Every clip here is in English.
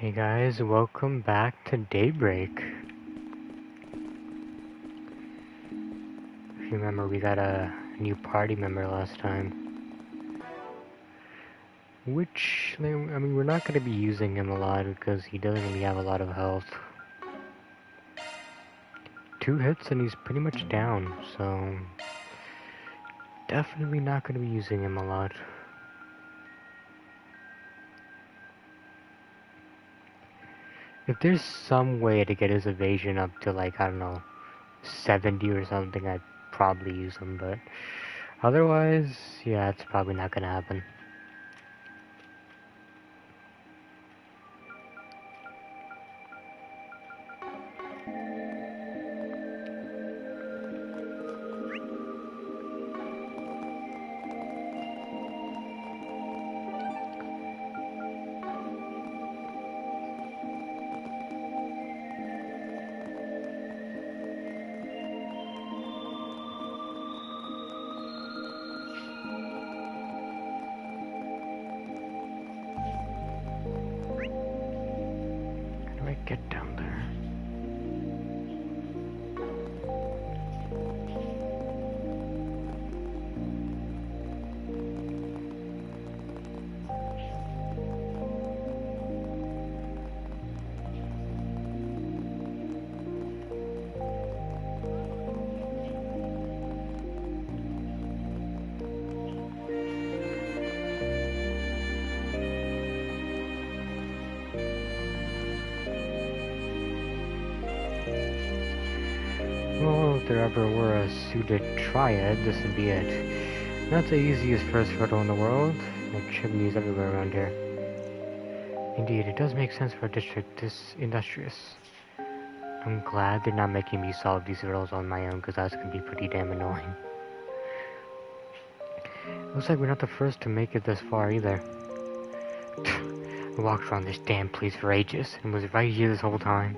Hey guys, welcome back to Daybreak. If you remember, we got a new party member last time. Which, I mean, we're not going to be using him a lot because he doesn't really have a lot of health. 2 hits and he's pretty much down, so definitely not going to be using him a lot. If there's some way to get his evasion up to like, I don't know, 70 or something, I'd probably use him, but otherwise, yeah, it's probably not going to happen. Get down there. Well, if there ever were a suited triad, this would be it. Not the easiest first photo in the world, there are chimneys everywhere around here. Indeed, it does make sense for a district this industrious. I'm glad they're not making me solve these riddles on my own, because that's going to be pretty damn annoying. Looks like we're not the first to make it this far either. I walked around this damn place for ages, and was right here this whole time.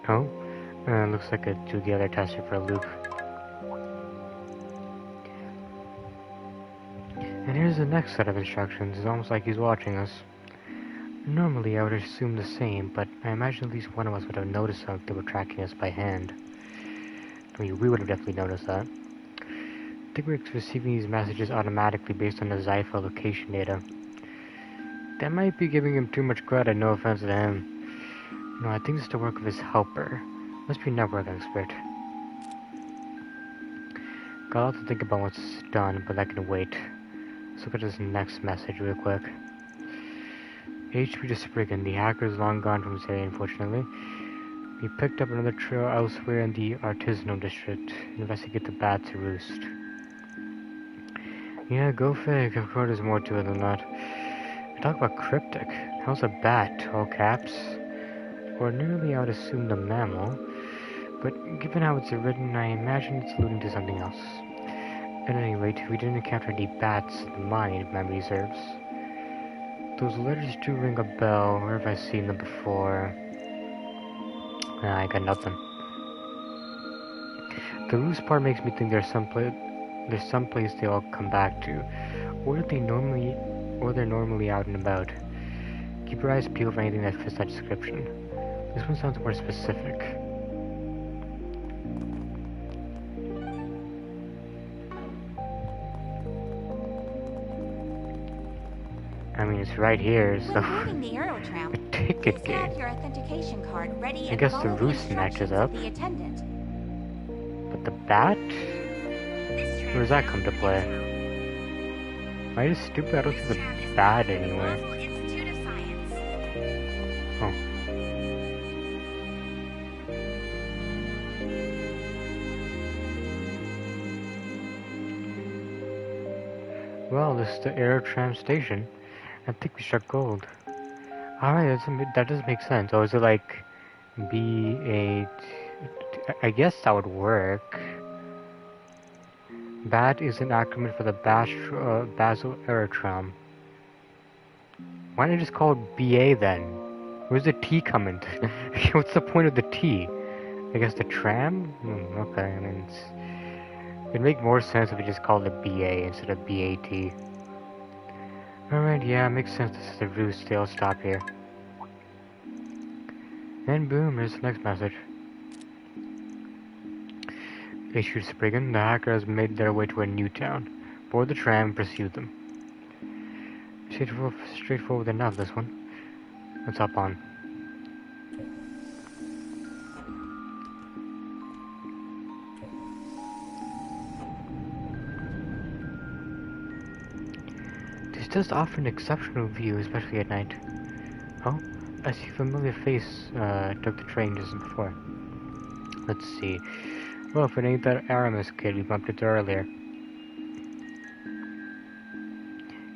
Oh, looks like I do the other tester for a loop. And here's the next set of instructions. It's almost like he's watching us. Normally I would assume the same, but I imagine at least one of us would have noticed that they were tracking us by hand. I mean, we would have definitely noticed that. Daybreak's receiving these messages automatically based on the Zypher location data. That might be giving him too much credit, no offense to him. No, I think it's the work of his helper. Must be a network expert. Got a lot to think about once it's done, but that can wait. Let's look at this next message real quick. HP to Spriggan. The hacker is long gone from this area, unfortunately. We picked up another trail elsewhere in the Artisanal district. Investigate the bat's roost. Yeah, go fig. Of course there's more to it than that. We talk about cryptic. How's a bat? All caps? Ordinarily I would assume the mammal, but given how it's written, I imagine it's alluding to something else. At any rate, we didn't encounter any bats in the mine, if memory serves. Those letters do ring a bell. Where have I seen them before? Nah, I got nothing. The loose part makes me think there's some place they all come back to, or they're normally out and about. Keep your eyes peeled for anything that fits that description. This one sounds more specific. I mean, it's right here, so the ticket gate. I guess the roost matches up. But the bat? Where does that come to play? Am I just stupid? I don't see the bat anywhere. Oh. Well, this is the Aerotram station. I think we struck gold. Alright, that does make sense. Oh, is it like B8? I guess that would work. BAT is an acronym for the Basel Aerotram. Why didn't I just call it BA then? Where's the T coming? What's the point of the T? I guess the tram? Okay, I mean, It'd make more sense if we just called it BA instead of BAT. Alright, yeah, makes sense. This is the roost. They'll stop here. And boom, there's the next message. Issue to Spriggan. The hackers made their way to a new town. Board the tram and pursue them. Straightforward enough, this one. Let's hop on. This does offer an exceptional view, especially at night. Oh, I see a familiar face took the train just before. Let's see. Well, if it ain't that Aramis kid we bumped into earlier.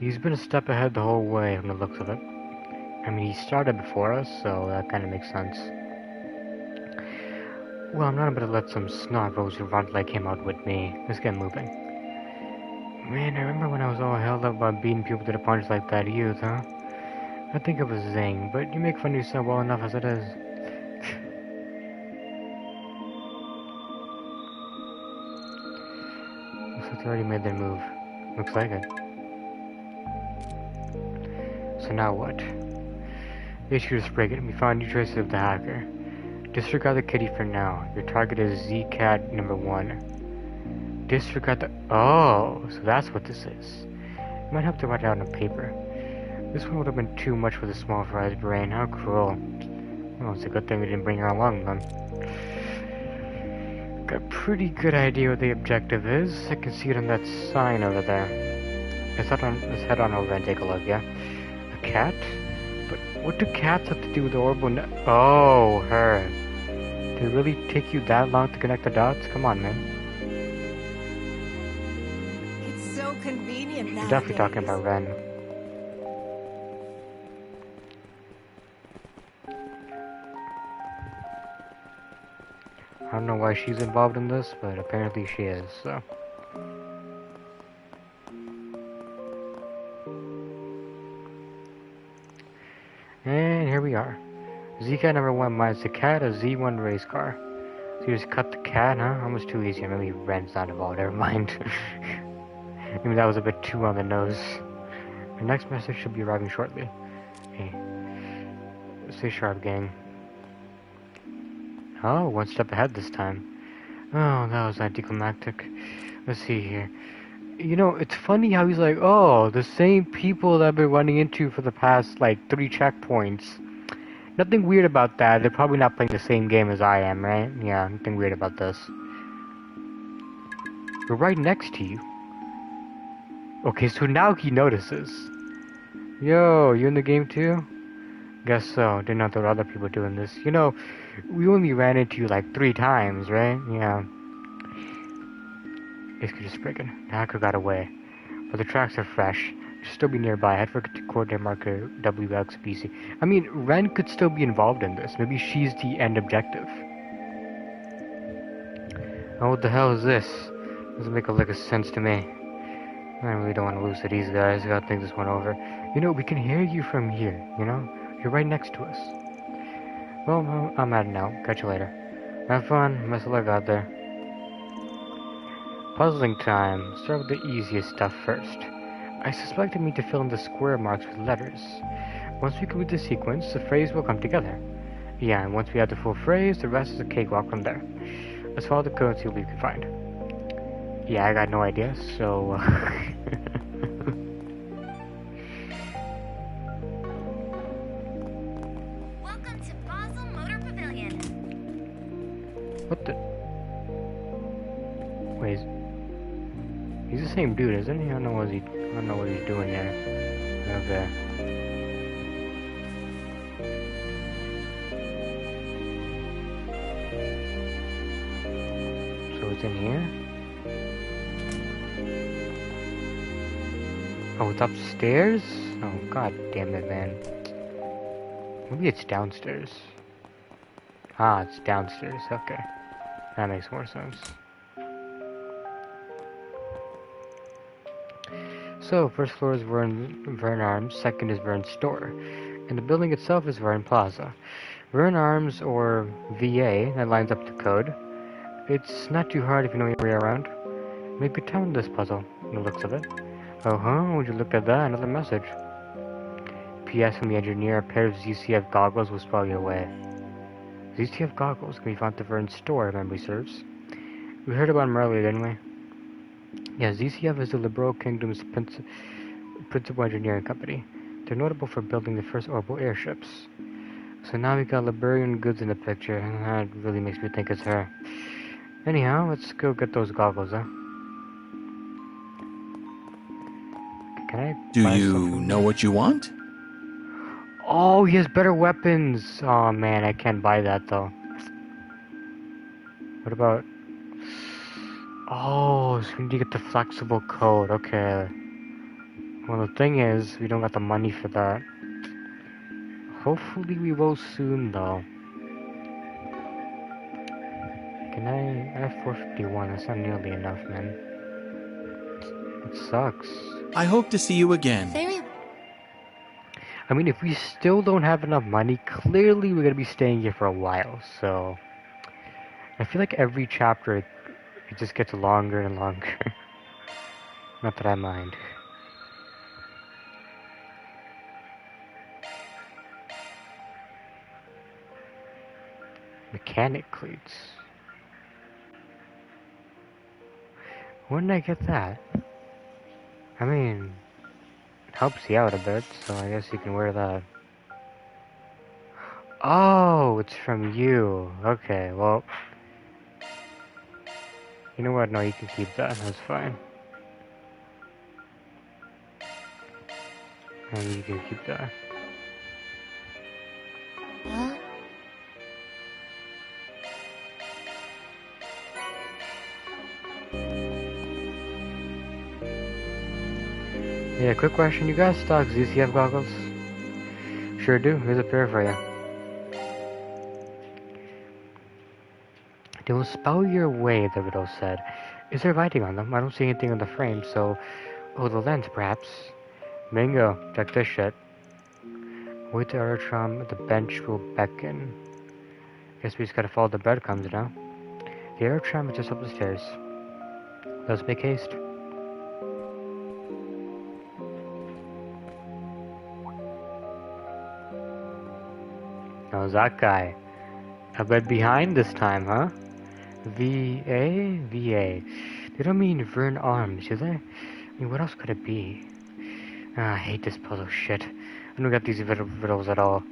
He's been a step ahead the whole way from the looks of it. I mean, he started before us, so that kind of makes sense. Well, I'm not about to let some snot-nosed who run like him out with me. Let's get moving. Man, I remember when I was all held up about beating people to the punch like that youth, huh? I think it was Zing, but you make fun of yourself well enough as it is. Looks like they already made their move. Looks like it. So now what? Issue to Spriggan. We found new traces of the hacker. Disregard the kitty for now. Your target is ZCAT number 1. Disregard the... Oh, so that's what this is. You might have to write it out on paper. This one would have been too much for the small fry's brain. How cruel. Well, it's a good thing we didn't bring her along then. Got a pretty good idea what the objective is. I can see it on that sign over there. Let's head on over and take a look, yeah? A cat? But what do cats have to do with the orbital Oh, her. Did it really take you that long to connect the dots? Come on, man. It's so convenient now. You're definitely talking about Ren. I don't know why she's involved in this, but apparently she is, so. And here we are. ZCAT number 1 minus the cat, a Z1 race car. So you just cut the cat, huh? Almost too easy. Maybe Ren's not involved, never mind. I mean, that was a bit too on the nose. The next message should be arriving shortly. Hey, stay sharp, gang. Oh, one step ahead this time. Oh, that was anticlimactic. Let's see here. You know, it's funny how he's like, oh, the same people that I've been running into for the past, like, 3 checkpoints. Nothing weird about that. They're probably not playing the same game as I am, right? Yeah, nothing weird about this. We're right next to you. Okay, so now he notices. Yo, you in the game too? Guess so. Didn't know there were other people doing this. You know, we only ran into you like 3 times, right? Yeah. Basically just Spriggan. The hacker got away. But the tracks are fresh. Should still be nearby. Head for coordinate marker WXBC. I mean, Ren could still be involved in this. Maybe she's the end objective. Oh, what the hell is this? Doesn't make a lick of sense to me. I really don't want to lose to these guys. I gotta think this one over. You know, we can hear you from here, you know? You're right next to us. Well, I'm at it now. Catch you later. Have fun. Best of luck out there. Puzzling time. Start with the easiest stuff first. I suspect I need to fill in the square marks with letters. Once we complete the sequence, the phrase will come together. Yeah, and once we have the full phrase, the rest is a cakewalk from there. Let's follow the code and see what we can find. Yeah, I got no idea, so... Welcome to Basel Motor Pavilion. What the... Wait, he's the same dude, isn't he? I don't know what he's doing there. Okay. So it's in here? Oh, it's upstairs? Oh, god damn it, man. Maybe it's downstairs. Ah, it's downstairs. Okay. That makes more sense. So, first floor is Verne Arms, second is Verne's store. And the building itself is Verne Plaza. Verne Arms, or VA, that lines up the code. It's not too hard if you know your way around. Maybe turn this puzzle, from the looks of it. Oh, would you look at that? Another message. P.S. from the engineer, a pair of ZCF goggles will spell your way. ZCF goggles can be found at the store, if memory serves. We heard about them earlier, didn't we? Yeah, ZCF is the Liberal Kingdom's principal engineering company. They're notable for building the first orbital airships. So now we got Liberian goods in the picture, and that really makes me think it's her. Anyhow, let's go get those goggles, huh? Can I Do buy you something? know what you want? Oh, he has better weapons! Oh man, I can't buy that though. What about... Oh, so we need to get the flexible code, okay. Well, the thing is, we don't got the money for that. Hopefully we will soon though. I have 451, that's not nearly enough, man. It sucks. I hope to see you again. Very I mean, if we still don't have enough money, clearly we're gonna be staying here for a while, so... I feel like every chapter, it just gets longer and longer. Not that I mind. Mechanic cleats. When did I get that? I mean, it helps you out a bit, so I guess you can wear that. Oh, it's from you. Okay, well... You know what? No, you can keep that. That's fine. And you can keep that. Yeah, quick question. You guys stock ZCF goggles? Sure do. Here's a pair for you. They will spell your way, the riddle said. Is there writing on them? I don't see anything on the frame, so... Oh, the lens, perhaps? Bingo. Check this shit. Wait the aerodrome, the bench will beckon. Guess we just gotta follow the breadcrumbs now. The aerodrome is just up the stairs. Let's make haste. Now that guy. A bit behind this time, huh? VA? VA. They don't mean Vern Arms, do they? I mean, what else could it be? Ah, I hate this puzzle shit. I don't got these riddles at all.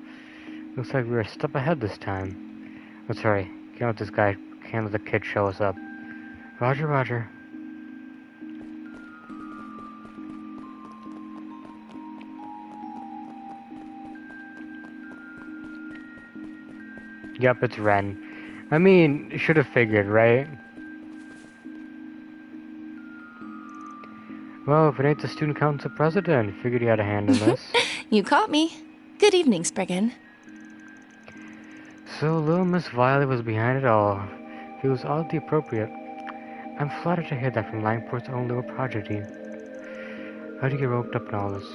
Looks like we're a step ahead this time. Oh, sorry. Can't let this guy, can't let the kid show us up. Roger, roger. Yep, it's Ren. I mean, should have figured, right? Well, if it ain't the student council president, figured he had a hand in this. You caught me. Good evening, Spriggan. So little Miss Violet was behind it all. Feels oddly appropriate. I'm flattered to hear that from Langport's own little prodigy. How do you get roped up in all this?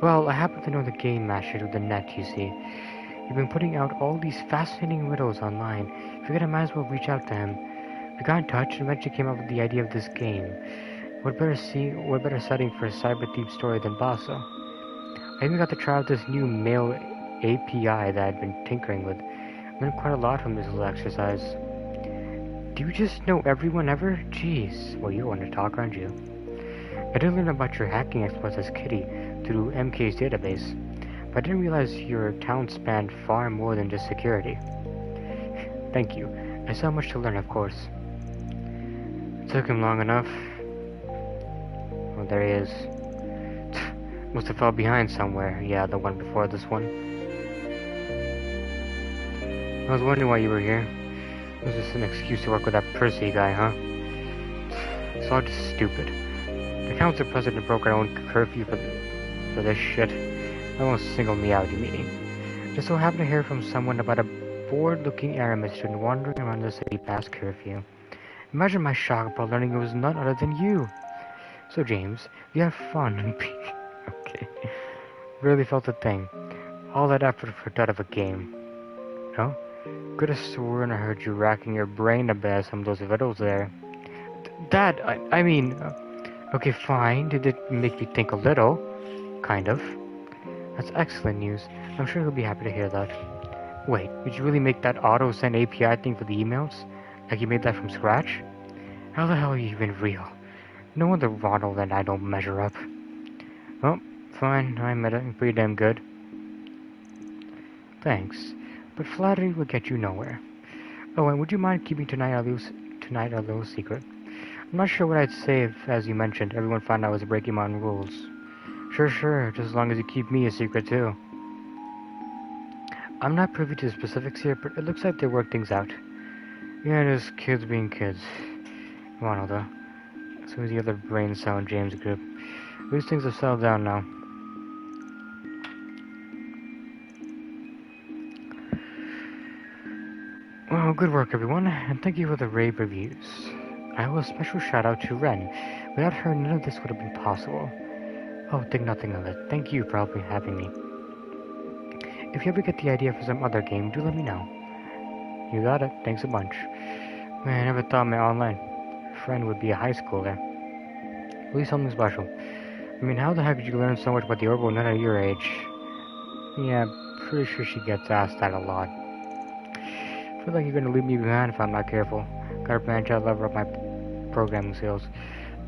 Well, I happen to know the game master of the net, you see. You've been putting out all these fascinating riddles online. Figured I might as well reach out to him. We got in touch and eventually came up with the idea of this game. What better setting for a cyber-themed story than Basso? I even got to try out this new mail API that I'd been tinkering with. Learned quite a lot from this little exercise. Do you just know everyone ever? Jeez, well, you're one to talk, aren't you? I did learn about your hacking exploits as Kitty through MK's database, but I didn't realize your talent spanned far more than just security. Thank you. I still have much to learn, of course. It took him long enough. Oh, there he is. Must have fell behind somewhere. Yeah, the one before this one. I was wondering why you were here. Was this an excuse to work with that Percy guy, huh? It's all just stupid. The council president broke our own curfew for this shit. Almost singled me out, you meaning. Just so happened to hear from someone about a bored-looking Aramis student wandering around the city past curfew. Imagine my shock upon learning it was none other than you. So James, you have fun and be okay. Really felt the thing. All that effort for dud of a game. No? Could have sworn I heard you racking your brain to bear some of those riddles there. That, I mean, okay, fine. Did it make you think a little? Kind of. That's excellent news. I'm sure he'll be happy to hear that. Wait, did you really make that auto-send API thing for the emails? Like you made that from scratch? How the hell are you even real? No wonder Ronald and I don't measure up. Well, fine, I admit it. Pretty damn good. Thanks. But flattery will get you nowhere. Oh, and would you mind keeping tonight a little secret? I'm not sure what I'd say if, as you mentioned, everyone found out I was breaking my own rules. Sure, just as long as you keep me a secret too. I'm not privy to the specifics here, but it looks like they work things out. Yeah, just kids being kids. Ronald, though. So is the other brain cell in James' group. These things have settled down now. Well, good work, everyone, and thank you for the rave reviews. I owe a special shout out to Ren. Without her, none of this would have been possible. Oh, think nothing of it. Thank you for having me. If you ever get the idea for some other game, do let me know. You got it. Thanks a bunch. Man, I never thought my online friend would be a high schooler. At least something special. I mean, how the heck did you learn so much about the orbital net at your age? Yeah, pretty sure she gets asked that a lot. I feel like you're gonna leave me behind if I'm not careful. Gotta branch out, level up my programming skills.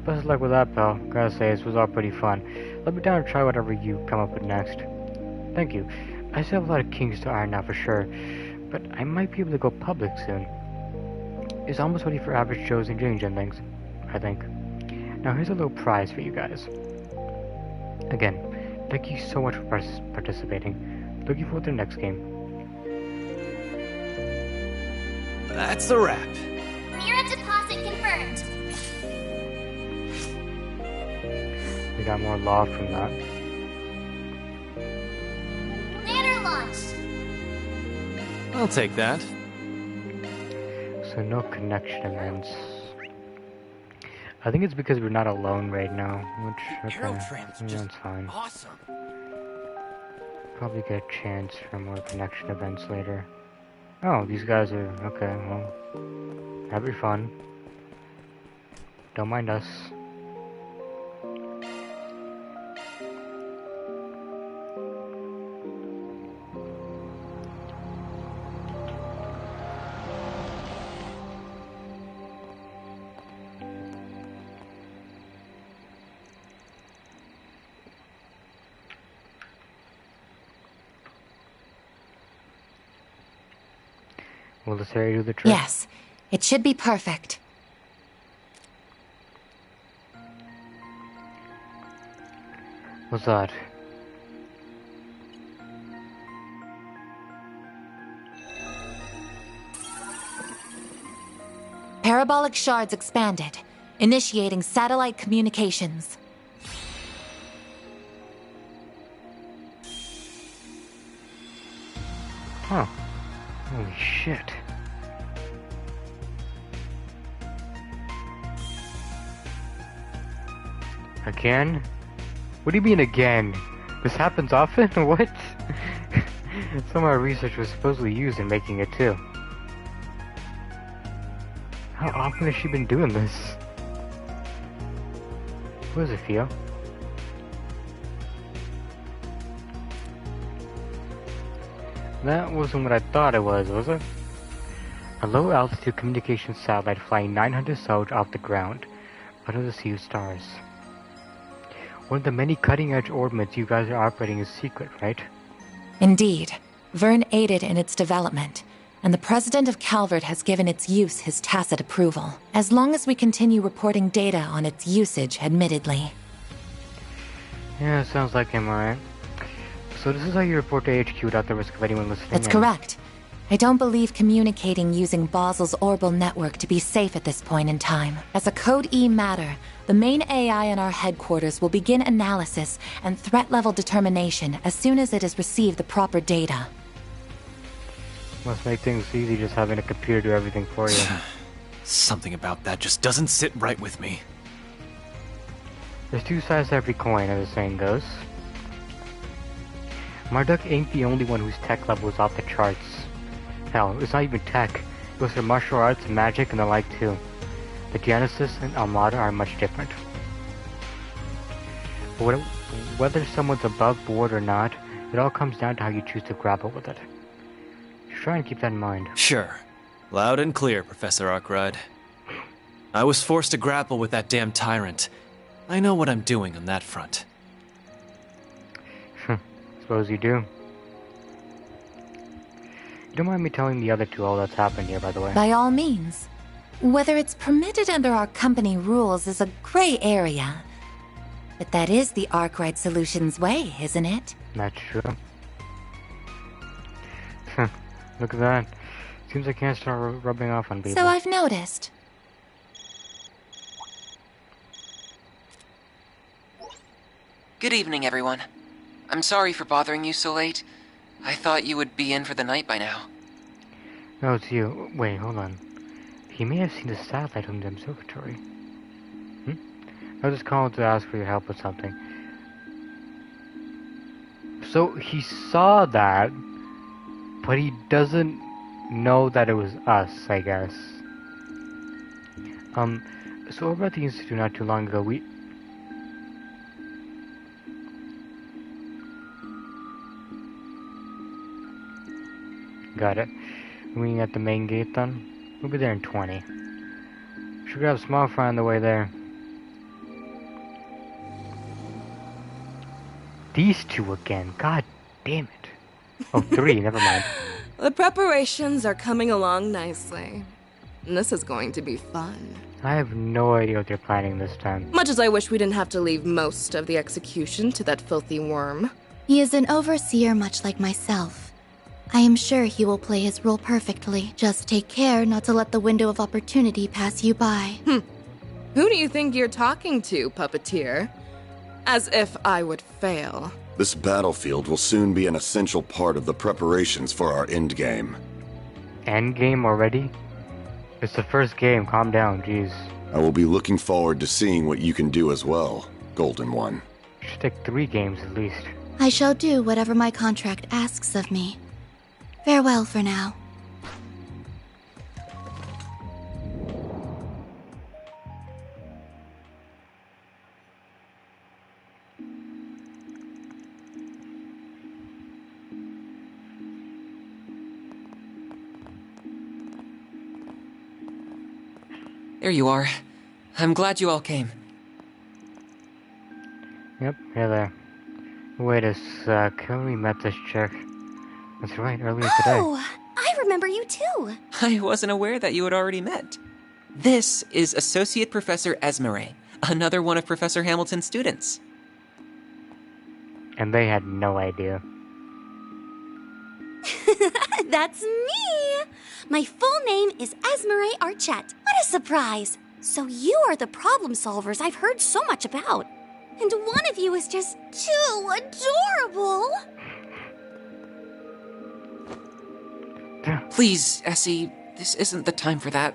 Best of luck with that, pal. Gotta say, this was all pretty fun. Let me down and try whatever you come up with next. Thank you. I still have a lot of kinks to iron out for sure, but I might be able to go public soon. It's almost ready for average Joes and Janes and things, I think. Now here's a little prize for you guys. Again, thank you so much for participating. Looking forward to the next game. That's a wrap. Mira deposit confirmed. We got more law from that. Ladder launched. I'll take that. So no connection events. I think it's because we're not alone right now, which, okay, that's fine. Awesome. Probably get a chance for more connection events later. Oh, these guys are, okay, well, have your fun. Don't mind us. Will this area do the trick? Yes, it should be perfect. What's that? Parabolic shards expanded, initiating satellite communications. Huh. Holy shit. Again? What do you mean again? This happens often? What? Some of our research was supposedly used in making it too. How often has she been doing this? What does it feel? That wasn't what I thought it was it? A low-altitude communication satellite flying 900 souls off the ground, under the sea of stars. One of the many cutting-edge orbits you guys are operating is secret, right? Indeed. Vern aided in its development, and the president of Calvert has given its use his tacit approval, as long as we continue reporting data on its usage, admittedly. Yeah, sounds like him, alright. So this is how you report to HQ without the risk of anyone listening That's in. correct. I don't believe communicating using Basel's orbital network to be safe at this point in time. As a Code E matter, the main AI in our headquarters will begin analysis and threat level determination as soon as it has received the proper data. Must make things easy just having a computer do everything for you. Something about that just doesn't sit right with me. There's two sides to every coin, as the saying goes. Marduk ain't the only one whose tech level is off the charts. Hell, it's not even tech. It goes for martial arts, magic, and the like too. The Genesis and Armada are much different. But whether someone's above board or not, it all comes down to how you choose to grapple with it. Just try and keep that in mind. Sure. Loud and clear, Professor Arkwright. I was forced to grapple with that damn tyrant. I know what I'm doing on that front. Suppose you do. You don't mind me telling the other two all that's happened here, by the way? By all means. Whether it's permitted under our company rules is a gray area. But that is the Arkwright Solutions way, isn't it? That's true. Look at that. Seems I can't start rubbing off on people. So I've noticed. Good evening, everyone. I'm sorry for bothering you so late. I thought you would be in for the night by now. No, it's you. Wait, hold on. He may have seen the satellite from the observatory. I was just calling to ask for your help with something. So he saw that, but he doesn't know that it was us, I guess. So over at the Institute not too long ago, we... Got it. Meeting at the main gate then? We'll be there in 20. Should grab a small fry on the way there. These two again, god damn it. Oh, 3, never mind. The preparations are coming along nicely. And this is going to be fun. I have no idea what they're planning this time. Much as I wish we didn't have to leave most of the execution to that filthy worm. He is an overseer much like myself. I am sure he will play his role perfectly. Just take care not to let the window of opportunity pass you by. Who do you think you're talking to, puppeteer? As if I would fail. This battlefield will soon be an essential part of the preparations for our endgame. Endgame already? It's the first game, calm down, jeez. I will be looking forward to seeing what you can do as well, Golden One. It should take 3 games at least. I shall do whatever my contract asks of me. Farewell for now. There you are. I'm glad you all came. Yep, here there. Wait a sec, we met this chick. That's right, earlier today. Oh, I remember you too. I wasn't aware that you had already met. This is Associate Professor Esmeralda, another one of Professor Hamilton's students. And they had no idea. That's me! My full name is Esmeralda Archette. What a surprise! So you are the problem solvers I've heard so much about. And one of you is just too adorable! Please, Essie, this isn't the time for that.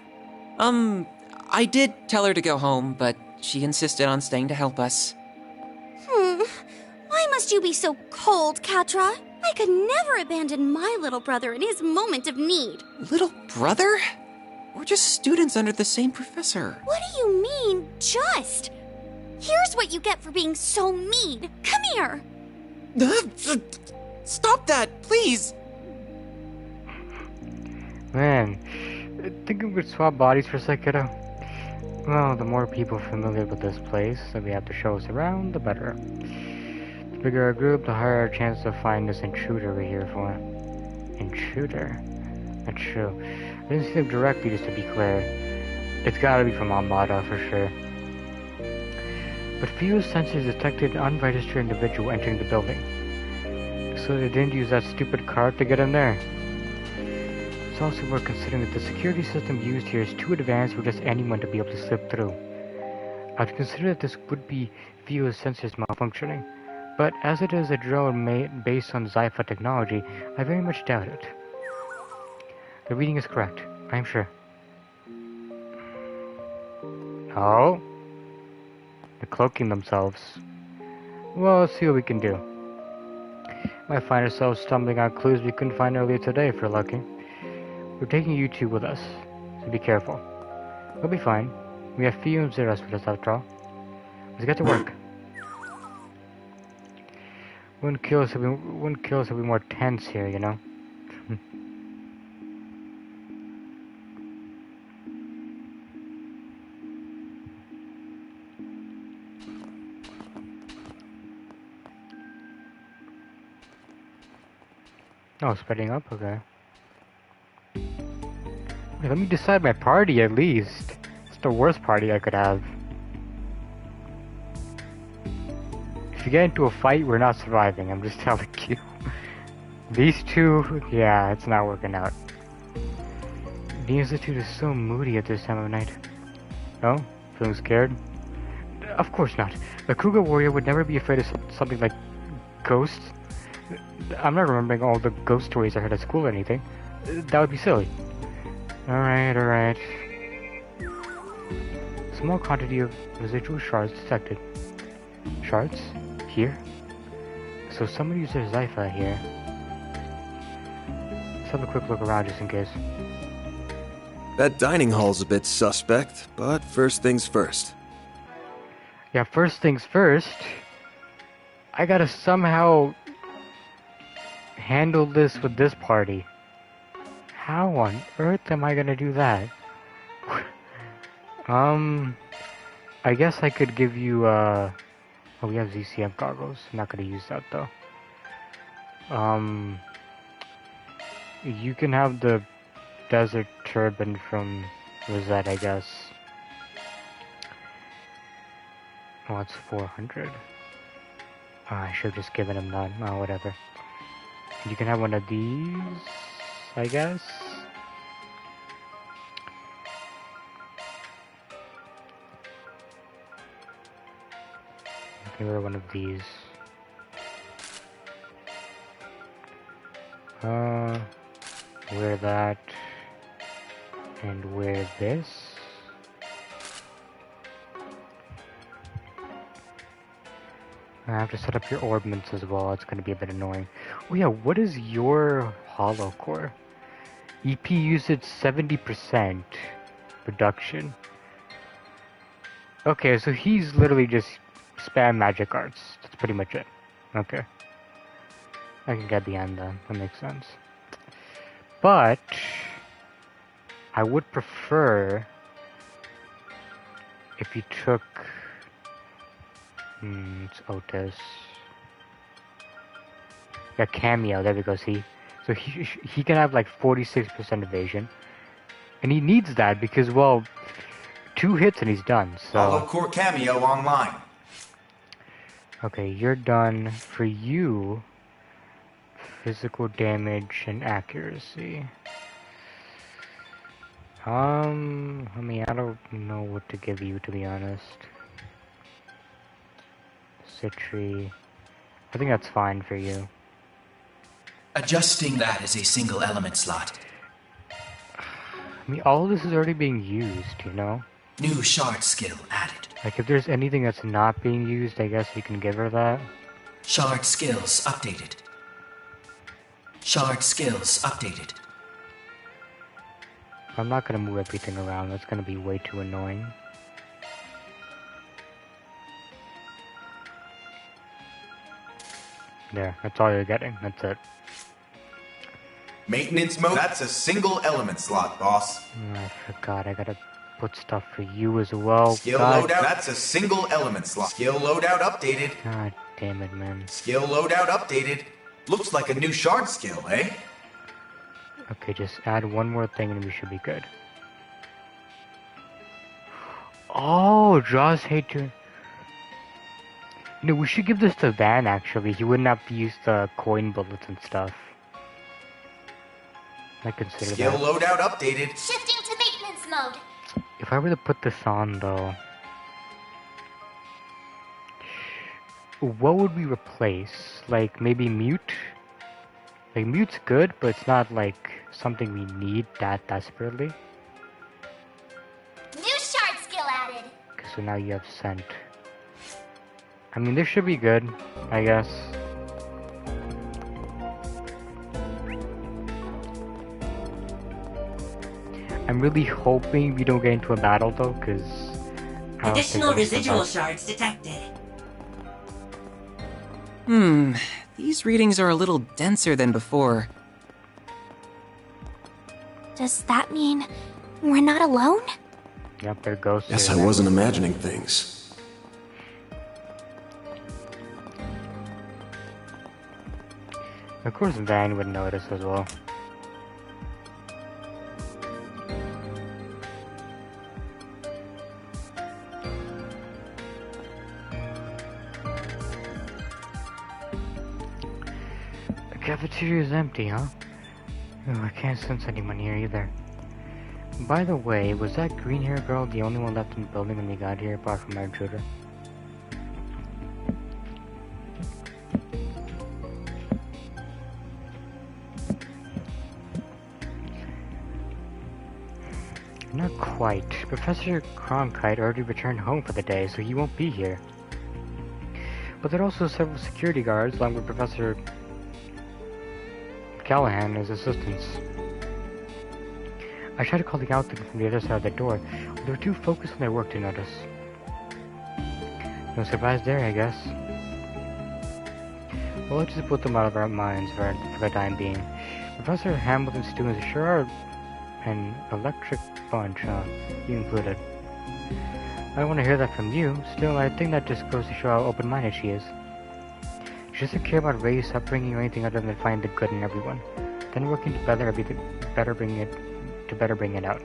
I did tell her to go home, but she insisted on staying to help us. Why must you be so cold, Catra? I could never abandon my little brother in his moment of need. Little brother? We're just students under the same professor. What do you mean, just? Here's what you get for being so mean. Come here. Stop that, please! Man, think we could swap bodies for a sec, kiddo? Well, the more people familiar with this place that we have to show us around, the better. The bigger our group, the higher our chance to find this intruder we're here for. Intruder? That's true. I didn't see them directly, just to be clear. It's gotta be from Armada, for sure. But few sensors detected an unregistered individual entering the building. So they didn't use that stupid card to get in there. It's also worth considering that the security system used here is too advanced for just anyone to be able to slip through. I'd consider that this would be viewed as sensors malfunctioning, but as it is a drone based on Zypha technology, I very much doubt it. The reading is correct, I'm sure. Oh? They're cloaking themselves. Well, let's see what we can do. Might find ourselves stumbling on clues we couldn't find earlier today if we're lucky. We're taking you two with us, so be careful. We'll be fine. We have few zeros for this after all. Let's get to work. Wouldn't kill us if we more tense here, you know? Oh, spreading up? Okay. Wait, let me decide my party at least. It's the worst party I could have. If you get into a fight, we're not surviving, I'm just telling you. These two, yeah, it's not working out. The Institute is so moody at this time of night. Oh? Feeling scared? Of course not. The Kuga warrior would never be afraid of something like ghosts. I'm not remembering all the ghost stories I heard at school or anything. That would be silly. Alright, alright. Small quantity of residual shards detected. Shards? Here? So somebody used their Zypha here. Let's have a quick look around just in case. That dining hall's a bit suspect, but first things first. Yeah, first things first. I gotta somehow handle this with this party. How on earth am I gonna do that? I guess I could give you, oh, we have ZCM goggles. I'm not gonna use that though. You can have the desert turban from Rosette, I guess. Oh, it's 400. Oh, I should have just given him none. Oh, whatever. You can have one of these, I guess. You can wear one of these. Wear that. And wear this. I have to set up your orbments as well. It's going to be a bit annoying. Oh yeah, what is your hollow core? EP usage 70% reduction. Okay, so he's literally just spam magic arts. That's pretty much it. Okay. I can get behind that. That makes sense. But I would prefer if you took... it's Otis. Yeah, Cameo, there we go, see? So he can have like 46% evasion. And he needs that because, well, 2 hits and he's done, so... Hollow Core Cameo online. Okay, you're done. For you, physical damage and accuracy. I mean, I don't know what to give you, to be honest. Citri. I think that's fine for you. Adjusting that as a single element slot. I mean, all of this is already being used, you know? New shard skill added. Like, if there's anything that's not being used, I guess we can give her that. Shard skills updated. Shard skills updated. I'm not gonna move everything around, that's gonna be way too annoying. There, that's all you're getting, that's it. Maintenance mode? That's a single element slot, boss. I forgot, I gotta put stuff for you as well. Skill loadout? That's a single element slot. Skill loadout updated. God damn it, man. Skill loadout updated. Looks like a new shard skill, eh? Okay, just add one more thing and we should be good. Oh, draws hate to... You know, we should give this to Van, actually. He wouldn't have to use the coin bullets and stuff. I consider Skill that. loadout updated. Shifting to maintenance mode. If I were to put this on, though... What would we replace? Like, maybe Mute? Like, Mute's good, but it's not, like, something we need that desperately. New shard skill added. Okay, so now you have Scent. I mean, this should be good, I guess. I'm really hoping we don't get into a battle, though, because Additional residual shards detected. These readings are a little denser than before. Does that mean we're not alone? Yep, there goes. Guess I wasn't imagining things. Of course, Van would notice as well. The cafeteria is empty, huh? Oh, I can't sense anyone here either. By the way, was that green-haired girl the only one left in the building when we got here, apart from our intruder? Not quite. Professor Cronkite already returned home for the day, so he won't be here. But there are also several security guards, along with Professor Callahan and his assistants. I tried to call the out from the other side of the door, but they were too focused on their work to notice. No surprise there, I guess. Well, let's just put them out of our minds for the time being. Professor Hamilton's students sure are an electric bunch, you included. I don't want to hear that from you. Still, I think that just goes to show how open-minded she is. She doesn't care about race, upbringing, or anything other than finding the good in everyone, then working together to better bring it out.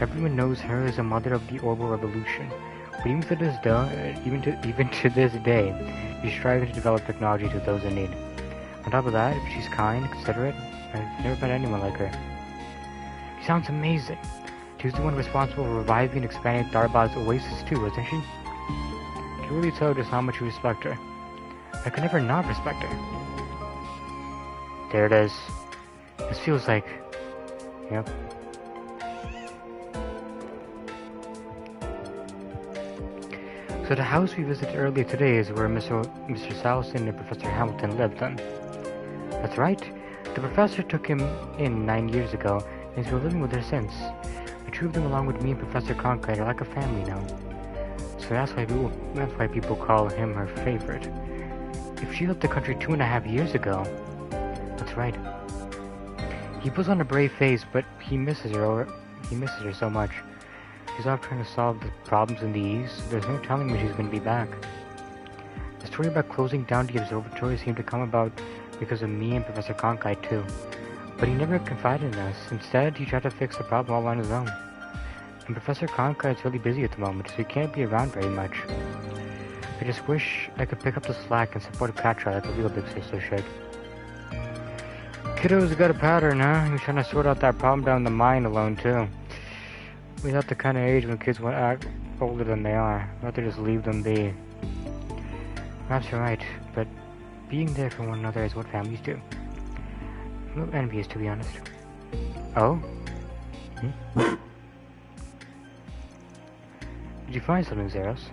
Everyone knows her as a mother of the Orbital Revolution, but even to this day, she's striving to develop technology to those in need. On top of that, she's kind, considerate. I've never met anyone like her. She sounds amazing. She was the one responsible for reviving and expanding Darbad's Oasis too, wasn't she? You can really tell just how much you respect her. I could never not respect her. There it is. This feels like... Yep. So the house we visited earlier today is where Mr. Salson and Professor Hamilton lived then. That's right. The professor took him in 9 years ago, and he's been living with her since. The two of them, along with me and Professor Cronkite, are like a family now. So that's why people call him her favorite. If she left the country 2.5 years ago... That's right. He puts on a brave face, but he misses her so much. She's off trying to solve the problems in the East, so there's no telling when she's going to be back. The story about closing down the observatory seemed to come about because of me and Professor Cronkite too. But he never confided in us. Instead, he tried to fix the problem all on his own. And Professor Cronkite's really busy at the moment, so he can't be around very much. I just wish I could pick up the slack and support Katra like a real big sister should. Kiddo's got a pattern, huh? He's trying to sort out that problem down the mine alone too. We're not the kind of age when kids want to act older than they are. We'll have to just leave them be. Perhaps you're right, but being there for one another is what families do. I'm a little envious, to be honest. Oh? Did you find something, Zeros?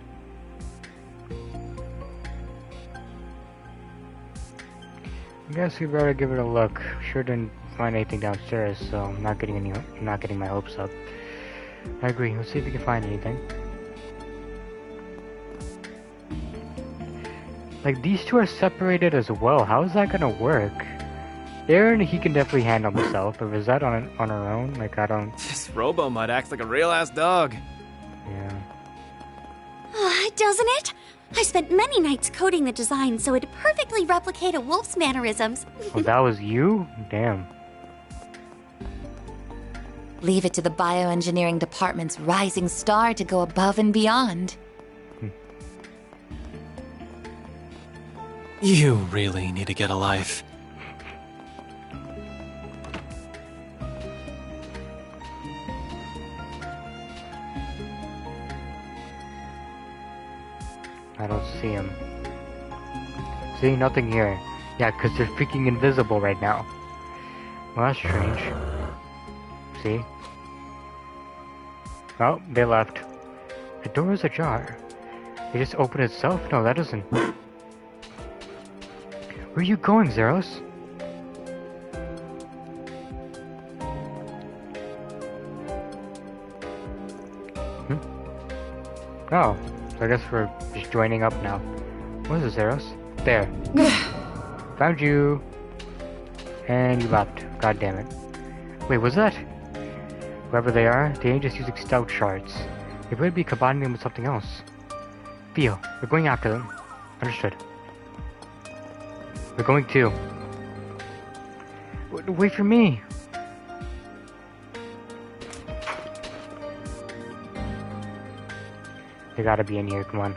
I guess we better give it a look. Sure didn't find anything downstairs, so I'm not getting my hopes up. I agree. Let's see if we can find anything. Like, these two are separated as well. How is that gonna work? Aaron, he can definitely handle himself, but Rosette on her own? Like, I don't... This Robo Mud acts like a real-ass dog. Yeah. Doesn't it? I spent many nights coding the design so it'd perfectly replicate a wolf's mannerisms. Oh, that was you? Damn. Leave it to the bioengineering department's rising star to go above and beyond. You really need to get a life. I don't see him. See, nothing here. Yeah, because they're freaking invisible right now. Well, that's strange. See? Oh, they left. The door is ajar. It just opened itself? No, that doesn't... Where are you going, Zeros? Oh, so I guess we're just joining up now. What is this, Zeros? There. Found you. And you left. God damn it. Wait, was that? Whoever they are, they ain't just using stealth shards. They would be combining them with something else. Theo, we're going after them. Understood. We're going too. Wait for me. They gotta be in here, come on.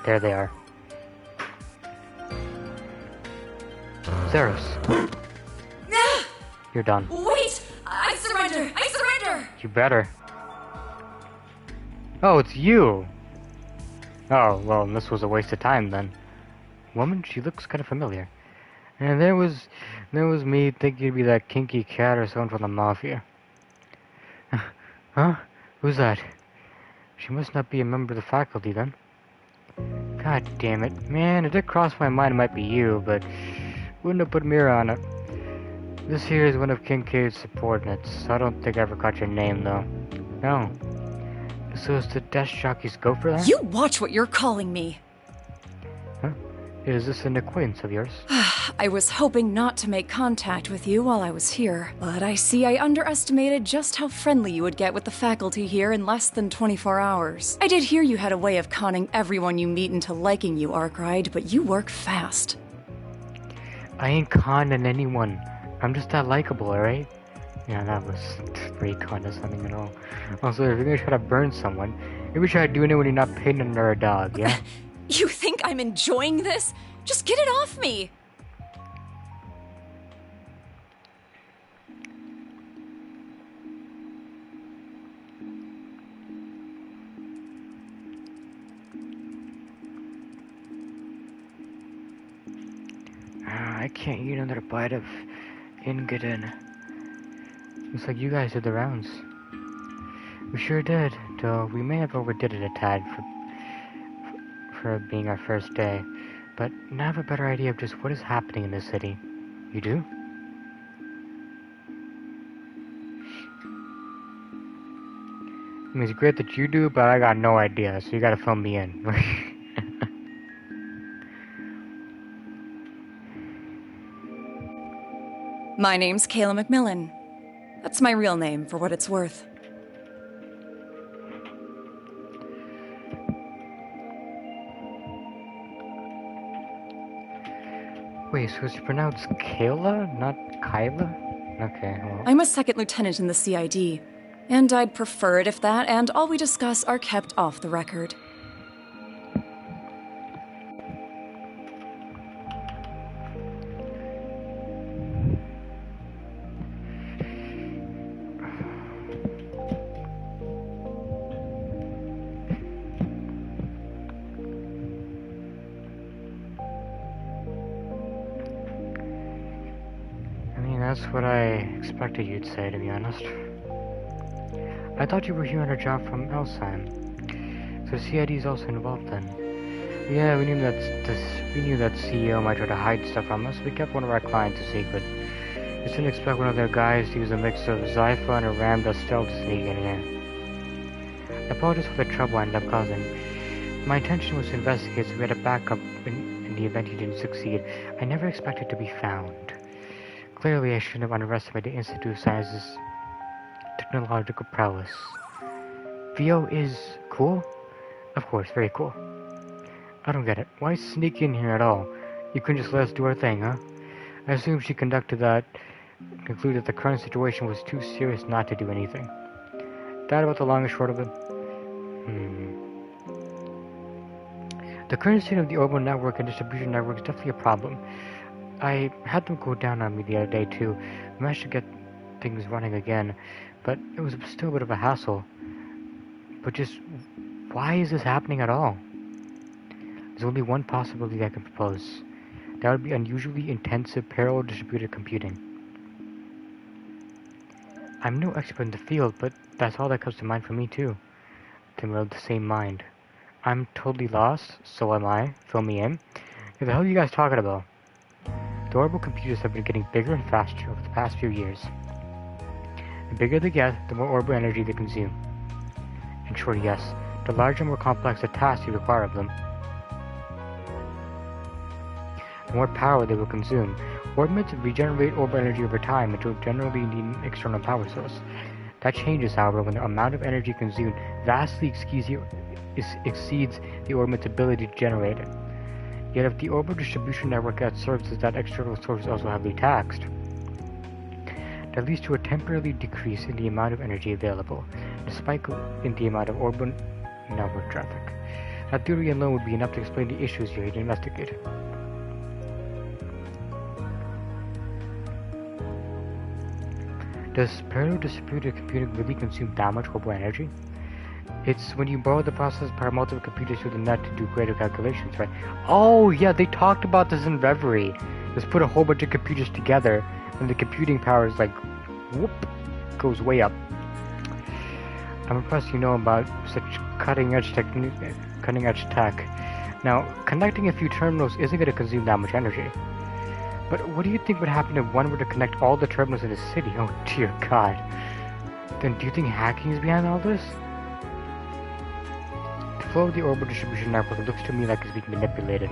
There they are. Zeros. You're done. Wait! I surrender! I surrender! You better. Oh, it's you! Oh, well, this was a waste of time then. Woman, she looks kind of familiar. And there was me thinking you'd be that kinky cat or someone from the mafia. Huh? Who's that? She must not be a member of the faculty then. God damn it. Man, it did cross my mind it might be you, but wouldn't have put a mirror on it. This here is one of Kincaid's subordinates. I don't think I ever caught your name, though. No. So is the desk jockey's gopher then? You watch what you're calling me. Huh? Is this an acquaintance of yours? I was hoping not to make contact with you while I was here, but I see I underestimated just how friendly you would get with the faculty here in less than 24 hours. I did hear you had a way of conning everyone you meet into liking you, Arkwright, but you work fast. I ain't conning anyone. I'm just that likable, alright? Yeah, that was very condescending at all. Also, if you're gonna try to burn someone, maybe try doing it when you're not pinned under a dog, yeah? You think I'm enjoying this? Just get it off me! I can't eat another bite of Ingadin. Looks like you guys did the rounds. We sure did, though we may have overdid it a tad for being our first day. But now I have a better idea of just what is happening in this city. You do? I mean, it's great that you do, but I got no idea, so you gotta fill me in. My name's Kayla McMillan. That's my real name, for what it's worth. Wait, so it's pronounced Kayla, not Kyla? Okay, well... I'm a second lieutenant in the CID, and I'd prefer it if that and all we discuss are kept off the record. That's what I expected you'd say, to be honest. I thought you were here on a job from Elsheim. So CID's also involved then. Yeah, we knew that CEO might try to hide stuff from us. We kept one of our clients a secret. Just didn't expect one of their guys to use a mix of Zypha and a Ramda stealth to sneak in here. I apologize for the trouble I ended up causing. My intention was to investigate so we had a backup in the event he didn't succeed. I never expected to be found. Clearly, I shouldn't have underestimated the Institute of Science's technological prowess. VO is cool? Of course, very cool. I don't get it. Why sneak in here at all? You couldn't just let us do our thing, huh? I assume she concluded the current situation was too serious not to do anything. That about the long and short of it? The current state of the orbital network and distribution network is definitely a problem. I had them go down on me the other day too. I managed to get things running again, but it was still a bit of a hassle. But just, why is this happening at all? There's only one possibility I can propose. That would be unusually intensive parallel distributed computing. I'm no expert in the field, but that's all that comes to mind for me too. Then we're of the same mind. I'm totally lost, so am I. Fill me in. What the hell are you guys talking about? The orbital computers have been getting bigger and faster over the past few years. The bigger they get, the more orbital energy they consume. In short, yes, the larger and more complex the tasks you require of them, the more power they will consume. Orbits regenerate orbital energy over time until generally need an external power source. That changes, however, when the amount of energy consumed vastly exceeds the orbit's ability to generate it. Yet if the orbital distribution network that serves that external source is also heavily taxed, that leads to a temporary decrease in the amount of energy available, and a spike in the amount of orbital network traffic. That theory alone would be enough to explain the issues you need to investigate. Does parallel distributed computing really consume that much orbital energy? It's when you borrow the process power multiple computers through the net to do greater calculations, right? Oh yeah, they talked about this in Reverie. Just put a whole bunch of computers together, and the computing power is like, whoop, goes way up. I'm impressed you know about such cutting-edge tech. Now, connecting a few terminals isn't going to consume that much energy. But what do you think would happen if one were to connect all the terminals in the city? Oh dear God. Then do you think hacking is behind all this? The flow of the orbital distribution network looks to me like it's being manipulated.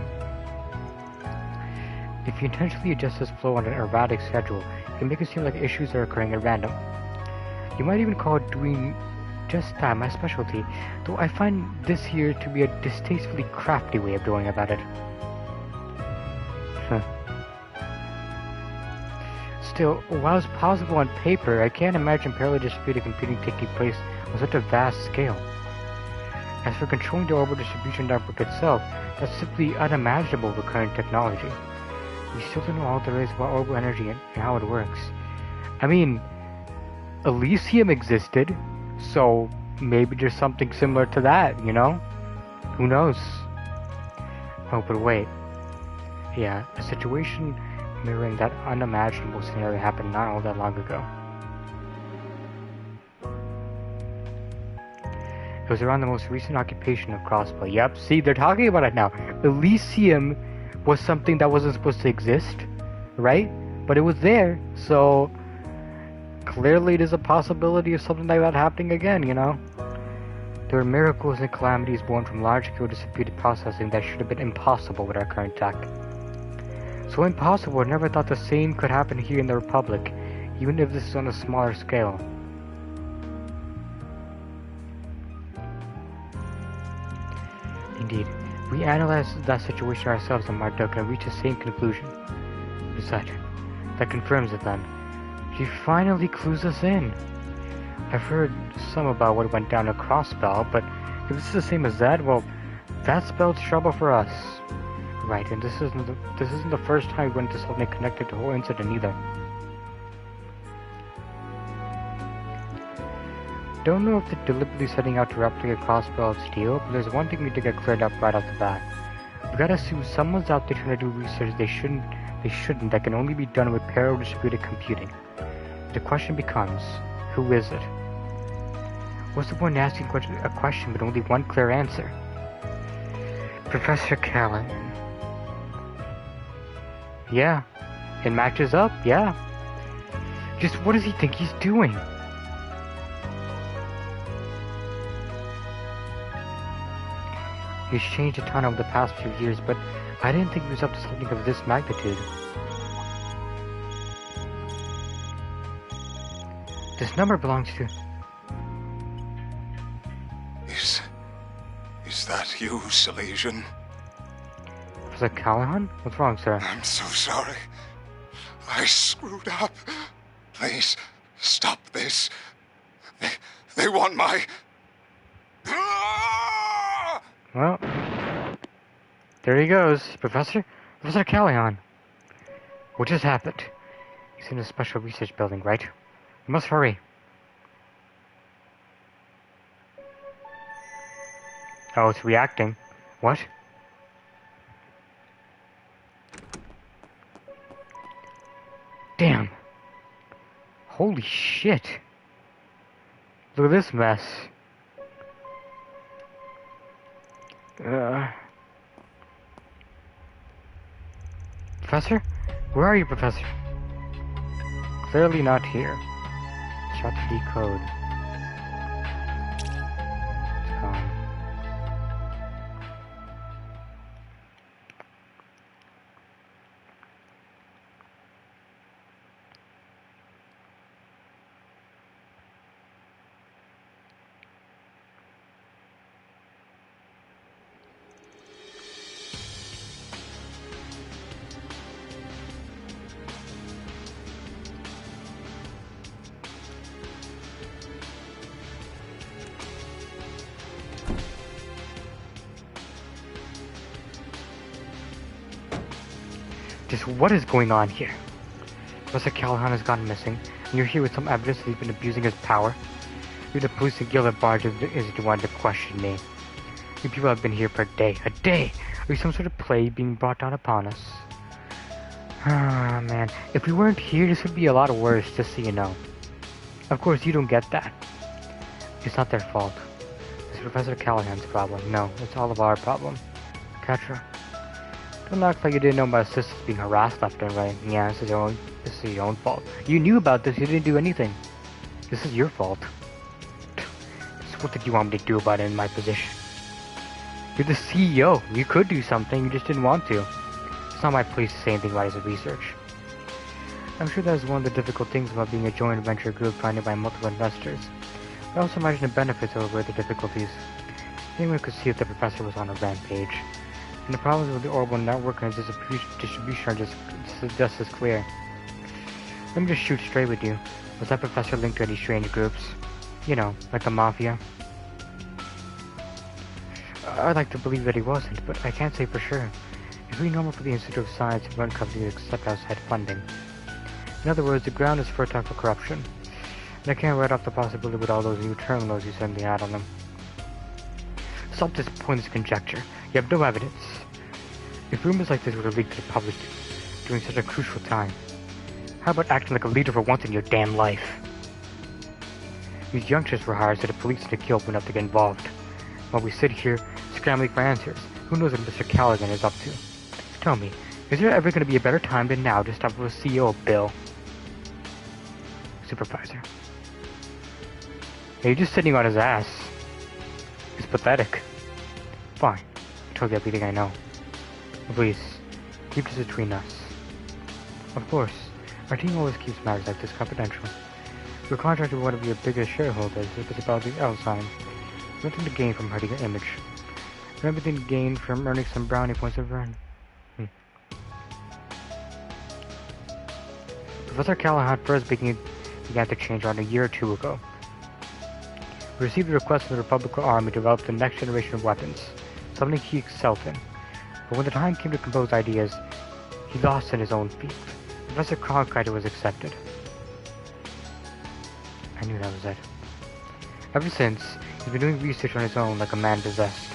If you intentionally adjust this flow on an erratic schedule, it can make it seem like issues are occurring at random. You might even call it doing just that my specialty, though I find this here to be a distastefully crafty way of going about it. Still, while it's possible on paper, I can't imagine parallel distributed computing taking place on such a vast scale. As for controlling the orbital distribution network itself, that's simply unimaginable with current technology. We still don't know all there is about orbital energy and how it works. I mean, Elysium existed, so maybe there's something similar to that, you know? Who knows? Oh, but wait. Yeah, a situation mirroring that unimaginable scenario happened not all that long ago. It was around the most recent occupation of Crossplay. Yep, see, they're talking about it now. Elysium was something that wasn't supposed to exist, right? But it was there, so clearly there's a possibility of something like that happening again, you know? There were miracles and calamities born from large-scale distributed processing that should have been impossible with our current tech. So impossible, I never thought the same could happen here in the Republic, even if this is on a smaller scale. Indeed, we analyzed that situation ourselves in Marduk and reached the same conclusion. Besides, that confirms it then. She finally clues us in. I've heard some about what went down at Crossbell, but if this is the same as that, well, that spells trouble for us. Right, and this isn't the first time we went into something connected to the whole incident either. Don't know if they're deliberately setting out to replicate Crossbell of Steel, but there's one thing we need to get cleared up right off the bat. We gotta assume someone's out there trying to do research they shouldn't, that can only be done with parallel distributed computing. The question becomes, who is it? What's the point in asking a question with only one clear answer? Professor Callan. Yeah, it matches up, yeah. Just what does he think he's doing? He's changed a ton over the past few years, but I didn't think he was up to something of this magnitude. This number belongs to... Is that you, Silesian? Professor Callahan? What's wrong, sir? I'm so sorry. I screwed up. Please, stop this. They want my... Well, there he goes, Professor Callahan. What just happened? He's in a special research building, right? We must hurry. Oh, it's reacting. What? Damn. Holy shit. Look at this mess. Professor? Where are you, Professor? Clearly not here. Shut to decode. It's gone. Just what is going on here? Professor Callahan has gone missing, and you're here with some evidence that he's been abusing his power? You're the police and guild at barge isn't the one to question me. You people have been here for a day. A day! Are you some sort of plague being brought down upon us? Ah, man. If we weren't here, this would be a lot worse, just so you know. Of course, you don't get that. It's not their fault. It's Professor Callahan's problem. No, it's all of our problem. Catra. Don't act like you didn't know my sister's being harassed left and right. Yeah, this is your own fault. You knew about this, you didn't do anything. This is your fault. So what did you want me to do about it in my position? You're the CEO. You could do something, you just didn't want to. It's not my place to say anything about his research. I'm sure that is one of the difficult things about being a joint venture group funded by multiple investors. But I also imagine the benefits outweigh the difficulties. Anyone could see if the professor was on a rampage. And the problems with the Orbital network and its distribution are just as clear. Let me just shoot straight with you. Was that professor linked to any strange groups? You know, like the Mafia? I'd like to believe that he wasn't, but I can't say for sure. It's really normal for the Institute of Science and run companies to accept outside funding. In other words, the ground is fertile for corruption. And I can't write off the possibility with all those new terminals you suddenly had on them. Stop this pointless conjecture. You have no evidence. If rumors like this were leaked to the public during such a crucial time, how about acting like a leader for once in your damn life? These youngsters were hired so the police and the guild wouldn't have to get involved. While we sit here, scrambling for answers, who knows what Mr. Callaghan is up to? Tell me, is there ever going to be a better time than now to stop with CEO Bill? Supervisor. Hey, you're just sitting on his ass. It's pathetic. Fine. I told you everything I know. Please, keep this between us. Of course, our team always keeps matters like this confidential. We're contracted with one of your biggest shareholders if it's about the L sign. Nothing to gain from hurting your image. And everything to gain from earning some brownie points of run. Professor Callahan first began to change around a year or two ago. We received a request from the Republican Army to develop the next generation of weapons, something he excelled in. But when the time came to compose ideas, he lost in his own field. Professor Cronkite was accepted. I knew that was it. Ever since, he's been doing research on his own like a man possessed.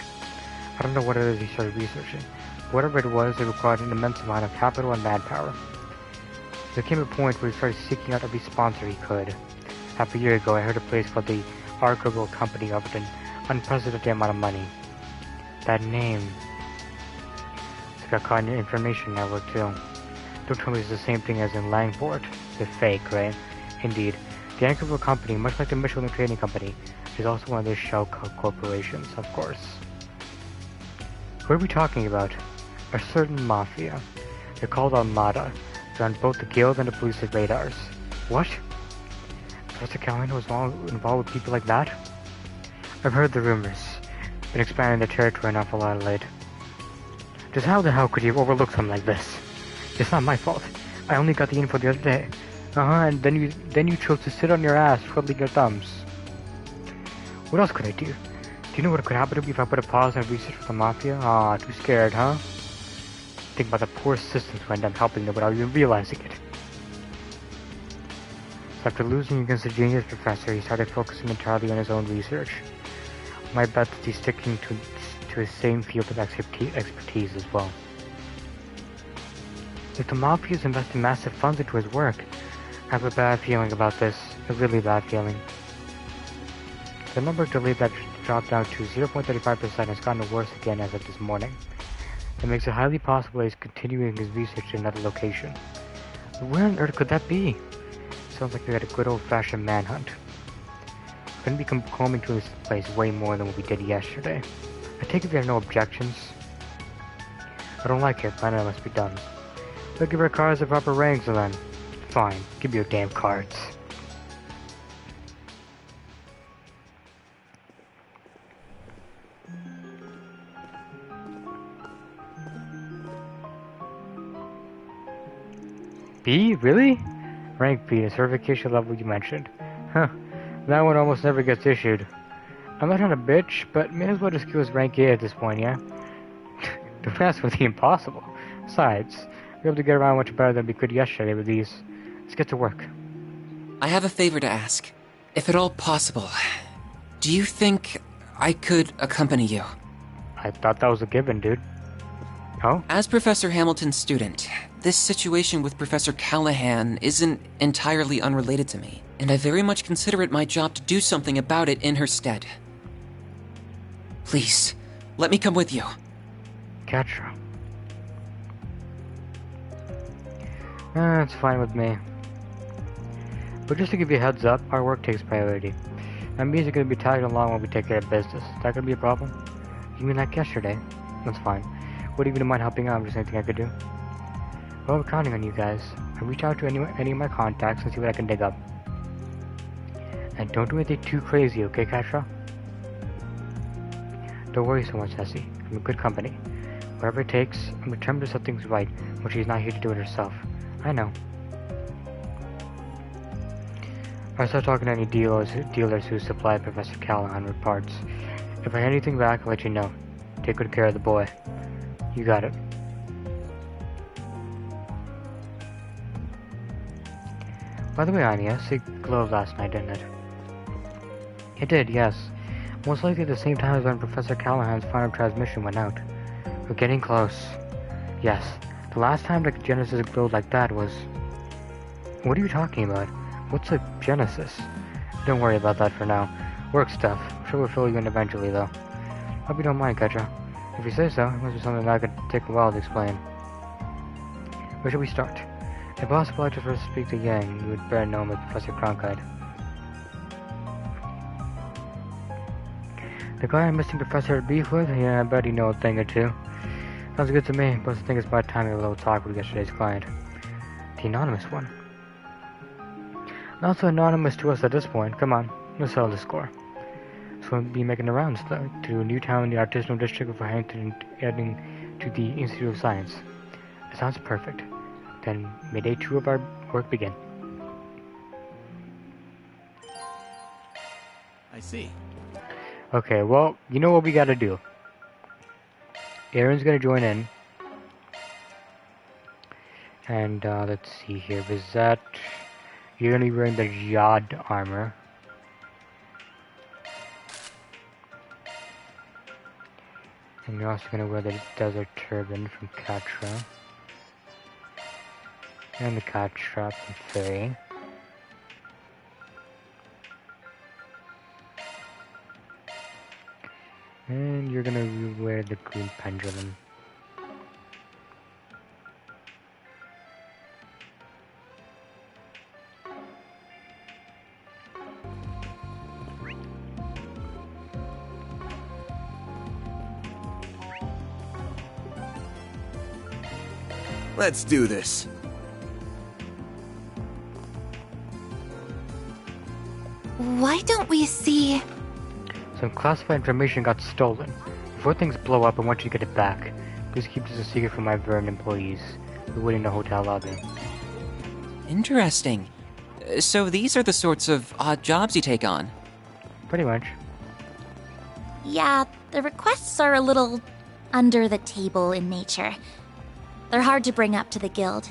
I don't know what it is he started researching. Whatever it was, it required an immense amount of capital and manpower. There came a point where he started seeking out every sponsor he could. Half a year ago, I heard a place called the Archibald Company offered an unprecedented amount of money. That name... It's got caught in your information network too. Don't tell me it's the same thing as in Langport. It's fake, right? Indeed. The Archibald Company, much like the Michelin Trading Company, is also one of their shell corporations, of course. Who are we talking about? A certain mafia. They're called Armada. They're on both the guild and the police's radars. What? Professor Callahan was involved with people like that? I've heard the rumors. Been expanding their territory an awful lot late. Just how the hell could you have overlooked something like this? It's not my fault. I only got the info the other day. And then you chose to sit on your ass twiddling your thumbs. What else could I do? Do you know what could happen to me if I put a pause on research for the Mafia? Ah, too scared, huh? Think about the poor systems who end up helping them without even realizing it. So after losing against the genius professor, he started focusing entirely on his own research. My bet that he's sticking to his same field of expertise as well. If the Mafia is investing massive funds into his work, I have a bad feeling about this. A really bad feeling. The number of delays that dropped down to 0.35% has gotten worse again as of this morning. It makes it highly possible he's continuing his research in another location. But where on earth could that be? sounds like we had a good old-fashioned manhunt. We're gonna be combing through this place way more than what we did yesterday. I take it you have no objections. I don't like it, but I know it must be done. We'll give our cards the proper ranks then. Fine, give me your damn cards. B? Really? Rank B, the certification level you mentioned. Huh, that one almost never gets issued. I'm not trying to bitch, but may as well just give us rank A at this point, yeah? Don't ask for the impossible. Besides, we're able to get around much better than we could yesterday with these. Let's get to work. I have a favor to ask. If at all possible, do you think I could accompany you? I thought that was a given, dude. Oh? As Professor Hamilton's student, this situation with Professor Callahan isn't entirely unrelated to me, and I very much consider it my job to do something about it in her stead. Please, let me come with you. Catra. That's fine with me. But just to give you a heads up, our work takes priority. That means you're going to be tagged along while we take care of business. Is that going to be a problem? You mean like yesterday? That's fine. Wouldn't even mind helping out if there's anything I could do. Well, we're counting on you guys. I'll reach out to any of my contacts and see what I can dig up. And don't do anything too crazy, okay, Catra? Don't worry so much, Essie. I'm in good company. Whatever it takes, I'm determined to set things right when she's not here to do it herself. I know. I start talking to any dealers who supply Professor Callahan with parts. If I hear anything back, I'll let you know. Take good care of the boy. You got it. By the way, Anya, it glowed last night, didn't it? It did, yes. Most likely at the same time as when Professor Callahan's final transmission went out. We're getting close. Yes, the last time the Genesis glowed like that was... What are you talking about? What's a Genesis? Don't worry about that for now. Work stuff. I'm sure we'll fill you in eventually, though. Hope you don't mind, Catra. If you say so, it must be something that could take a while to explain. Where should we start? If possible, I just first speak to Yang. You would better know him as Professor Cronkite. The guy I'm missing Professor had beef with? Yeah, I bet he knows a thing or two. Sounds good to me, plus I think it's about time we have a little talk with yesterday's client. The anonymous one. Not so anonymous to us at this point. Come on, let's settle the score. So we'll be making the rounds to Newtown, the artisanal district before heading to the Institute of Science. It sounds perfect. Then may day 2 of our work begin. I see. Okay, well, you know what we gotta do. Aaron's gonna join in. And, let's see here. Bizette, you're gonna be wearing the Jad armor. And you're also gonna wear the desert turban from Catra. And the Catra from Faye. And you're gonna wear the green pendulum. Let's do this. Why don't we see... Some classified information got stolen. Before things blow up, I want you to get it back. Please keep this a secret from my Vern employees. We're waiting in the hotel lobby. Interesting. So these are the sorts of odd jobs you take on? Pretty much. Yeah, the requests are a little under the table in nature. They're hard to bring up to the guild.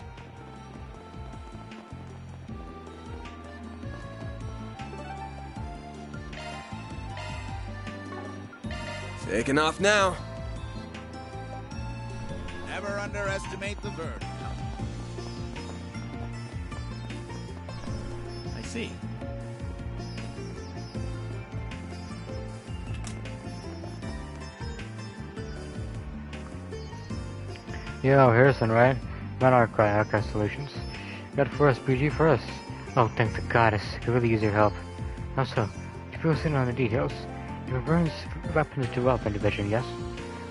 Taking off now. Never underestimate the Vern. I see. Yo, Harrison, right? Not Archive Solutions. Got first, PG first. Oh, thank the goddess. I could really use your help. Also, if you listen on the details, your Burns Weapons Development Division, yes?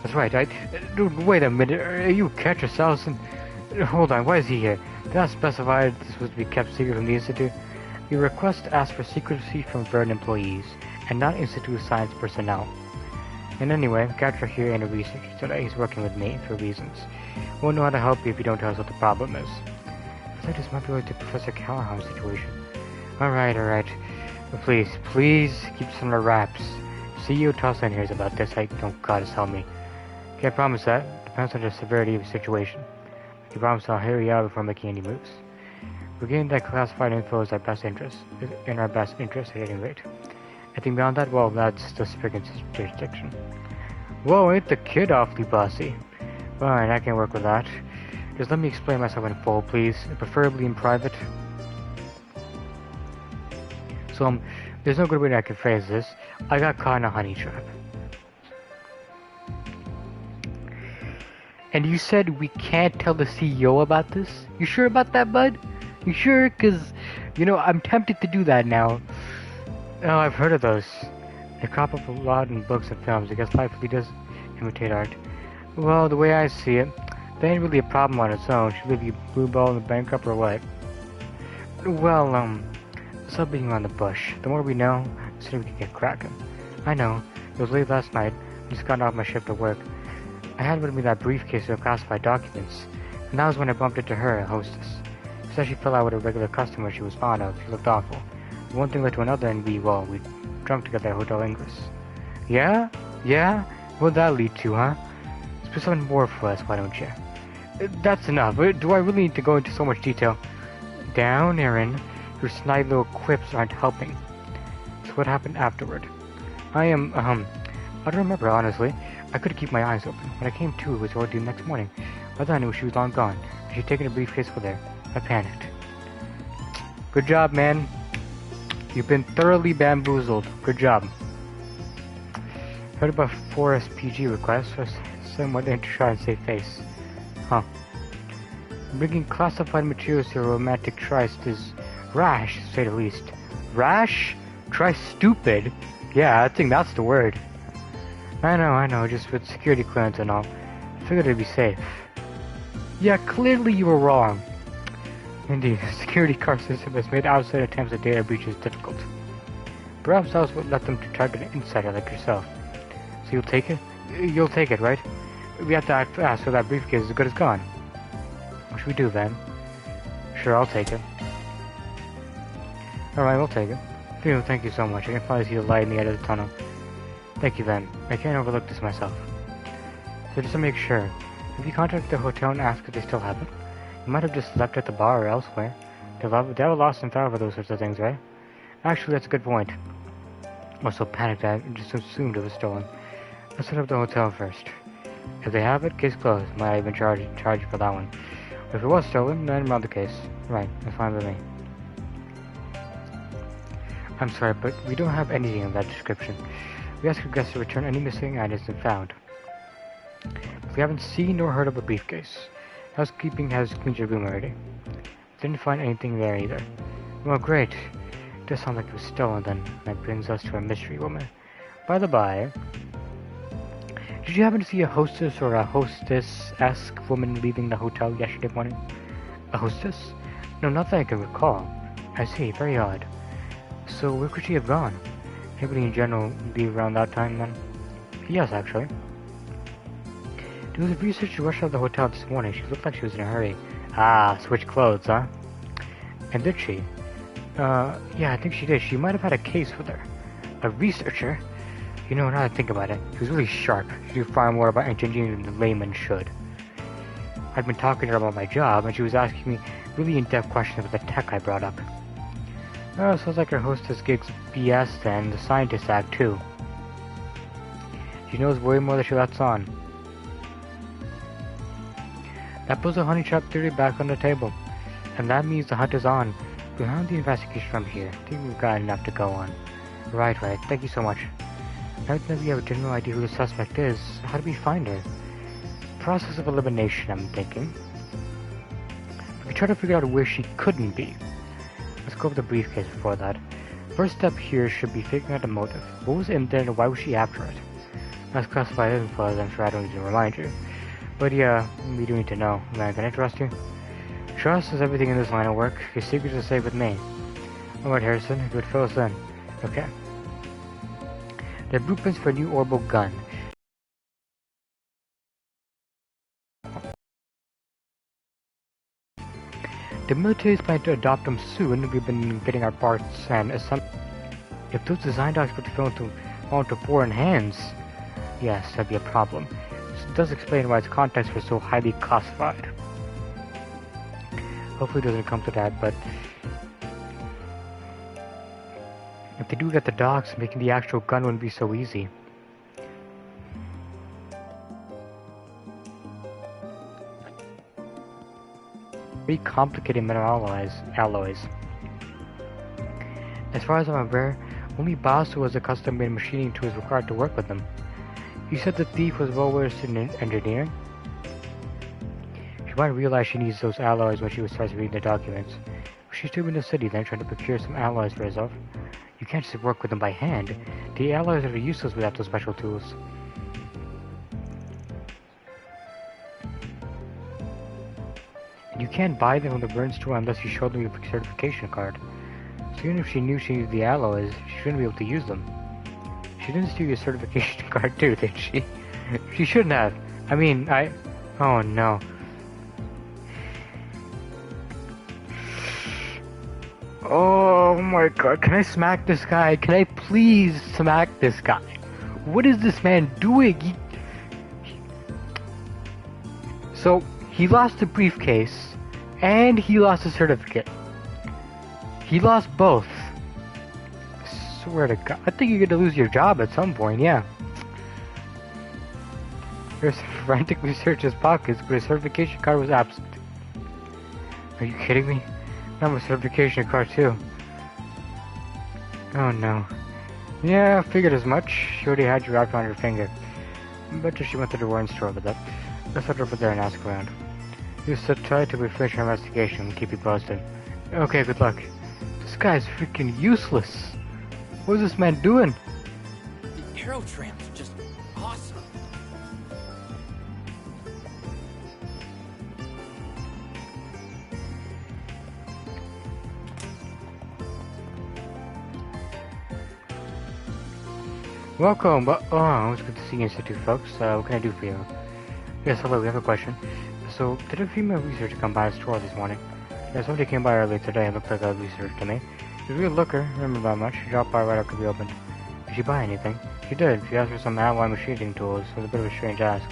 That's right, Dude, wait a minute. Are you Catcher Salson? Hold on, why is he here? Did I specify this was to be kept secret from the Institute? Your request asks for secrecy from Vern employees, and not Institute science personnel. And anyway, Catcher here in a research today. He's working with me for reasons. Won't know how to help you if you don't tell us what the problem is. I thought this might be related to Professor Callahan's situation. Alright. But please keep some of the wraps. CEO Tossan hears about this. Don't goddess help me. Can't promise that. Depends on the severity of the situation. I can promise I'll hear you out before making any moves. Regaining that classified info is in our best interest at any rate. Anything beyond that, well, that's the Spriggan's jurisdiction. Whoa, ain't the kid awfully bossy? Fine, I can work with that. Just let me explain myself in full, please, preferably in private. So, there's no good way I can phrase this. I got caught in a honey trap. And you said we can't tell the CEO about this? You sure about that, bud? You sure? Cause, I'm tempted to do that now. Oh, I've heard of those. They crop up a lot in books and films. I guess life really does imitate art. Well, the way I see it, that ain't really a problem on its own. Should leave you blue ball in the bankrupt or what? Well, stop being on the bush. The more we know, the sooner we can get cracking. I know. It was late last night. I just got off my shift at work. I had with me that briefcase of classified documents, and that was when I bumped into her, a hostess. She said she fell out with a regular customer she was fond of. She looked awful. One thing led to another, and we drunk together at Hotel Ingress. Yeah? What'd that lead to, huh? Spit something more for us, why don't you? That's enough. Do I really need to go into so much detail? Down, Aaron. Your snide little quips aren't helping. So what happened afterward? I don't remember, honestly. I couldn't keep my eyes open. When I came to, it was already the next morning. By then I knew she was long gone. She'd taken a briefcase with her. I panicked. Good job, man. You've been thoroughly bamboozled. Good job. Heard about Forest PG requests for someone to try and save face. Huh. Bringing classified materials to a romantic tryst is rash, to say the least. Rash? Try stupid? Yeah, I think that's the word. I know, just with security clearance and all. I figured it'd be safe. Yeah, clearly you were wrong. Indeed, the security card system has made outside attempts at data breaches difficult. Perhaps else would let them to target an insider like yourself. So you'll take it? You'll take it, right? We have to act fast so that briefcase is as good as gone. What should we do, Van? Sure, I'll take it. Alright, we'll take it. Thank you so much. I can finally see the light in the end of the tunnel. Thank you, Van. I can't overlook this myself. So just to make sure, have you contacted the hotel and asked if they still have it? You might have just left at the bar or elsewhere. They have a lost and found for those sorts of things, right? Actually, that's a good point. I was so panicked I just assumed it was stolen. Let's set up the hotel first. If they have it, case closed. Might even charge for that one. But if it was stolen, then not the case. Right, that's fine with me. I'm sorry, but we don't have anything in that description. We ask our guests to return any missing items they found. We haven't seen nor heard of a briefcase. Housekeeping has cleaned your room already. Didn't find anything there either. Well, great. It does sound like it was stolen then. That brings us to our mystery woman. By the by, did you happen to see a hostess or a hostess-esque woman leaving the hotel yesterday morning? A hostess? No, not that I can recall. I see, very odd. So where could she have gone? Anybody in general leave around that time then? Yes, actually. There was a researcher who rushed out of the hotel this morning. She looked like she was in a hurry. Ah, switch clothes, huh? And did she? Yeah, I think she did. She might have had a case with her. A researcher? You know, now that I think about it, she was really sharp. She knew far more about engineering than the layman should. I'd been talking to her about my job, and she was asking me really in-depth questions about the tech I brought up. Oh, sounds like her hostess gig's BS then, the scientist act too. She knows way more than she lets on. That puts the honey trap theory back on the table. And that means the hunt is on. We'll handle the investigation from here. I think we've got enough to go on. Right. Thank you so much. Now that we have a general idea who the suspect is, how do we find her? Process of elimination, I'm thinking. We could try to figure out where she couldn't be. Let's go over the briefcase before that. First step here should be figuring out the motive. What was in there and why was she after it? That's classified info, as I'm sure I don't need to remind you. But yeah, we do need to know. Man, can I trust you? Trust is everything in this line of work. Your secrets are safe with me. Alright, Harrison, if you would fill us in. Okay. The blueprints for a new orbital gun. The military is planning to adopt them soon. We've been getting our parts and assembled. If those design docs were to fall into foreign hands, yes, that'd be a problem. This does explain why its contents were so highly classified. Hopefully it doesn't come to that, but if they do get the docs, making the actual gun wouldn't be so easy. Very complicated metal alloys. As far as I'm aware, only Basu who has a custom-made machining tool is required to work with them. You said the thief was well-versed in engineering? She might realize she needs those alloys when she starts reading the documents. She's still in the city then trying to procure some alloys for herself. You can't just work with them by hand. The alloys are useless without those special tools. And you can't buy them from the Burn store unless you show them your certification card. So even if she knew she needed the alloys, she shouldn't be able to use them. She didn't steal your certification card too, did she? She shouldn't have. I mean, oh no. Oh my god, can I smack this guy? Can I please smack this guy? What is this man doing? So, he lost the briefcase, and he lost the certificate. He lost both. I swear to God. I think you're gonna lose your job at some point, yeah. Here's frantically searched his pockets, but his certification card was absent. Are you kidding me? Not my certification card too. Oh no. Yeah, I figured as much. She already had you wrapped around her finger. I bet you she went to the Warren store with that. Let's head over there and ask around. You sit tight till we finish our investigation and keep you posted. Okay, good luck. This guy's freaking useless. What is this man doing? The Aerotram's just awesome. Welcome, it's good to see you, Institute folks. What can I do for you? Yes, hello, we have a question. So, did a female researcher come by the store this morning? Yeah, somebody came by earlier today and looked like a researcher to me. She was a good looker, remember that much. She dropped by right after we opened. Did she buy anything? She did. She asked for some alloy machining tools. It was a bit of a strange ask.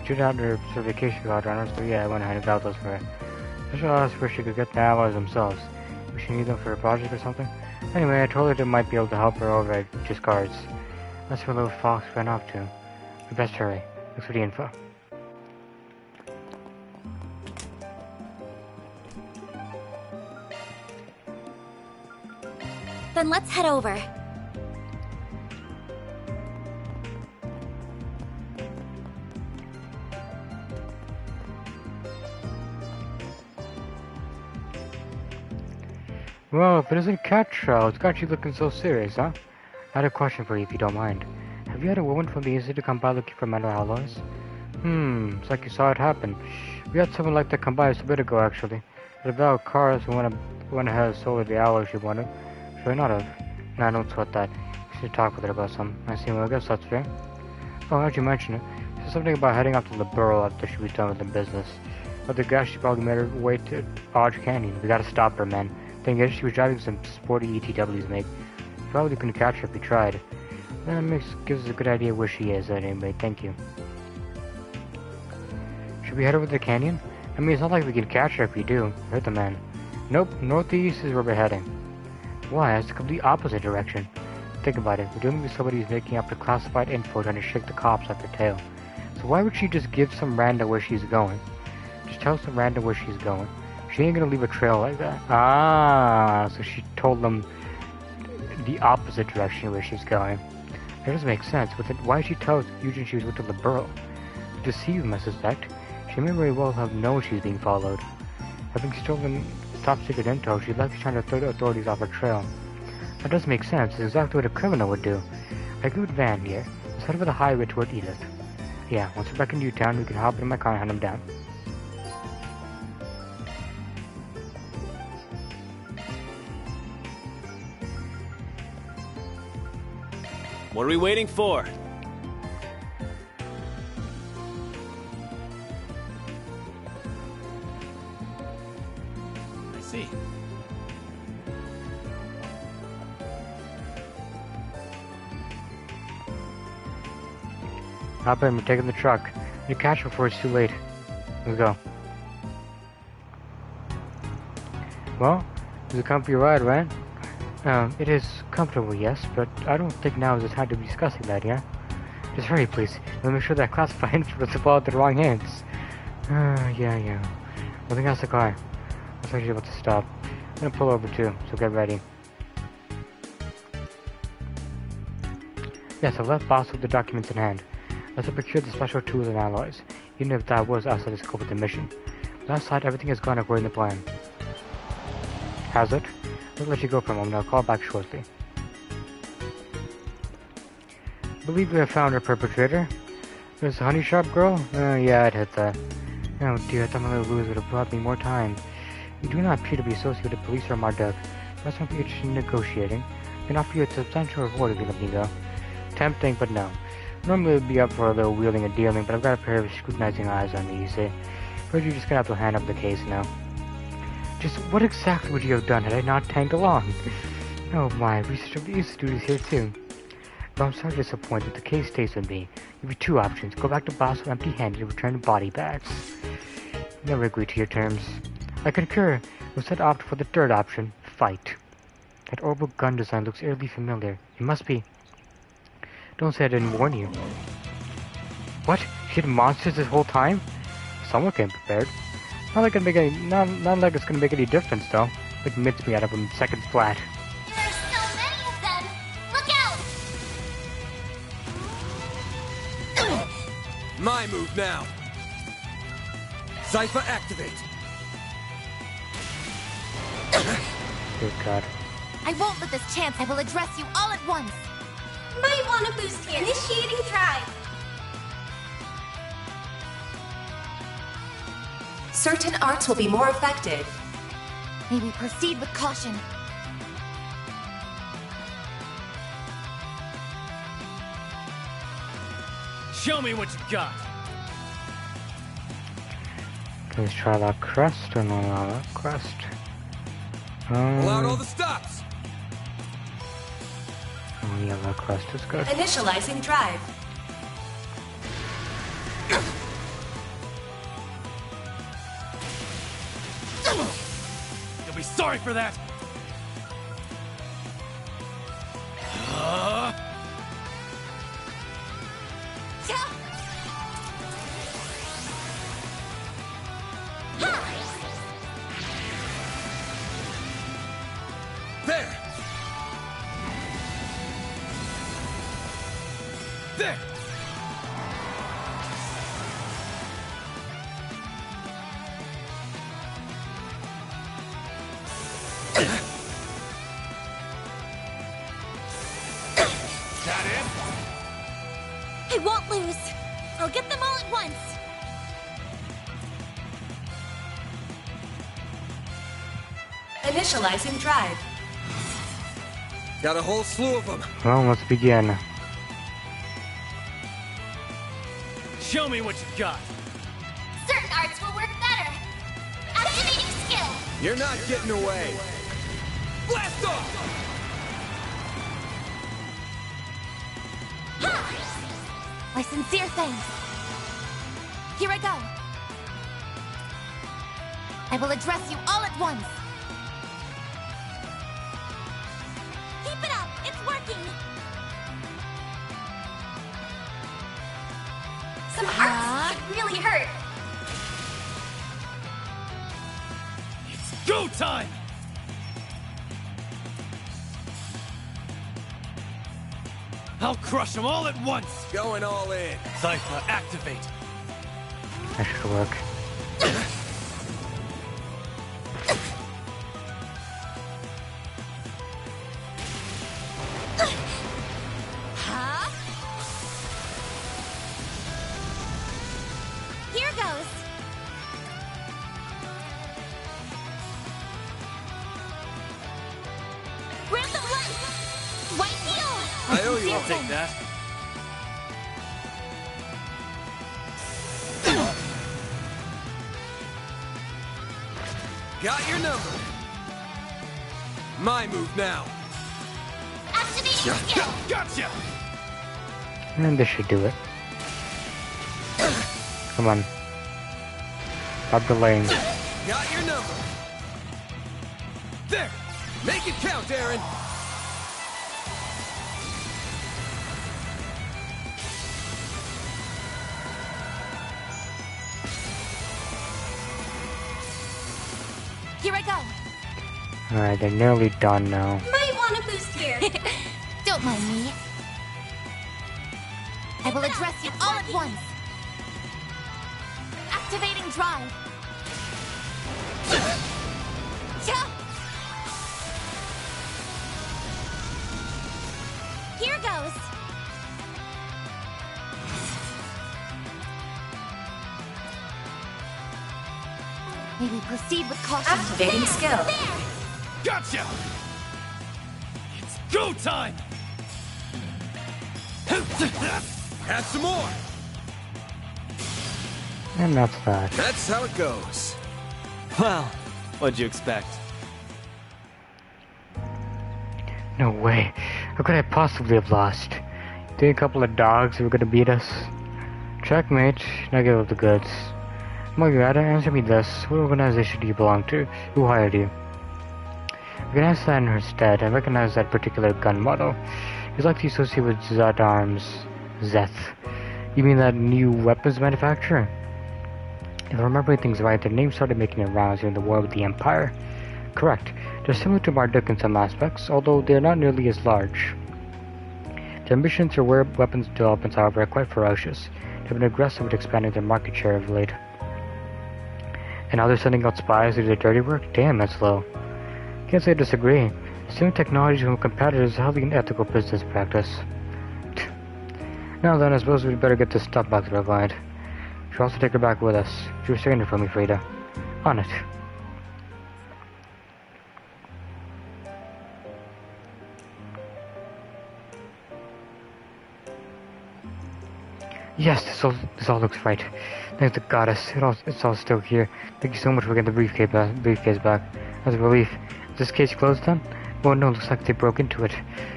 She did have her certification card on her, so yeah, I went ahead and got those for her. I should ask her if she could get the alloys themselves. Would she need them for a project or something? Anyway, I told her they might be able to help her over at Discards. That's where little Fox ran off to. We best hurry. Thanks for the info. Then let's head over. Well, if it isn't Cattrall, it's got you looking so serious, huh? I had a question for you if you don't mind. Have you had a woman from the Institute come by looking for metal alloys? It's like you saw it happen. We had someone like that come by just a bit ago, actually. At a valid cars who went ahead and sold her the alloys she wanted. Should I not have? Nah, don't sweat that. You should talk with her about some. I see, well, I guess that's fair. Oh, how'd you mention it? She said something about heading up to the Burrow after she was done with the business. But the guy, she probably made her way to Odge Canyon. We gotta stop her, man. Thing is, she was driving some sporty ETWs, mate. Probably couldn't catch her if we tried. That gives us a good idea where she is, at any rate. Thank you. Should we head over to the canyon? I mean, it's not like we can catch her if we do. Hurt the man. Nope, northeast is where we're heading. Why? That's the complete opposite direction. Think about it. We're dealing with somebody who's making up the classified info trying to shake the cops off her tail. So why would she just give some random where she's going? Just tell some random where she's going. She ain't gonna leave a trail like that. Ah, so she told them the opposite direction where she's going. That doesn't make sense. But then why did she tell Eugene she was with the Burrow? To deceive him, I suspect. She may very well have known she's being followed. Having stolen top secret intel, she'd likely trying to throw the authorities off her trail. That does make sense. It's exactly what a criminal would do. I agree with Van here. Let's head over the highway toward Edith. Yeah, once we're back in Newtown, we can hop in my car and hunt him down. What are we waiting for? I see. Hop in, we're taking the truck. You catch before it's too late. Let's go. Well, it's a comfy ride, right? It is comfortable, yes, but I don't think now is the time to be discussing that, yeah? Just hurry, please. Let me make sure that classified information doesn't fall into the wrong hands. Yeah. Nothing else the car. Looks like you're about to stop. I'm gonna pull over too, so get ready. Yes, I've left Boss with the documents in hand. Let's procure the special tools and alloys, even if that was outside the scope of the mission. But outside, everything has gone according to plan. Has it? I'll let you go for a moment. I'll call back shortly. I believe we have found our perpetrator. There's the honey shop girl? Yeah, I'd hit that. Oh dear, I thought my little ruse would have brought me more time. You do not appear to be associated with the police or Marduk. Must not be interested in negotiating. I can offer you a substantial reward if you let me go. Tempting, but no. Normally it would be up for a little wheeling and dealing, but I've got a pair of scrutinizing eyes on me, you see. First, you're just gonna have to hand up the case now. Just what exactly would you have done had I not tagged along? Oh my, research of the Institute is here too. But I'm sorry to disappoint, but the case stays with me. You have two options. Go back to Boss empty-handed and return body bags. Never agree to your terms. I concur. Instead opt for the third option, fight. That orbital gun design looks eerily familiar. It must be... Don't say I didn't warn you. What? You hid monsters this whole time? Someone came prepared. Not like it's gonna make any difference though. Like mince me out of them seconds flat. There's so many of them! Look out! My move now. Cypher activate. Good God. I won't let this chance. I will address you all at once. Might want to boost here. Initiating drive. Certain arts will be more effective. May we proceed with caution. Show me what you got. Let's try that crest or not that crest. Pull out all the stops. Oh yeah, that crest is good. Initializing drive. You'll be sorry for that. There. There. That it? I won't lose. I'll get them all at once. Initializing drive. Got a whole slew of them. Well, let's begin. Show me what you got. Certain arts will work better. Activating skill. You're not getting away. Blast off! My sincere thanks. Here I go. I will address you all at once. Keep it up. It's working. Some arts really hurt. It's go time! I'll crush them all at once! Going all in. Cypher, activate! That should work. I'll take that. Got your number. My move now. Activating skill. Gotcha! And this should do it. Come on. Stop delaying. Got your number. There. Make it count, Aaron. Here I go. Alright, they're nearly done now. Might want a boost here. Don't mind me. I will address you all at once. Activating drive. Here goes. May we proceed with caution. Activating skill. There. Gotcha! It's go time! Have some more. And that's that. That's how it goes. Well, what'd you expect? No way. How could I possibly have lost? Think a couple of dogs who were gonna beat us? Checkmate. Now give up the goods. Margarita, answer me this. What organization do you belong to? Who hired you? I can answer that in her stead. I recognize that particular gun model. It's like the associate with Zed Arms. Zeth. You mean that new weapons manufacturer? If I'm remembering things right, their name started making the rounds during the war with the Empire. Correct. They're similar to Marduk in some aspects, although they're not nearly as large. Their missions or weapons developments, however, are quite ferocious. They've been aggressive with expanding their market share of late. And now they're sending out spies to do their dirty work? Damn, that's low. Can't say I disagree. Stealing technology from competitors is a highly unethical business practice. Now then, I suppose we'd better get this stuff back to our client. She'll also take her back with us. She was saying it for me, Frida. On it. Yes, this all looks right. Thank the goddess. It's all still here. Thank you so much for getting the briefcase back. As a relief. Is this case closed then? Well, no, looks like they broke into it.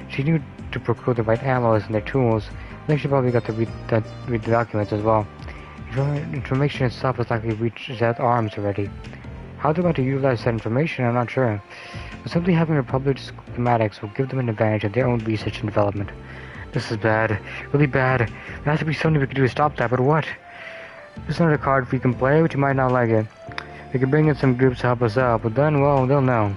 She knew to procure the right alloys and their tools. I think she probably got to read the documents as well. Information itself has likely reached Zed Arms already. How they're going to utilize that information, I'm not sure. But simply having Republic schematics will give them an advantage in their own research and development. This is bad. Really bad. There has to be something we can do to stop that, but what? There's another card we can play, but you might not like it. We can bring in some groups to help us out, but then, well, they'll know.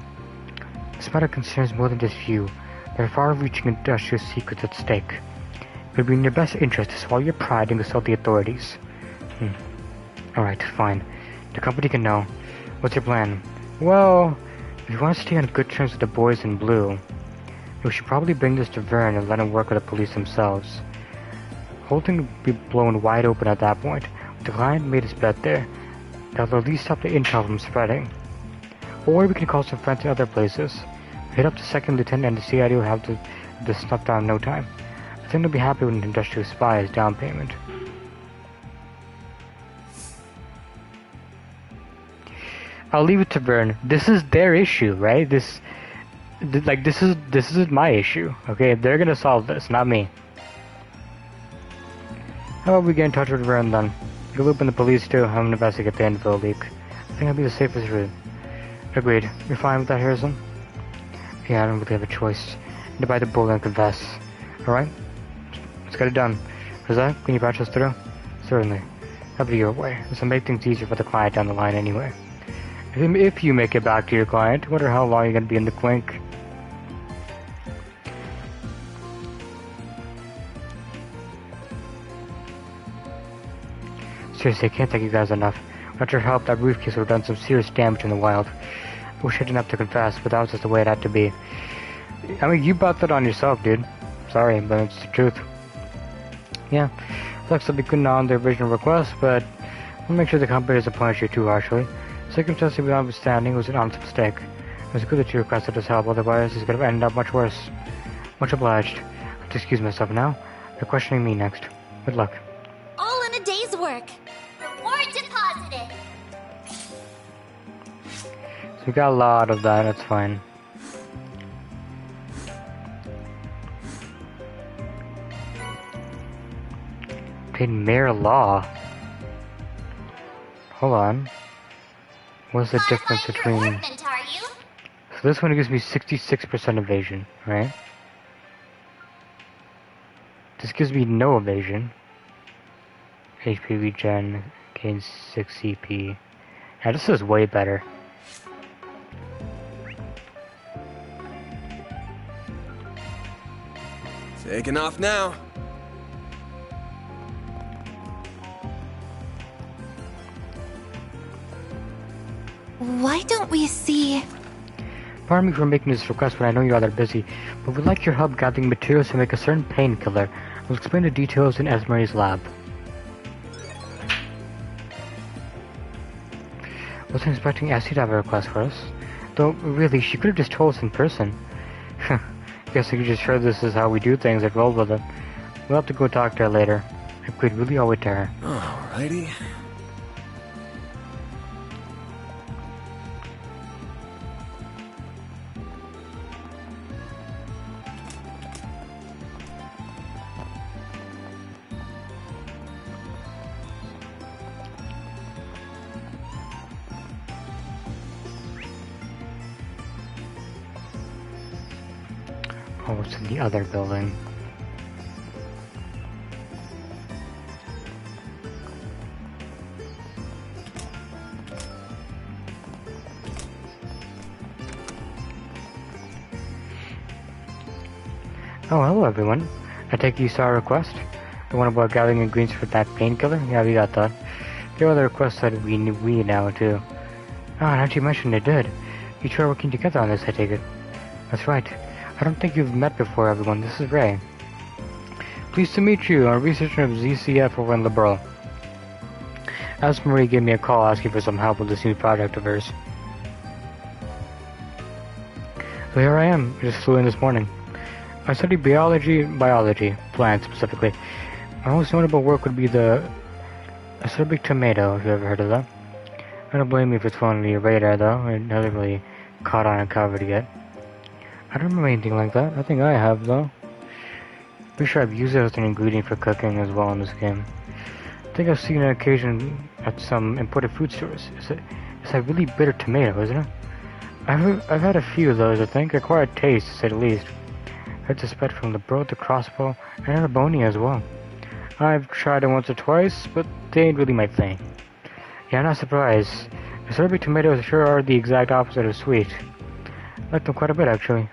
This matter concerns more than just you. There are far-reaching industrial secrets at stake. It would be in your best interest to swallow your pride and consult the authorities. Alright, fine. The company can know. What's your plan? Well, if you want to stay on good terms with the boys in blue, we should probably bring this to Vern and let him work with the police themselves. The whole thing would be blown wide open at that point. If the client made his bet there, that'll at least stop the intel from spreading. Or we can call some friends in other places. Hit up the second lieutenant and the CID will have this stuff down in no time. I think they'll be happy with an industrial spy as down payment. I'll leave it to Vern. This is their issue, right? This is my issue. Okay, they're gonna solve this, not me. How about we get in touch with Vern then? We'll loop in the police too, have them investigate the info leak. I think that'll be the safest route. Agreed. You're fine with that, Harrison? Yeah, I don't really have a choice. To bite the bullet and confess. Alright? Let's get it done. Jose, can you patch us through? Certainly. Have it your way. This will make things easier for the client down the line anyway. If you make it back to your client, I wonder how long you're going to be in the clink. Seriously, I can't thank you guys enough. Without your help, that briefcase would have done some serious damage in the wild. I wish I didn't have to confess, but that was just the way it had to be. I mean, you brought that on yourself, dude. Sorry, but it's the truth. Yeah, sucks that we couldn't honor their original request, but we'll make sure the company doesn't punish you too harshly. Circumstances beyond understanding was an honest mistake. It was good that you requested his help, otherwise this could have ended up much worse. Much obliged. to excuse myself now. They're questioning me next. Good luck. All in a day's work. Reward deposited. So we got a lot of that, that's fine. Paid Mayor Law. Hold on. What's the difference between... So this one gives me 66% evasion, right? This gives me no evasion. HP regen, gains 6 CP. Yeah, this is way better. Taking off now. Why don't we see... Pardon me for making this request when I know you're rather busy, but we'd like your help gathering materials to make a certain painkiller. We'll explain the details in Esmery's lab. Wasn't expecting Essie to have a request for us. Though, really, she could have just told us in person. Guess I could just heard this is how we do things and roll with it. We'll have to go talk to her later. I could really owe it to her. Alrighty. Oh, it's in the other building. Oh, hello everyone. I take you saw our request? The one about gathering ingredients for that painkiller? Yeah, we got that. There were other requests that we now too. Ah, now you mentioned they did. You two are working together on this, I take it. That's right. I don't think you've met before, everyone. This is Ray. Pleased to meet you. I'm a researcher of ZCF over in Liberal. Esmery gave me a call asking for some help with this new project of hers. So here I am. I just flew in this morning. I study biology, plants specifically. My most notable work would be the acerbic tomato, if you ever heard of that. I don't blame you if it's on the radar, though. It hasn't really caught on and covered yet. I don't remember anything like that. I think I have, though. Pretty sure I've used it as an ingredient for cooking as well in this game. I think I've seen an occasion at some imported food stores. It's a really bitter tomato, isn't it? I've had a few of those, I think. Acquired taste, to say the least. I'd suspect from the broad, the crossbow, and Arabonia as well. I've tried it once or twice, but they ain't really my thing. Yeah, I'm not surprised. Acerbic tomatoes sure are the exact opposite of sweet. I like them quite a bit, actually.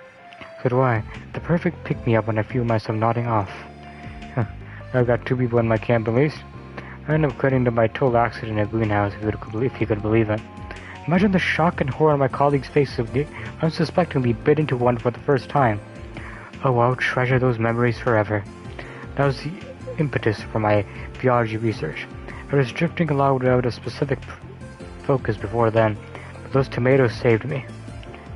So do I. The perfect pick-me-up when I feel myself nodding off. I've got 2 people in my camp at least. I ended up cutting to my total accident in a greenhouse, if you could believe it. Imagine the shock and horror on my colleagues' faces of unsuspectingly bit into one for the first time. Oh, I'll treasure those memories forever. That was the impetus for my biology research. I was drifting along without a specific focus before then, but those tomatoes saved me.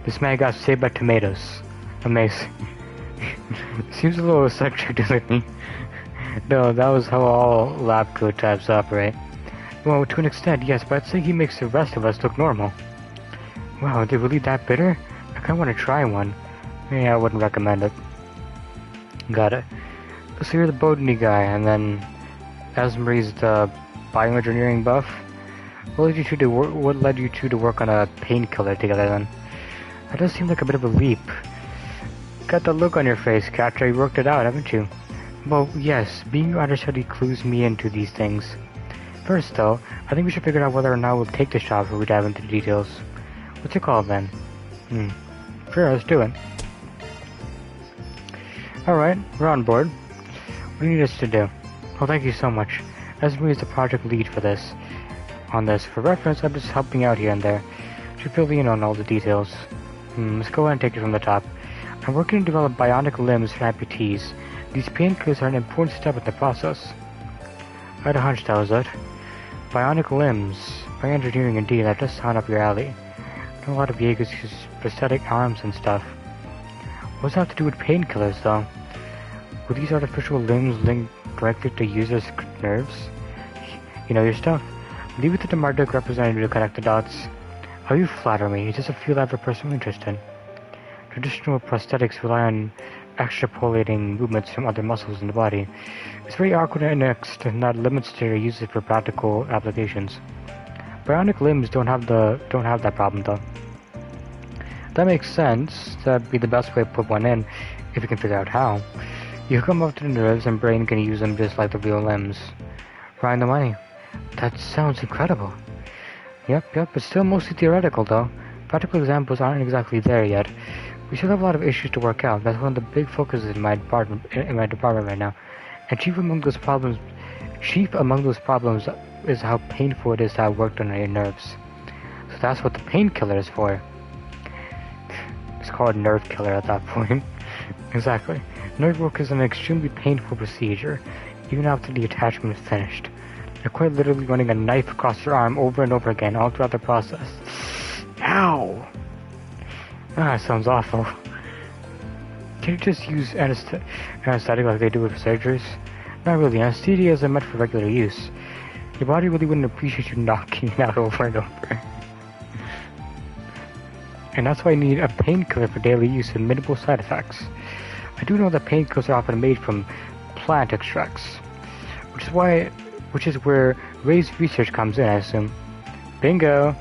This man got saved by tomatoes. Amazing. Seems a little eccentric, doesn't it? No, that was how all lab coat types operate. Well, to an extent, yes, but I'd say he makes the rest of us look normal. Wow, they're really that bitter? I kinda wanna try one. Yeah, I wouldn't recommend it. Got it. So you're the botany guy, and then Esmery's the bioengineering buff? What led you two to work on a painkiller together then? That does seem like a bit of a leap. Got the look on your face, Catcher. You worked it out, haven't you? Well, yes. Being your understudy clues me into these things. First, though, I think we should figure out whether or not we'll take the shot before we dive into the details. What's your call, then? Sure, let's do it. Alright, we're on board. What do you need us to do? Well, thank you so much. Esmery is the project lead for this. On this. For reference, I'm just helping out here and there. Should fill you in on all the details. Let's go ahead and take it from the top. I'm working to develop bionic limbs for amputees. These painkillers are an important step in the process. I had a hunch that was it. Bionic limbs. Bioengineering indeed, that does sound up your alley. I know a lot of Jaegers use prosthetic arms and stuff. What does that have to do with painkillers, though? Will these artificial limbs link directly to users' nerves? You know your stuff. Leave it to the Marduk representative to connect the dots. How you flatter me, it's just a field I have a personal interest in. Traditional prosthetics rely on extrapolating movements from other muscles in the body. It's very awkward and next, and that limits their uses for practical applications. Bionic limbs don't have that problem though. That makes sense. That'd be the best way to put one in, if you can figure out how. You hook them up to the nerves and brain can use them just like the real limbs. Find the money. That sounds incredible. Yep, but still mostly theoretical though. Practical examples aren't exactly there yet. We still have a lot of issues to work out. That's one of the big focuses in my department right now. And chief among those problems is how painful it is to have worked on your nerves. So that's what the painkiller is for. It's called nerve killer at that point. Exactly. Nerve work is an extremely painful procedure, even after the attachment is finished. You're quite literally running a knife across your arm over and over again, all throughout the process. Ow! That sounds awful. Can you just use anesthetic like they do with surgeries? Not really. Anesthesia isn't meant for regular use. Your body really wouldn't appreciate you knocking it out over and over. And that's why you need a painkiller for daily use with minimal side effects. I do know that painkillers are often made from plant extracts, which is where Ray's research comes in, I assume. Bingo!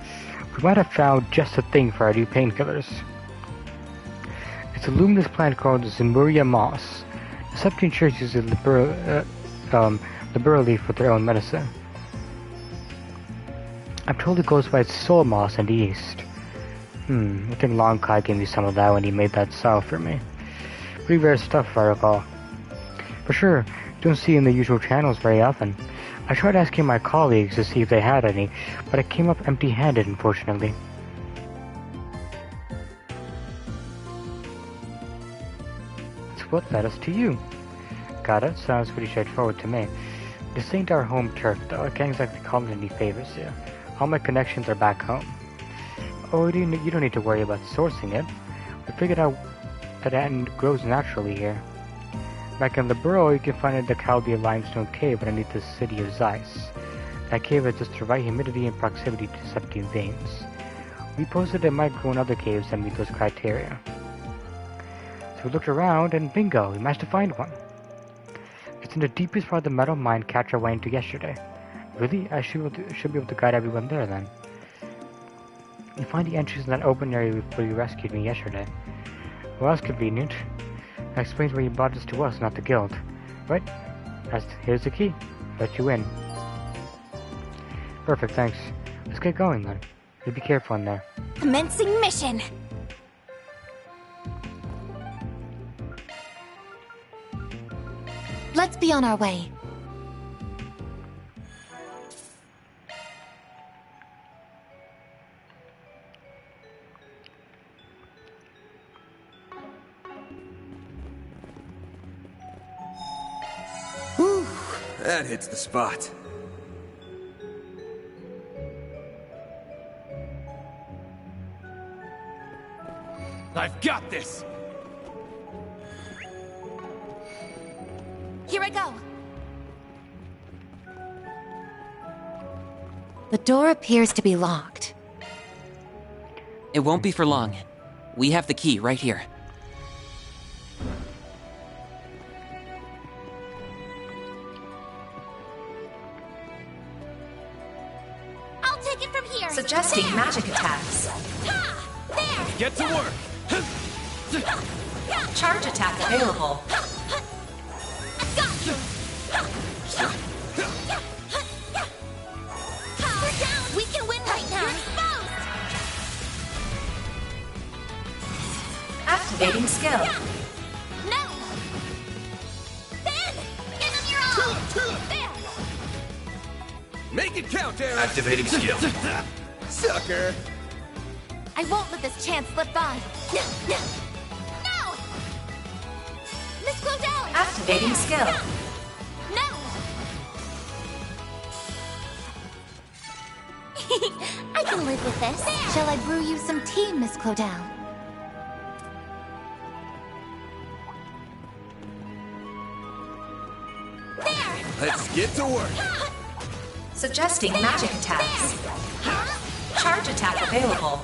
We might have found just the thing for our new painkillers. It's a luminous plant called Zemuria moss. The Septine Church uses liberally for their own medicine. I'm told it goes by soul moss in the East. I think Long Kai gave me some of that when he made that salve for me. Pretty rare stuff if I recall. For sure, don't see in the usual channels very often. I tried asking my colleagues to see if they had any, but I came up empty-handed, unfortunately. That's what led us to you. Got it? Sounds pretty straightforward to me. This ain't our home turf, though. I can't exactly call it any favors here. All my connections are back home. Oh, you don't need to worry about sourcing it. We figured out that it grows naturally here. Back in the Burrow, you can find the Chaldea limestone cave underneath the city of Zeiss. That cave has just the right humidity and proximity to Septine veins. We posted it might grow in other caves that meet those criteria. So we looked around, and bingo, we managed to find one. It's in the deepest part of the metal mine Catra went into yesterday. Really? I should be able to guide everyone there then. You find the entrance in that open area where you rescued me yesterday. Well, that's convenient. That explains why you brought this to us, not the guild. Right? Here's the key. Let you in. Perfect, thanks. Let's get going then. You be careful in there. Commencing mission! Let's be on our way. That hits the spot. I've got this! Here I go! The door appears to be locked. It won't be for long. We have the key right here. I'll take it from here! Suggesting There! magic attacks. Ha! There! Get to work! Charge attack available. I've got you! We're down! We can win right now! You're exposed! Activating skill. No! Ben! Give him your all! There! Make it count, Aaron! Activating skill. Sucker! I won't let this chance slip by! No! Miss Claudel! Activating skill. No! I can live with this. Shall I brew you some tea, Miss Claudel? Let's get to work. Suggesting magic attacks. Charge attack available.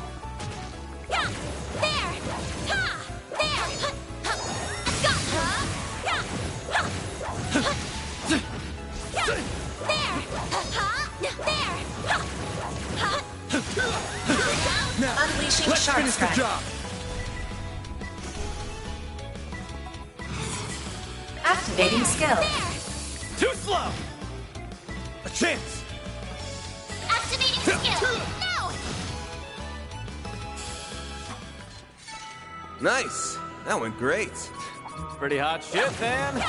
Now, Unleashing let's Shard finish the Strike. job. Activating skill. Too slow! A chance! Activating skill! No! Nice. That went great. Pretty hot shit, man.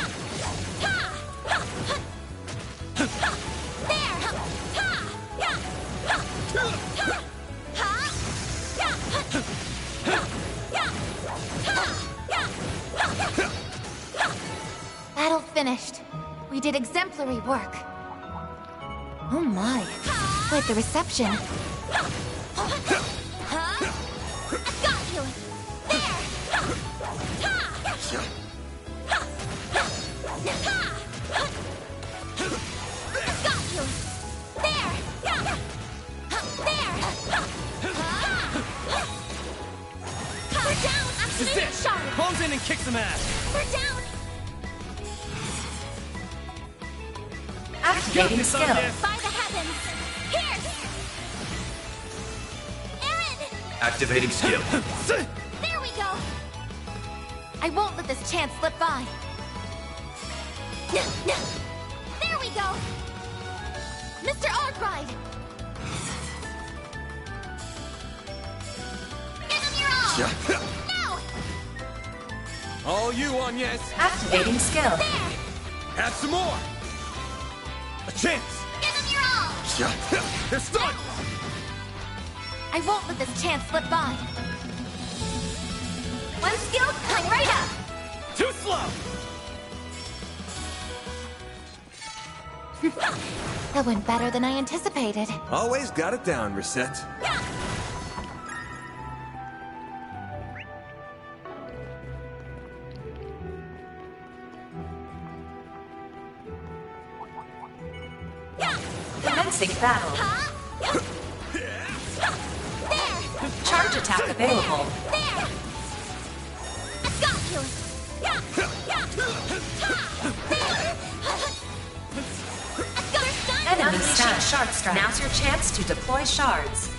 Battle finished. We did exemplary work. Oh my. Quite the reception. I've got you! There! I've got you! There! We're down! This is Activating it! shard! Close in and kick some ass! We're down! Activating this on skill. you. By the heavens! Here! Aaron! Activating skill. There we go! I won't let this chance slip by. There we go! Mr. Arkwright! Give him your all! Now! All you, Agnes. Activating skill. Have some more. A chance! Give him your all! They're stunned. I won't let this chance slip by. One skill, climb right up! Too slow! That went better than I anticipated. Always got it down, Reset. Commencing battle. Charge attack available. There! I've got you! Enemy stack shard strike. Now's your chance to deploy shards.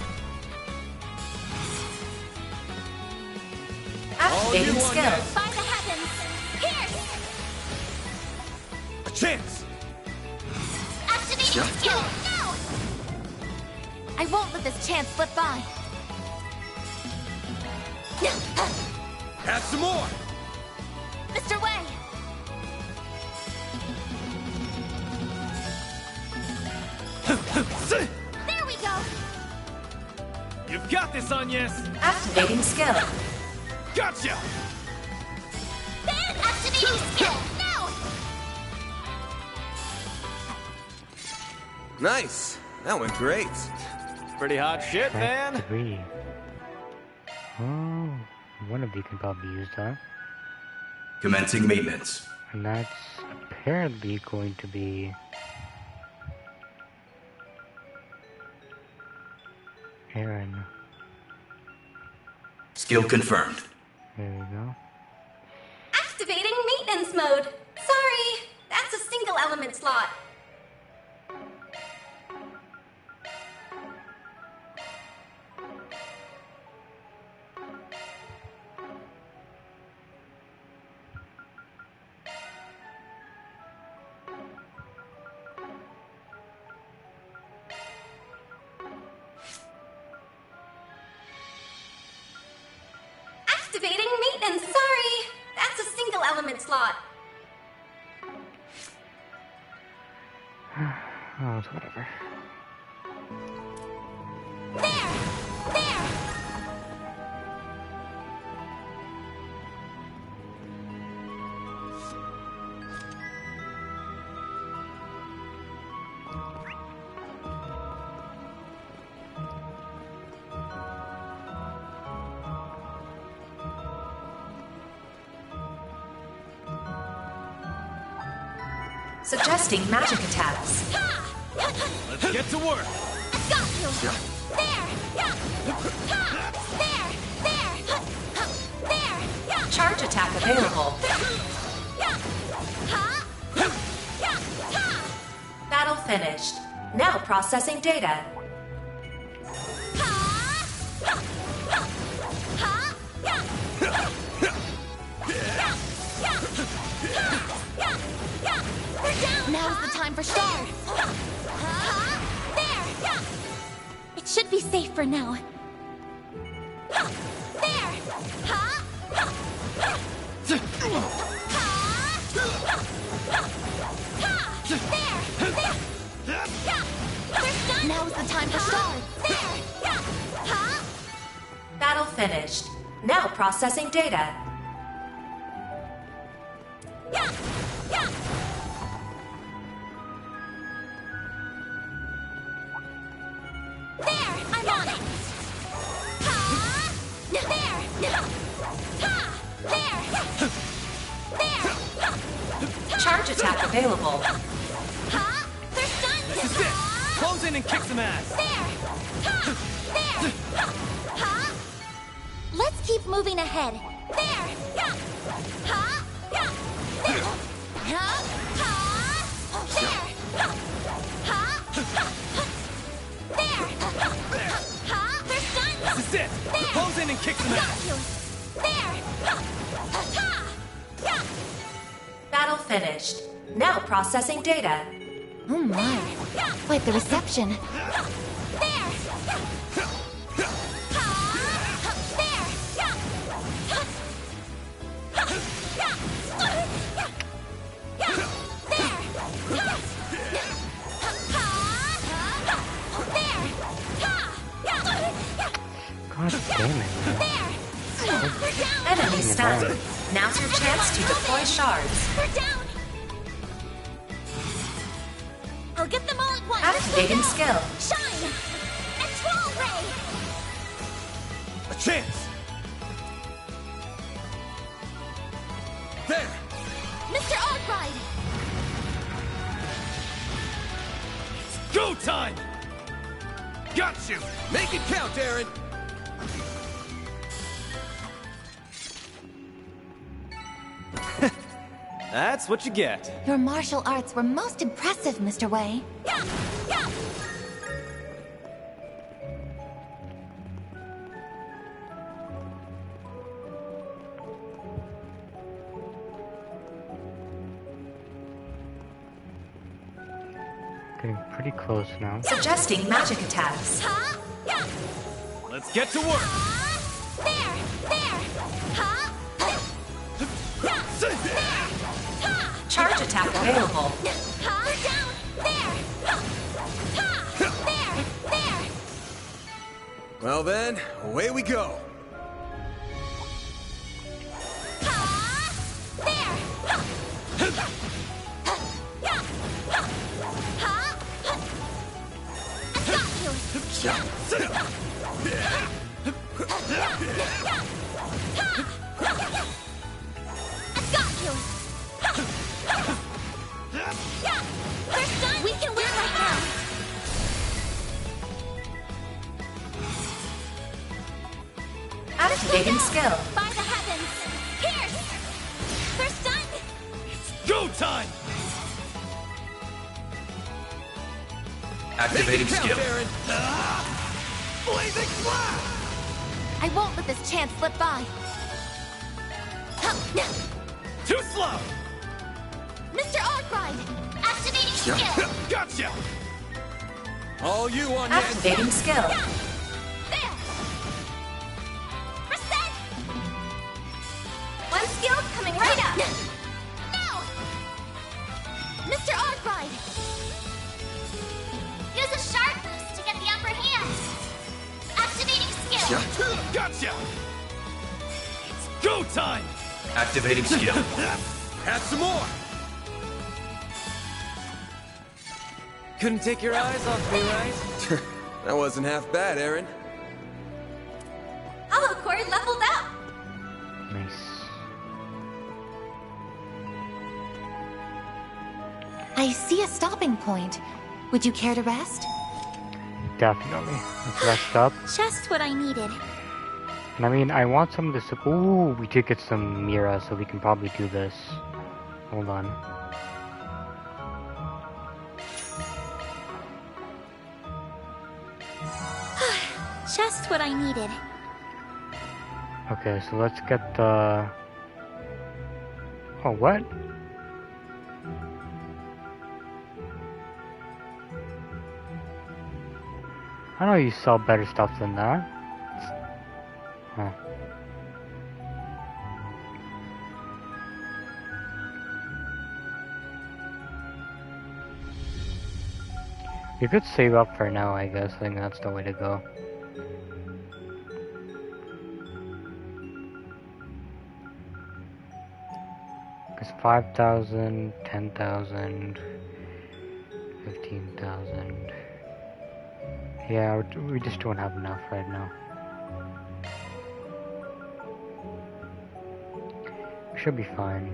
Activating skill. By the heavens! Here! A chance! Activating skill! Now! I won't let this chance slip by. Have some more. Mr. Wei! There we go! You've got this, Agnes! Activating skill. Gotcha! Then activating skill! Now! Nice. That went great. Pretty hot shit, man. 3. Oh, one of these can probably be used, huh? Commencing maintenance. And that's apparently going to be... Aaron. Skill confirmed. There we go. Activating maintenance mode! Sorry, that's a single element slot. Activating maintenance, sorry! That's a single element slot. Oh, it's whatever. Suggesting magic attacks. Let's get to work. Got you. There. Yeah. There. There. There. Yeah. Charge attack available. Battle finished. Now processing data. Now's the time for stars. There. It should be safe for now. There. Now's the time for stars. Battle finished. Now processing data. There, I'm on it. There. There. Charge attack available. This is it. Close in and kick some ass. There. Let's keep moving ahead. There. This is it. Close in and kick some ass. Battle finished. Now processing data. Oh my. Quite the reception. God damn it, man. Enemy stunned. Now's your chance to deploy shards. We're down. I'll get them all at once. Activating skill. Shine. And Troll Ray. A chance. There. Mr. Arkwright. Go time. Got you. Make it count, Aaron! That's what you get. Your martial arts were most impressive, Mr. Wei. Getting pretty close now. Suggesting magic attacks. Let's get to work. Charge attack available. Well then, away we go. We can win right now. Activating skill. By the heavens. Pierce. First done. Go time. Activating skill. Blazing flash. I won't let this chance slip by. Too slow. Mr. Arkwright. Activating skill. Gotcha. All you on Activating skill. There. Reset. One skill coming right up. Now. Mr. Arkwright. Use a shard boost to get the upper hand. Activating skill. Gotcha. It's go time. Activating skill. Have some more! Couldn't take your eyes off me, right? That wasn't half bad, Aaron. Hollow core leveled up. Nice. 'Cause I I see a stopping point. Would you care to rest? Definitely. Let's rest up. Just what I needed. And I mean, I want some of this. Ooh, we did get some Mira, so we can probably do this. Hold on. Just what I needed. Okay, so let's get the... Oh, what? I know you sell better stuff than that. Huh. You could save up for now, I guess. I think that's the way to go. Because 5,000, 10,000, 15,000. Yeah, we just don't have enough right now. We should be fine.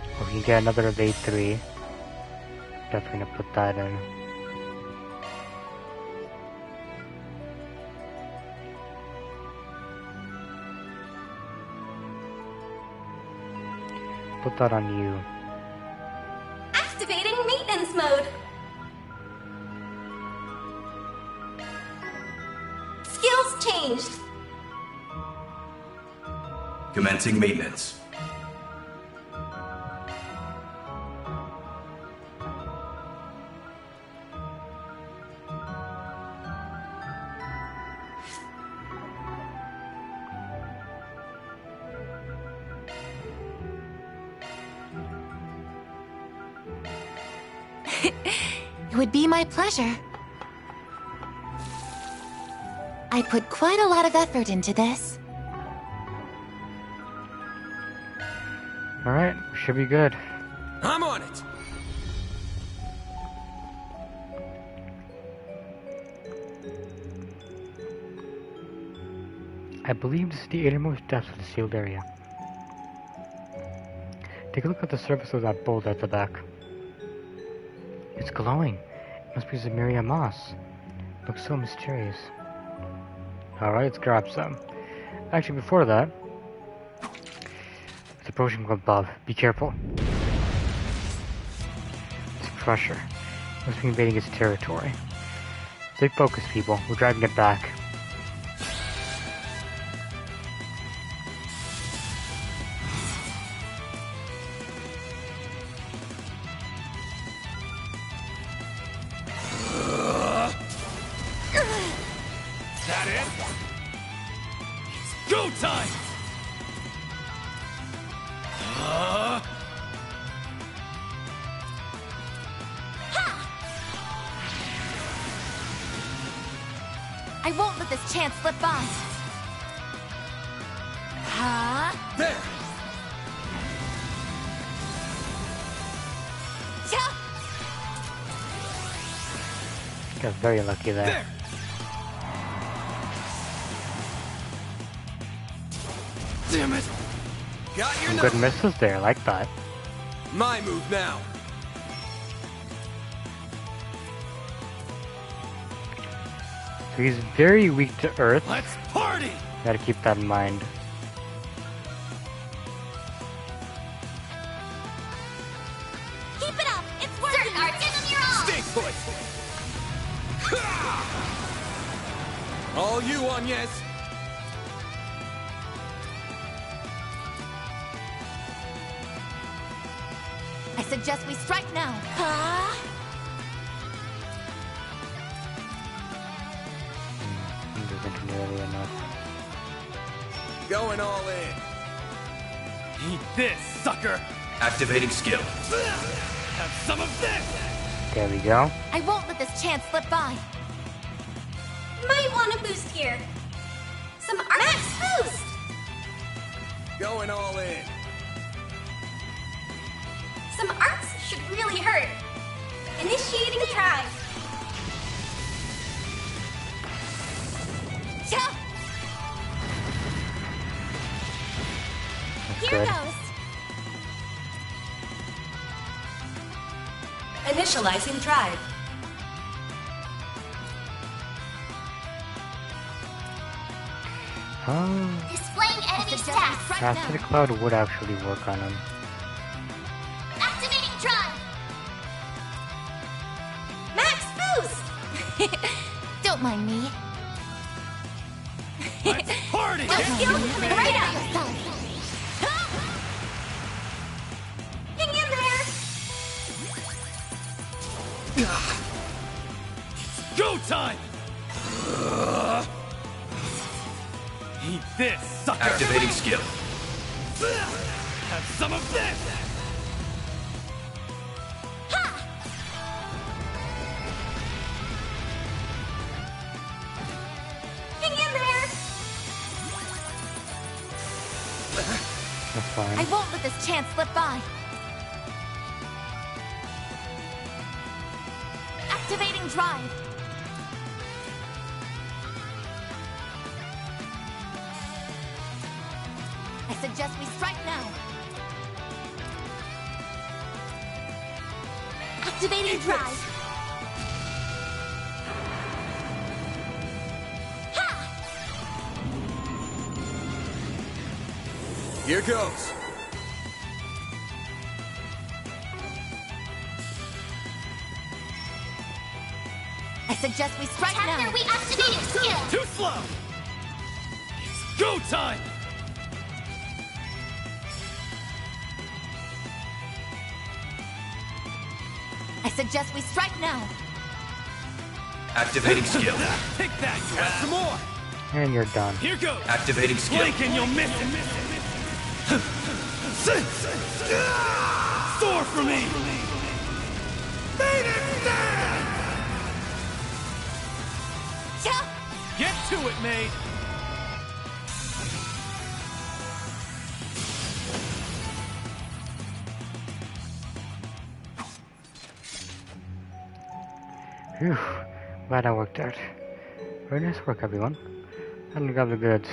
Oh, we can get another of A3. Definitely gonna put that in. Put that on you. Activating maintenance mode. Skills changed. Commencing maintenance. It would be my pleasure. I put quite a lot of effort into this. Alright, should be good. I'm on it! I believe this is the innermost depths of the sealed area. Take a look at the surface of that boulder at the back. It's glowing. It must be Zemuria moss. Looks so mysterious. Alright, let's grab some. Actually, before that, it's approaching from above. Be careful. This pressure must be invading its territory. Stay focused, people. We're driving it back. Go time! I won't let this chance slip by. There! Got very lucky there. Damn it! Got your Some good misses there, like that. My move now. So he's very weak to Earth. Let's party! Gotta keep that in mind. Keep it up. It's working. Give them your all. Stay put! All you, Agnes! I suggest we strike now. Isn't nearly enough. Going all in. Eat this, sucker! Activating skill. Have some of this! There we go. I won't let this chance slip by. Might want a boost here. Some max boost. Going all in. Some arts should really hurt. Initiating drive. good. Initializing drive. Displaying enemy stats. After the cloud would actually work on him. Activating drive. Max boost. Don't mind me. Let's party! Let's go right up. Hang in there. Go time! Eat this, sucker! Activating skill. Have some of this! Hang in there. That's fine. I won't let this chance slip by. Activating drive. I suggest we strike now. Activating drive. Here goes. I suggest we strike now. We activating skill. Too slow! It's go time! I suggest we strike now. Activating skill. Take that, you ass! Some more! And you're done. Here goes! Activating skill. Blink and you'll miss it! Soar for me! Made it stand! Get to it, maid! Phew. Glad that worked out. Very nice work, everyone. And we got the goods.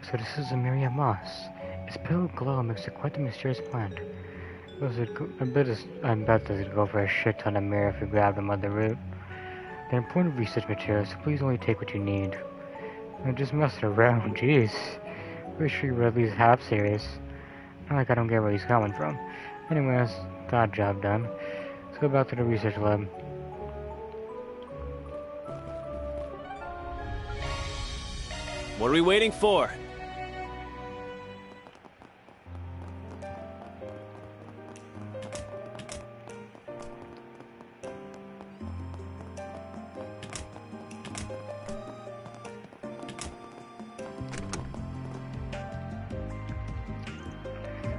So this is Amelia Moss. Its pale glow makes it quite a mysterious plant. I bet does it go for a shit ton of mirror if we grab them at the root. They're important research materials, so please only take what you need. And just mess around, jeez. Pretty sure you were at least half serious. Not like I don't get where he's coming from. Anyways, that job done. Let's go back to the research lab. What are we waiting for?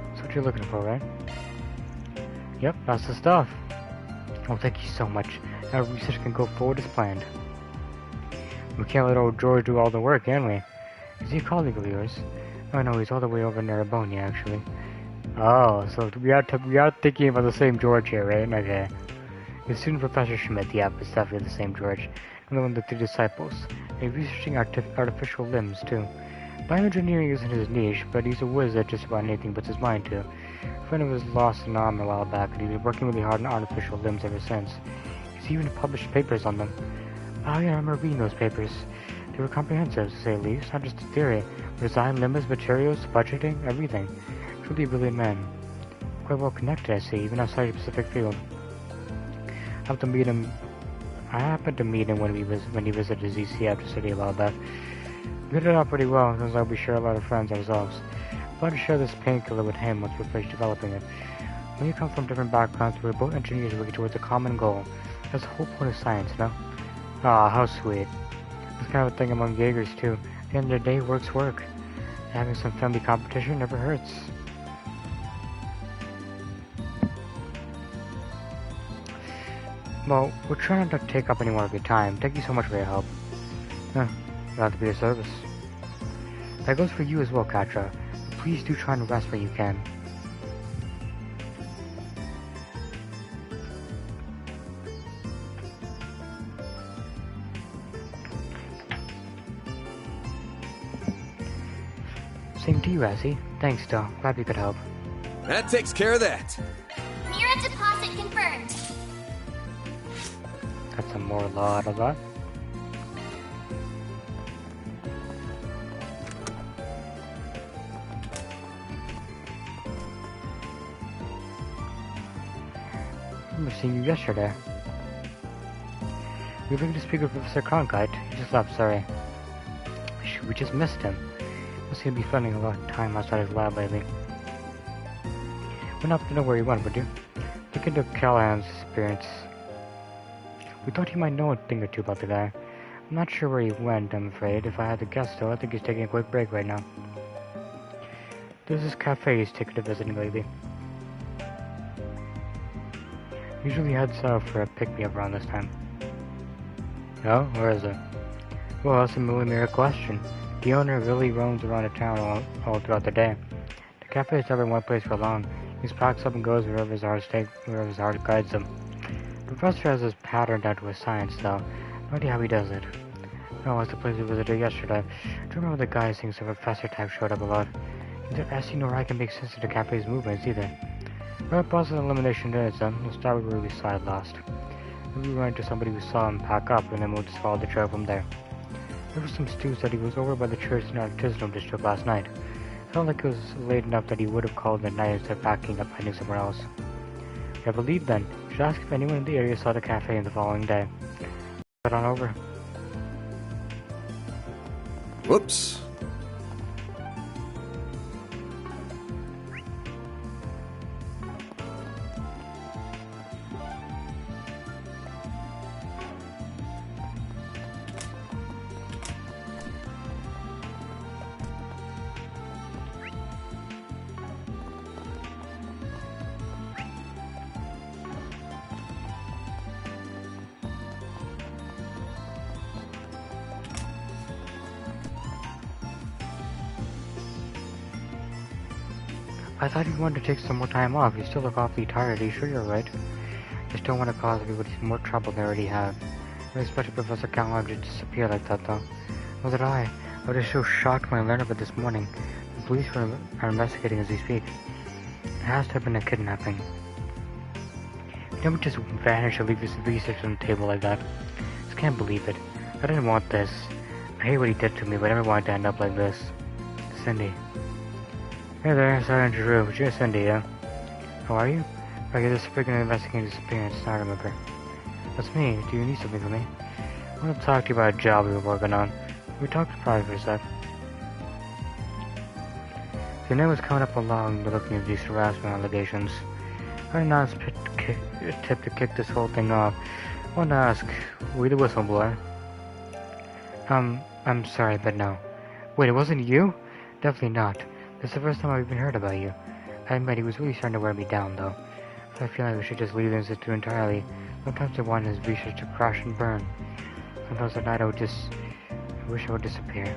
That's what you're looking for, right? Yep, that's the stuff. Oh, thank you so much. Our research can go forward as planned. We can't let old George do all the work, can we? Is he a colleague of yours? Oh no, he's all the way over in Narabonia, actually. Oh, so we are thinking about the same George here, right? Okay. The student Professor Schmidt, yeah, it's definitely the same George. And the one of the three disciples. And he's researching artificial limbs, too. Bioengineering isn't his niche, but he's a whiz at just about anything but his mind, too. A friend of his lost an arm a while back, and he's been working really hard on artificial limbs ever since. He's even published papers on them. Oh yeah, I remember reading those papers. They were comprehensive, to say the least, not just a theory. Design, limits, materials, budgeting, everything. Truly a brilliant man. Quite well connected, I see, even outside the Pacific field. I happened to meet him when he visited ZC after City a while back. We hit it off pretty well, since we share a lot of friends ourselves. Glad to share this painkiller with him once we finish developing it. When you come from different backgrounds, we're both engineers working towards a common goal. That's the whole point of science, no? Ah, how sweet. It's kind of a thing among Jaegers, too. At the end of the day, work's work. Having some friendly competition never hurts. Well, we're trying not to take up any more of your time. Thank you so much for your help. Glad to be of service. That goes for you as well, Katra. Please do try and rest when you can. Same to you, Razzie. Thanks, Doll. Glad we could help. That takes care of that. Mira deposit confirmed. Got some more law out of that. I remember seeing you yesterday. We were looking to speak with Professor Cronkite. He just left, sorry. Shoot, we just missed him. Must seem to be spending a lot of time outside his lab lately. Wouldn't happen to know where he went, would you? Look into Callahan's disappearance. We thought he might know a thing or two about the guy. I'm not sure where he went, I'm afraid. If I had to guess, though, I think he's taking a quick break right now. There's this cafe he's taken to visiting lately. Usually heads out for a pick-me-up around this time. No? Where is it? Well, that's a million-dollar question. The owner really roams around the town all throughout the day. The cafe is never in one place for long. He just packs up and goes wherever his heart guides him. The professor has this pattern down to a science, though. No idea how he does it. No, it's the place we visited yesterday. Do you remember the guy saying some professor type showed up a lot? Neither Essie nor I can make sense of the cafe's movements either. Well, process elimination is then. We'll start where we saw it last. Maybe we ran into somebody who saw him pack up, and then we'll just follow the trail from there. There was some stew that he was over by the church in Artisanal district last night. Felt like it was late enough that he would have called at night instead of packing up heading somewhere else. I believe then. Should ask if anyone in the area saw the cafe the following day. Head on over. Whoops. I thought you wanted to take some more time off. You still look awfully tired. Are you sure you're right? Just don't want to cause everybody more trouble than they already have. I expected Professor Callahan to disappear like that, though. Nor did I. I was so shocked when I learned of it this morning. The police are investigating as we speak. It has to have been a kidnapping. You don't just vanish or leave this research on the table like that. I just can't believe it. I didn't want this. I hate what he did to me, but I never wanted to end up like this. Cindy. Hey there, Sergeant Giroux. You're Cindy, yeah? How are you? I get this freaking investigating disappearance. I remember. That's me. Do you need something from me? I want to talk to you about a job we were working on. We talked private for a sec. The name was coming up along looking at these harassment allegations. I did not tip to kick this whole thing off. I want to ask, were you the whistleblower? I'm sorry, but no. Wait, it wasn't you? Definitely not. This is the first time I've even heard about you. I admit he was really starting to wear me down, though. So I feel like we should just leave the institute entirely. Sometimes I want his research to crash and burn. Sometimes at night I wish I would disappear.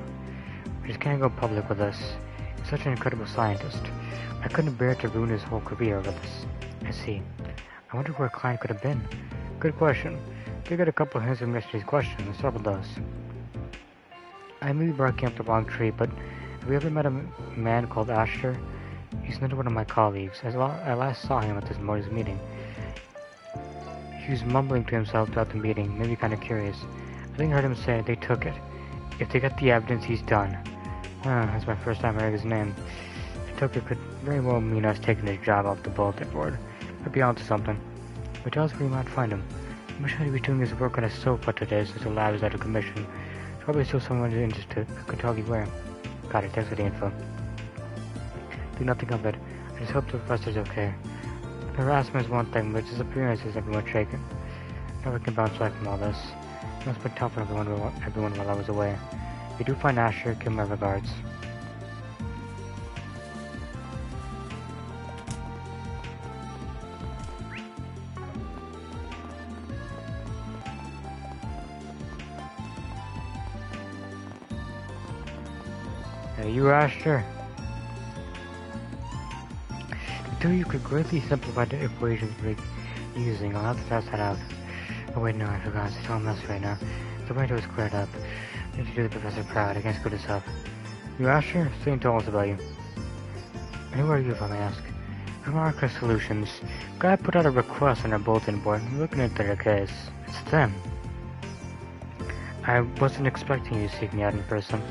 We just can't go public with this. He's such an incredible scientist. I couldn't bear to ruin his whole career over this. I see. I wonder where a client could have been. Good question. They got a couple hints from yesterday's question. Let's start with those. I may be barking up the wrong tree, but have you ever met a man called Asher? He's another one of my colleagues. I last saw him at this morning's meeting. He was mumbling to himself throughout the meeting, maybe kind of curious. I think I heard him say they took it. If they got the evidence, he's done. That's my first time hearing his name. They took it could very well mean us taking his job off the bulletin board. Might be onto something. But tell us where we might find him. I'm sure he'll be doing his work on a sofa today since the lab is out of commission. Probably still someone interested who can tell you where. Got it, thanks for the info. Do nothing of it. I just hope the professor's okay. The harassment is one thing, but disappearance is everyone shaken. Now we can bounce back from all this. It must have been tough for everyone while I was away. If you do find Asher, give my regards. Hey, you Asher? Until you could greatly simplify the equations we're using, I'll have to test that out. Oh wait, no, I forgot. It's all a mess right now. The window is cleared up. I need to do the professor proud. I can't screw this up. You asked her? Something told us about you. And who are you, if I may ask? From Arca Solutions. Guy put out a request on our bulletin board. I'm looking at their case. It's them. I wasn't expecting you to seek me out in person.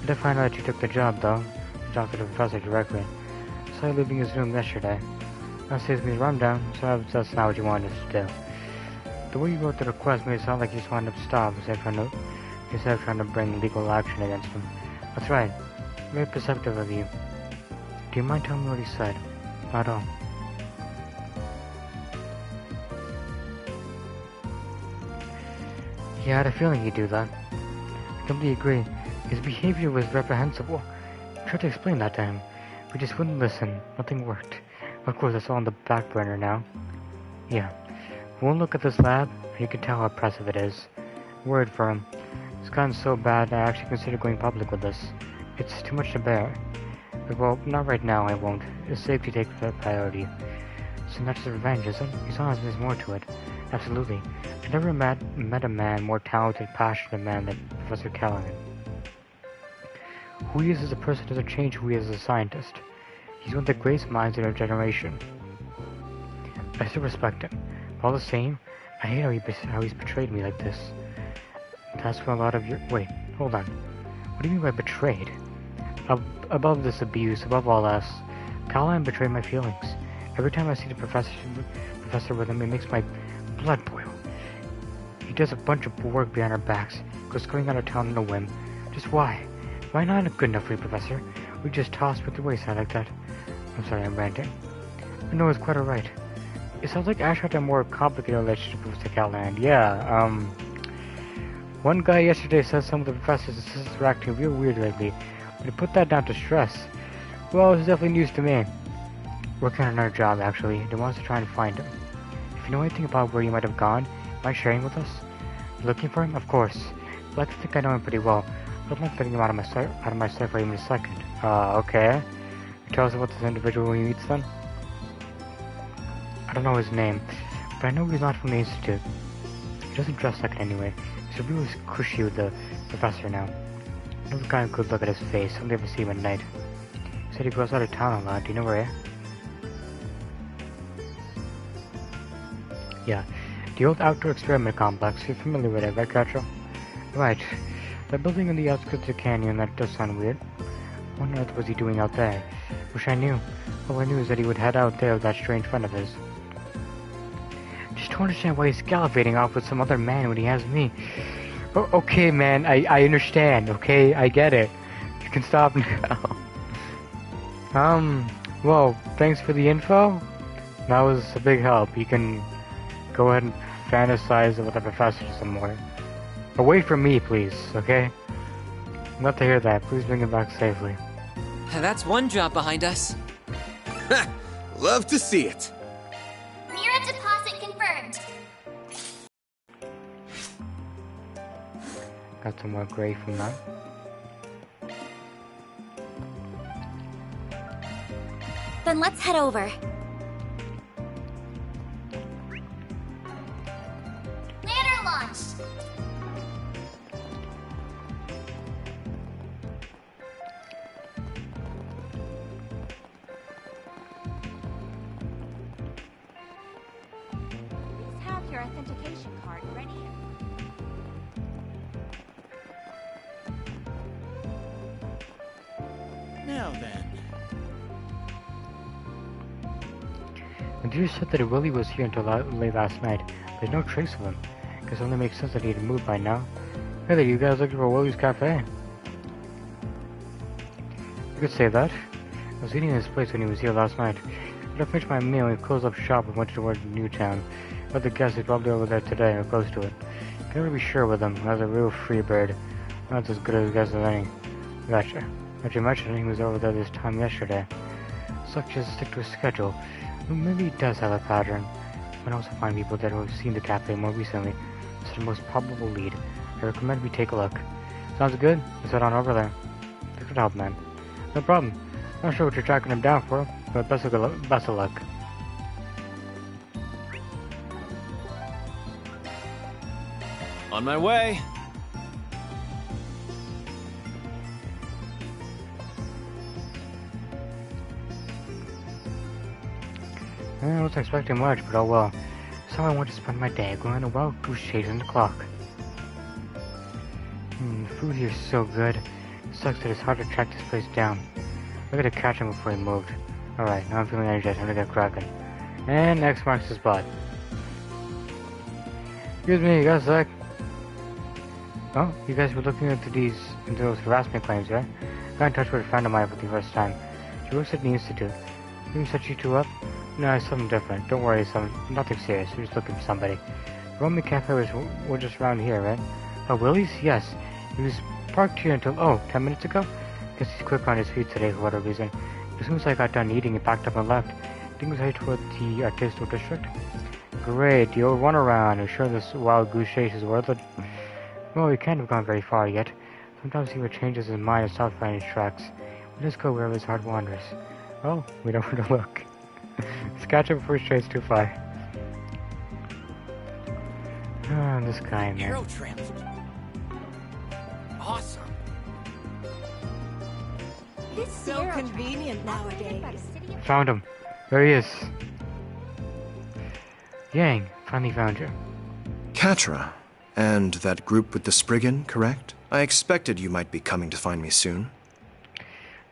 I did find out that you took the job, though. The job to the professor directly. I saw you leaving his room yesterday. That saves me the rundown, so that's not what you wanted us to do. The way you wrote the request made it sound like you just wanted to stop instead of trying to bring legal action against him. That's right. Very perceptive of you. Do you mind telling me what he said? Not at all. Yeah, I had a feeling you'd do that. I completely agree. His behavior was reprehensible. I tried to explain that to him, but he just wouldn't listen. Nothing worked. Of course, it's all on the back burner now. Yeah. One look at this lab, and you can tell how oppressive it is. Word for him. It's gotten so bad I actually consider going public with this. It's too much to bear. But, well, not right now, I won't. His safety takes priority. So not just revenge, is it? He's honest, there's more to it. Absolutely. I never met a man more talented, passionate man than Professor Callahan. Who he is as a person doesn't change who he is as a scientist. He's one of the greatest minds in our generation. I still respect him. But all the same, I hate how he's betrayed me like this. That's for a lot of your... Wait, hold on. What do you mean by betrayed? Above this abuse, above all else, Callahan betrayed my feelings. Every time I see the professor with him, it makes my blood boil. He does a bunch of work behind our backs, goes going out of town on a whim. Just why? Why not good enough for you, Professor? We just tossed with the wayside like that. I'm sorry, I'm ranting. But no, it's quite alright. It sounds like Ash had a more complicated relationship with Mr. Callahan. Yeah, one guy yesterday said some of the professor's assistants were acting real weird lately, but he put that down to stress. Well, it's definitely news to me. Working on another job, actually. They want us to try and find him. If you know anything about where he might have gone, mind sharing with us? Looking for him? Of course. I'd like to think I know him pretty well. I'd like letting him out of my sight for even a second. Okay. Tell us about this individual when he meets then? I don't know his name, but I know he's not from the Institute. He doesn't dress like it anyway. He's really cushy with the professor now. Never got a good look at his face. I'll never see him at night. He said he goes out of town a lot. Do you know where? Yeah. The old outdoor experiment complex. You're familiar with it, right, Gotcha? Right. That building in the outskirts of the canyon, that does sound weird. What on earth was he doing out there? Wish I knew. All I knew is that he would head out there with that strange friend of his. Just don't understand why he's gallivanting off with some other man when he has me. Oh, okay, man, I understand, okay? I get it. You can stop now. Well, thanks for the info. That was a big help. You can go ahead and fantasize with the professor some more. Away from me, please, okay? I'd love to hear that. Please bring him back safely. That's one job behind us. Love to see it. Mira deposit confirmed. Got some more gray from that. Then let's head over. Lander launched. Please have your authentication card ready. Now then. Nadir said that Willie was here until late last night. There's no trace of him. Guess it only makes sense that he'd moved by now. Hey there, you guys looking for Willie's Cafe? You could say that. I was eating in his place when he was here last night. I finished my meal and closed up shop and went toward Newtown. Other guess he's probably over there today or close to it. Can never be sure with him. That's a real free bird. Not as good a guess as any. Gotcha. As you mentioned, he was over there this time yesterday. Such as stick to his schedule. Maybe he does have a pattern. I can also find people that have seen the cafe more recently. It's the most probable lead. I recommend we take a look. Sounds good? Let's head on over there. Thanks for the help, man. No problem. Not sure what you're tracking him down for, but best of luck. On my way. I wasn't expecting much, but oh well. So I want to spend my day going on a wild goose chase in the clock. The food here is so good. It sucks that it's hard to track this place down. I gotta catch him before he moved. Alright, now I'm feeling energized. I'm gonna get cracking. And X marks the spot. Excuse me, you got a sec? Oh, you guys were looking into those harassment claims, right? I got in touch with a friend of mine for the first time. She works at the Institute. You set you two up? No, it's something different. Don't worry, nothing serious. We're just looking for somebody. The Roman Cafe was just around here, right? Oh, Willie's? Yes. He was parked here until, 10 minutes ago? Guess he's quick on his feet today for whatever reason. As soon as I got done eating, he packed up and left. I think he was headed toward the Artisto district. Great, the old runaround. I'm sure this wild goose chase is worth it. Well, he can't have gone very far yet. Sometimes he would change his mind and stop finding his tracks. We'll just go wherever his heart wanders. Oh, we don't want to look. Let's catch him before he strays too far. Oh, this guy, man. Aerotramp. Awesome. It's so convenient nowadays. Found him. There he is. Yang, finally found you. Catra. And that group with the Spriggan, correct? I expected you might be coming to find me soon.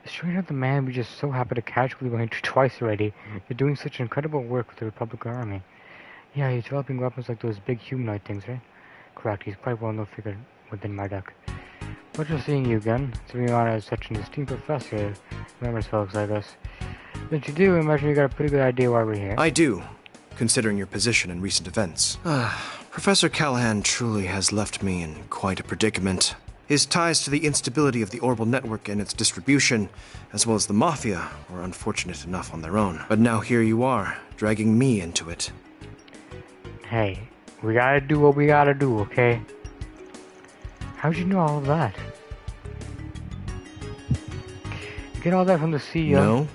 Straight up the man we just so happened to casually run into twice already. You're doing such incredible work with the Republic Army. Yeah, he's developing weapons like those big humanoid things, right? Correct, he's quite well known figure within Marduk. Pleasure seeing you again. To be honest, such an esteemed professor remembers folks like us. Since you do, I imagine you got a pretty good idea why we're here. I do, considering your position in recent events. Professor Callahan truly has left me in quite a predicament. His ties to the instability of the Orbital network and its distribution, as well as the Mafia, were unfortunate enough on their own. But now here you are, dragging me into it. Hey, we gotta do what we gotta do, okay? How'd you know all of that? You get all that from the CEO? No.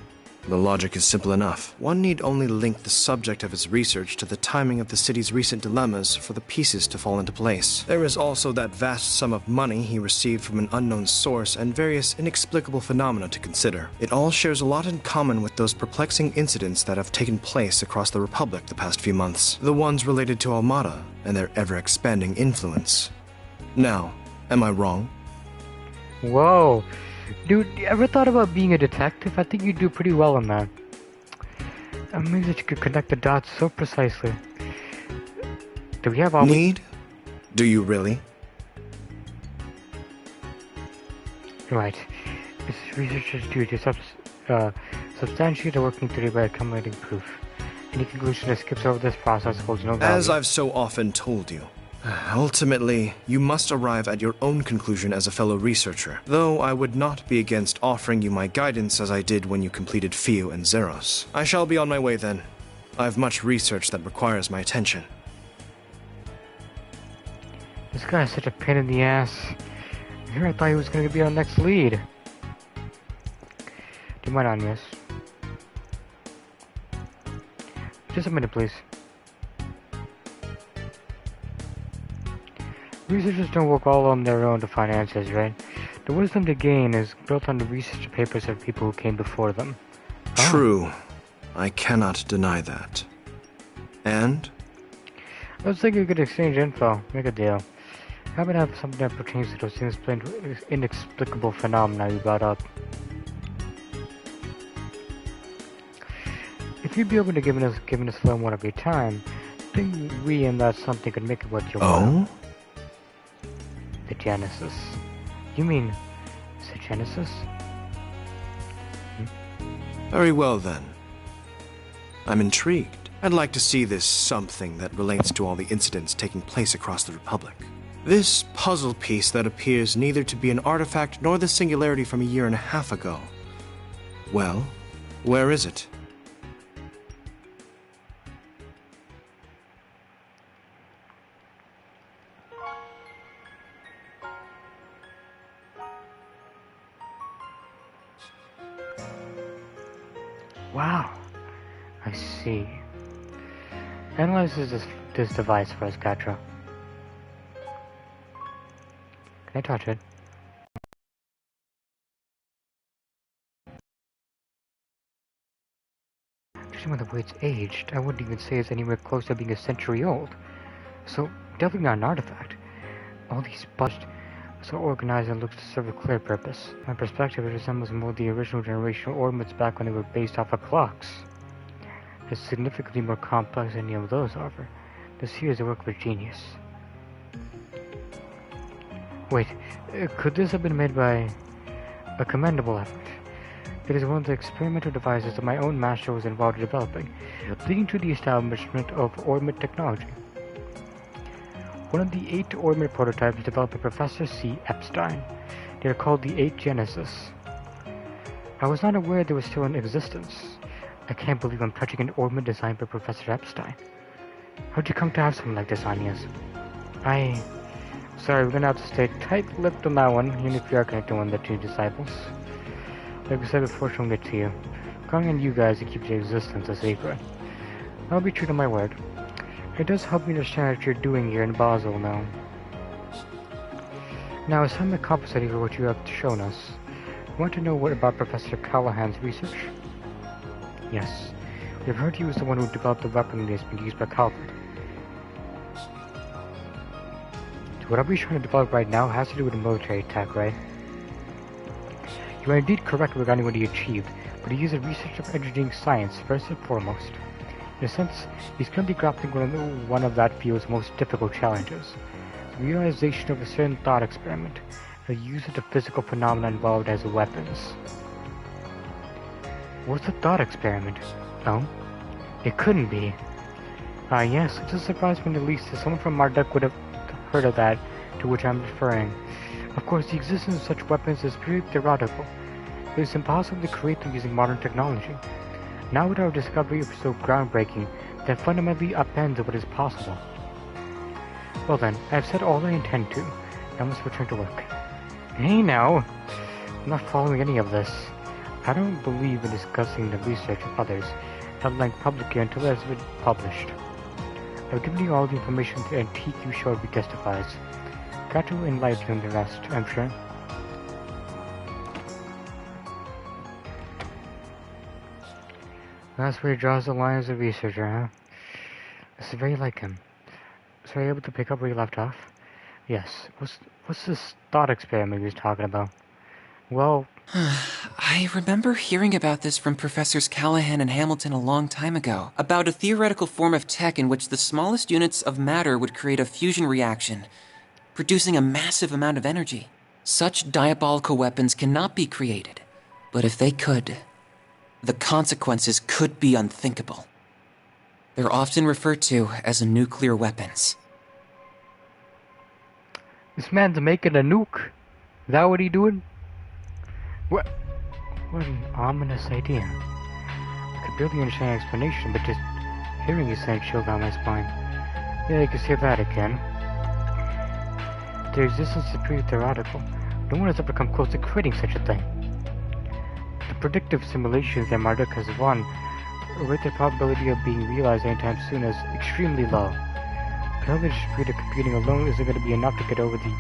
The logic is simple enough. One need only link the subject of his research to the timing of the city's recent dilemmas for the pieces to fall into place. There is also that vast sum of money he received from an unknown source and various inexplicable phenomena to consider. It all shares a lot in common with those perplexing incidents that have taken place across the Republic the past few months. The ones related to Almada and their ever-expanding influence. Now, am I wrong? Whoa. Dude, you ever thought about being a detective? I think you'd do pretty well on that. Amazing that you could connect the dots so precisely. Do we have all Need? Do you really? Right. It's researchers' duty to substantiate a working theory by accumulating proof. Any conclusion that skips over this process holds no value. As I've so often told you, ultimately, you must arrive at your own conclusion as a fellow researcher, though I would not be against offering you my guidance as I did when you completed Fio and Zeros. I shall be on my way then. I have much research that requires my attention. This guy is such a pain in the ass. Here I thought he was going to be our next lead. Do you mind on, yes? Just a minute, please. Researchers don't work all on their own to find answers, right? The wisdom they gain is built on the research papers of people who came before them. True. I cannot deny that. And? I was thinking we could exchange info, make a deal. How about have something that pertains to those inexplicable phenomena you brought up? If you'd be open to giving us a little more of your time, I think we and that something could make it what you want. The Genesis. You mean the Genesis? Very well then. I'm intrigued. I'd like to see this something that relates to all the incidents taking place across the Republic. This puzzle piece that appears neither to be an artifact nor the singularity from a year and a half ago. Well, where is it? Wow, I see. Analyze this device for us, Catra. Can I touch it? Judging by the way it's aged, I wouldn't even say it's anywhere close to being a century old. So, definitely not an artifact. All these bust so organized and looks to serve a clear purpose. My perspective, it resembles more the original generation ornaments back when they were based off of clocks. It's significantly more complex than any of those offer. This here is a work of a genius. Wait, could this have been made by a commendable effort? It is one of the experimental devices that my own master was involved in developing, leading to the establishment of ornament technology. One of the 8 ornament prototypes developed by Professor C. Epstein. They are called the 8 Genesis. I was not aware they were still in existence. I can't believe I'm touching an ornament designed by Professor Epstein. How'd you come to have something like this, Agnes? Sorry, we're gonna have to stay tight-lipped on that one, even if you are connected one of the 2 disciples. Like we said before, she'll get to you. Counting on you guys to keep your existence a secret. I'll be true to my word. It does help me understand what you're doing here in Basel now. Now, it's time to compensate you for what you have shown us. You want to know what about Professor Callahan's research? Yes. We've heard he was the one who developed the weapon that has been used by Calvert. So whatever he's trying to develop right now has to do with military tech, right? You are indeed correct regarding what he achieved, but he used a research of engineering science first and foremost. In a sense, he's currently grappling with one of that field's most difficult challenges, the realization of a certain thought experiment, the use of the physical phenomena involved as weapons. What's a thought experiment? Oh? It couldn't be. Yes, it's a surprise when at least someone from Marduk would have heard of that, to which I'm referring. Of course, the existence of such weapons is purely theoretical. It is impossible to create them using modern technology. Now with our discovery of so groundbreaking, that fundamentally upends what is possible. Well then, I have said all I intend to. Now I must return to work. Hey now! I'm not following any of this. I don't believe in discussing the research of others at length publicly until it has been published. I've given you all the information the antique you showed me testifies. Got to enlighten you on the rest, I'm sure. That's where he draws the line as a researcher, huh? This is very like him. So are you able to pick up where you left off? Yes. What's this thought experiment he was talking about? Well... I remember hearing about this from Professors Callahan and Hamilton a long time ago. About a theoretical form of tech in which the smallest units of matter would create a fusion reaction, producing a massive amount of energy. Such diabolical weapons cannot be created. But if they could, the consequences could be unthinkable. They're often referred to as nuclear weapons. This man's making a nuke. Is that what he doing? What an ominous idea. I could barely understand the explanation, but just hearing it sent chills down my spine. Yeah, you can see that again. Their existence is purely theoretical. No one has ever come close to creating such a thing. The predictive simulations that Marduk has run rate the probability of being realized anytime soon as extremely low. Apparently, the speed of computing alone isn't going to be enough to get over the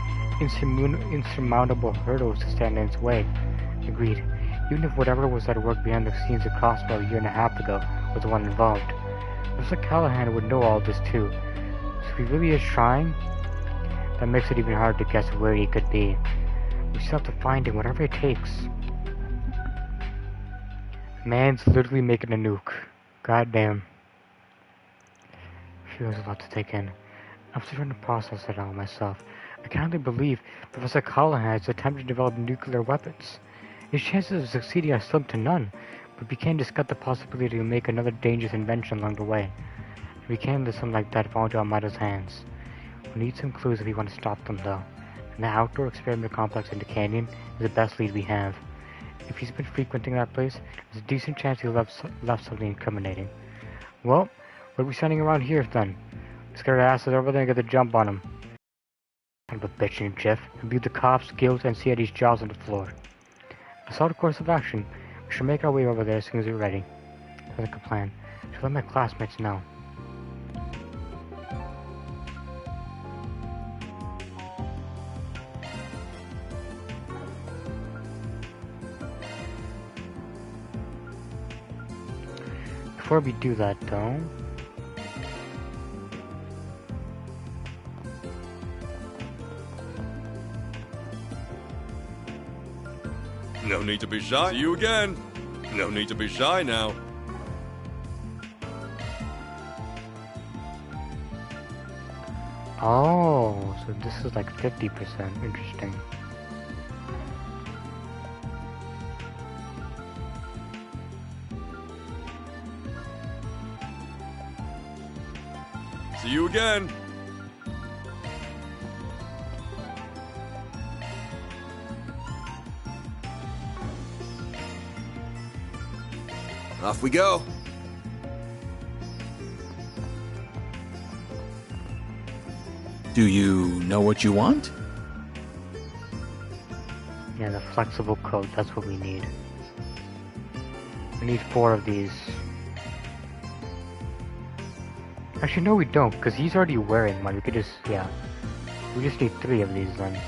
insurmountable hurdles to stand in its way. Agreed. Even if whatever was at work behind the scenes across about a year and a half ago was the one involved. Professor Callahan would know all this too. So if he really is trying, that makes it even harder to guess where he could be. We still have to find him, whatever it takes. Man's literally making a nuke. Goddamn. Feels a lot to take in. I'm still trying to process it all myself. I can't really believe Professor Callahan has attempted to develop nuclear weapons. His chances of succeeding are slim to none, but we can't discuss the possibility to make another dangerous invention along the way. If we can't let something like that fall into Armada's hands. We need some clues if we want to stop them, though. And the outdoor experiment complex in the canyon is the best lead we have. If he's been frequenting that place, there's a decent chance he left something incriminating. Well, what are we standing around here then? Let's get our asses over there and get the jump on him. Son of a bitch, and Jeff. Review the cops, guilds, and see Eddie's jaws on the floor. I saw the course of action. We should make our way over there as soon as we're ready. Sounds like a plan. I should let my classmates know. before we do that though... No need to be shy. See you again. No need to be shy now. Oh, so this is like 50%. Interesting. See you again. Off we go. Do you know what you want? Yeah, the flexible coat, that's what we need. We need 4 of these. Actually, no we don't, because he's already wearing one. We could just, yeah. We just need 3 of these then.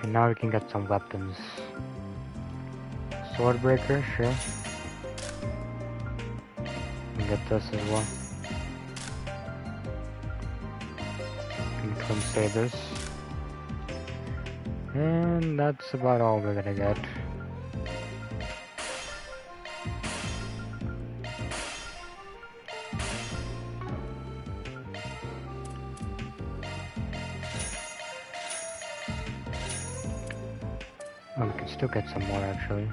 Okay, now we can get some weapons. Swordbreaker, sure. We can get this as well. And twin sabers. And that's about all we're gonna get. Oh, we can still get some more actually.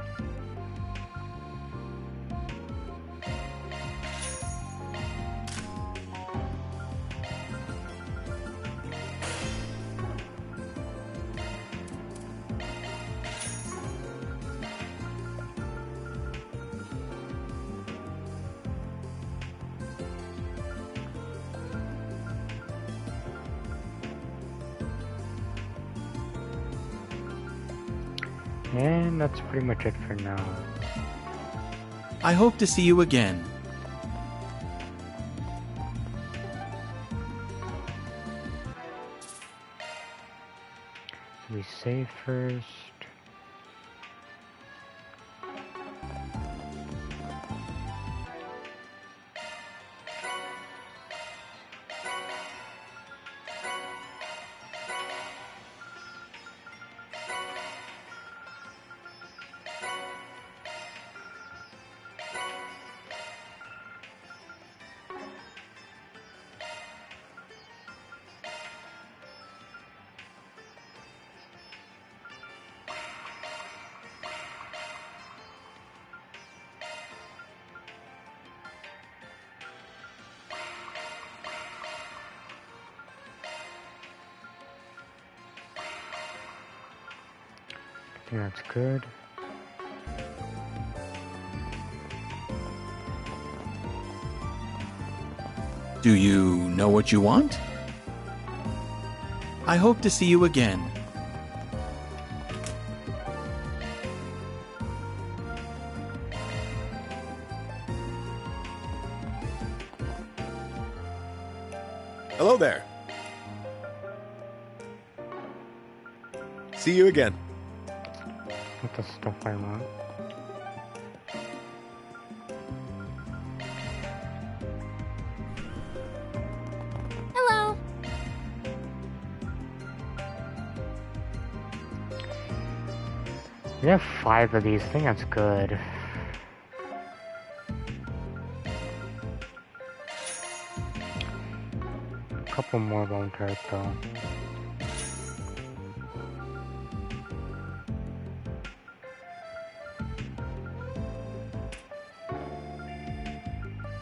And that's pretty much it for now. I hope to see you again. So we save first. I think that's good. Do you know what you want? I hope to see you again. Hello there. See you again. What the stuff I want. Hello. We have 5 of these. I think that's good. A couple more won't hurt though.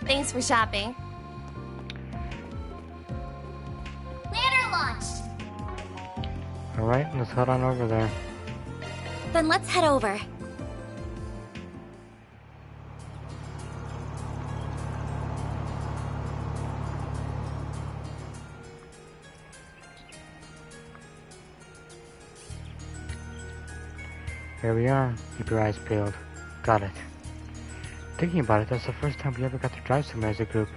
Thanks for shopping. Ladder launched. Alright, let's head on over there. Then let's head over. Here we are. Keep your eyes peeled. Got it. Thinking about it, that's the first time we ever got to drive somewhere as a group.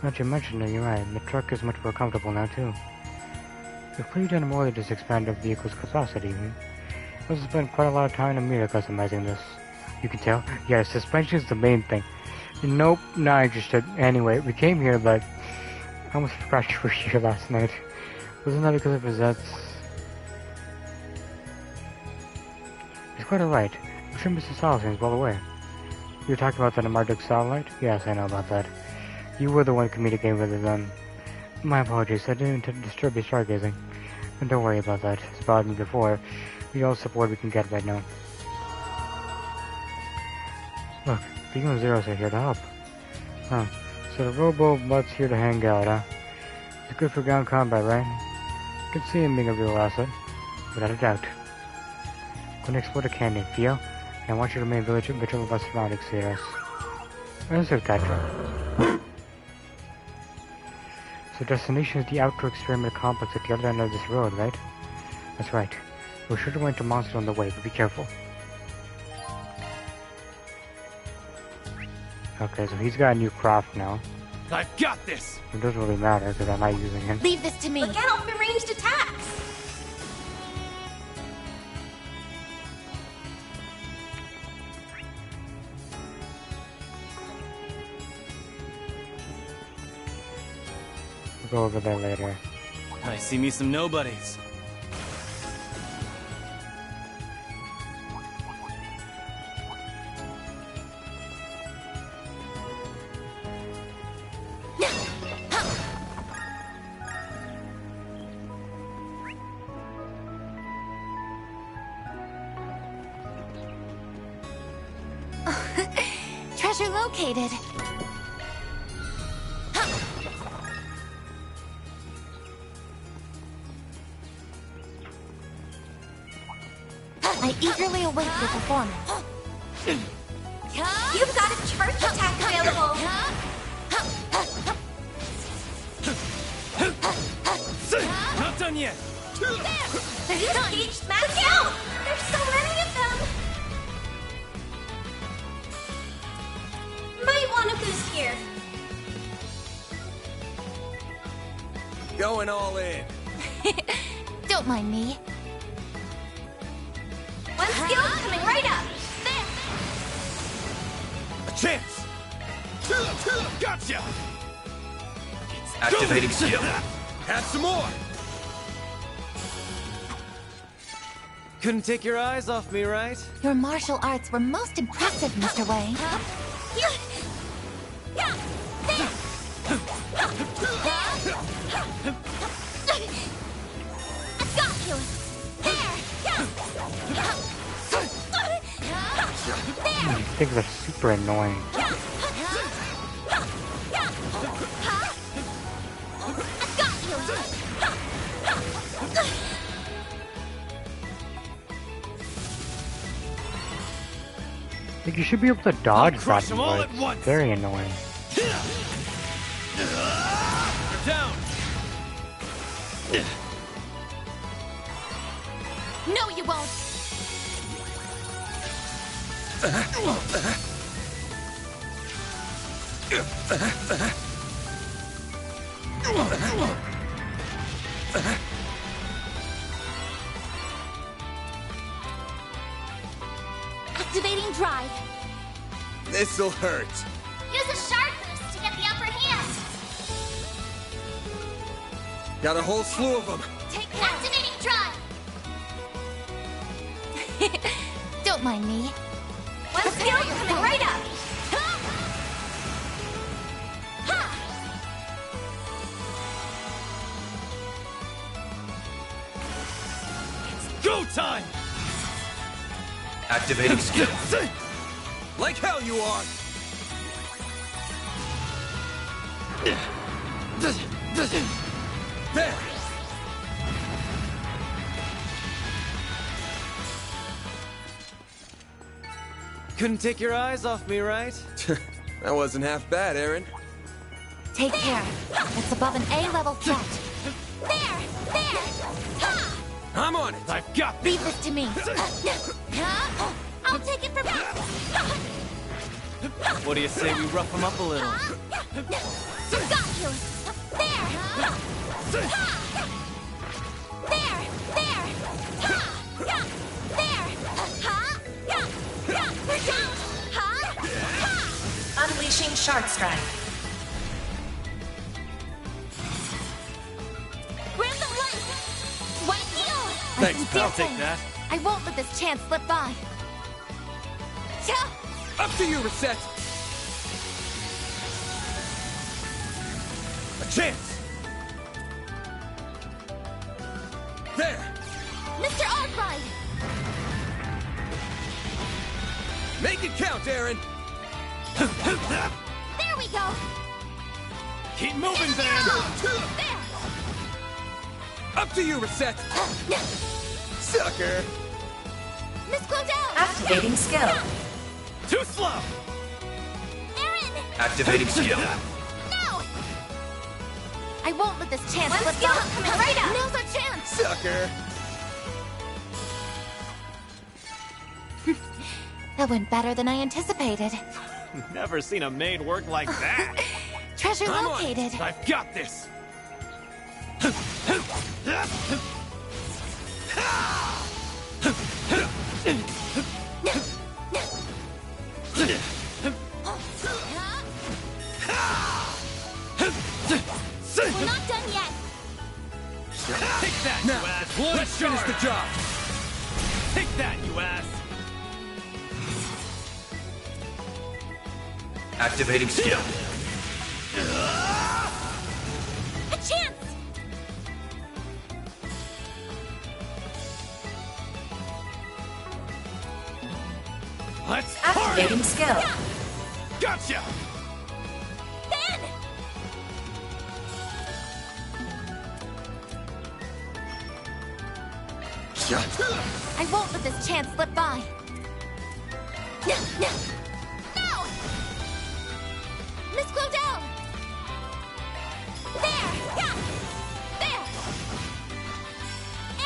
Now that you mentioned it, you're right. The truck is much more comfortable now, too. We've clearly done more than just expand our vehicle's capacity. We've also spent quite a lot of time and meter customizing this. You can tell? Yeah, suspension is the main thing. Nope, not interested. Anyway, we came here, but I almost forgot you were here last night. Wasn't that because of Rosette's? He's quite alright. I'm sure Mr. Salazar is well aware. You were talking about that Marduk satellite? Yes, I know about that. You were the one communicating with it then. My apologies, I didn't intend to disturb your stargazing. And don't worry about that. It's bothered me before. We need all the support we can get right now. Look, Beacon and Zeros are here to help. Huh. So the Robo-Butt's here to hang out, huh? It's good for ground combat, right? I can see him being a real asset. Without a doubt. Going to explore the canyon, Theo. And I want you to remain vigilant of our surroundings, Zeros. Understood, Katra. So destination is the outdoor experiment complex at the other end of this road, right? That's right. We're sure to run into monsters on the way, but be careful. Okay, so he's got a new craft now. I've got this! It doesn't really matter, because I'm not using him. Leave this to me. Look out for ranged attacks! We'll go over there later. I see me some nobodies. Treasure located. I eagerly await your performance. You've got a charge attack available. Not done yet. There's each max out. There's so many of them. Might want to boost here. Going all in. Don't mind me. One skill coming right up. There. A chance. Gotcha. Activating skill. Have some more. Couldn't take your eyes off me, right? Your martial arts were most impressive, Mr. Wei. I got you. These things are super annoying. Like, you should be able to dodge that. It's very annoying. You're down. No, you won't. Activating drive. This'll hurt. Use a shard boost to get the upper hand. Got a whole slew of them. Take activating drive. Don't mind me. One skill coming right up. It's go time. Activating skill. Like hell you are. There. couldn't take your eyes off me, right? That wasn't half bad, Aaron. Take care. It's above an A-level threat. There! Ha! I'm on it! I've got Leave this to me. I'll take it from you! What do you say we rough him up a little? Got you! There! Ha! There! There! Ha! Yeah! There! Ha! Yeah! Yeah! We're down! Ha! Ha! Unleashing Shard Strike. Random light! White heel! Thanks, I'll take that. I won't let this chance slip by. Up to you, Reset! A chance! There! Mr. Arkwright! Make it count, Aaron! There we go! Keep moving, Van! There! Up to you, Reset! Sucker! Miss Claudel! Activating skill. Too slow! Aaron! Activating skill. No! I won't let this chance slip Skill by. coming right up! Now's our chance! Sucker! That went better than I anticipated. Never seen a maid work like that. Treasure I'm on located. I've got this. We're not done yet! Take that, Now, you ass! let's finish the job! Take that, you ass! Activating skill. A chance! Let's Activating skill. Gotcha! Ben! I won't let this chance slip by. No! Miss Claudel! There! Yeah! There!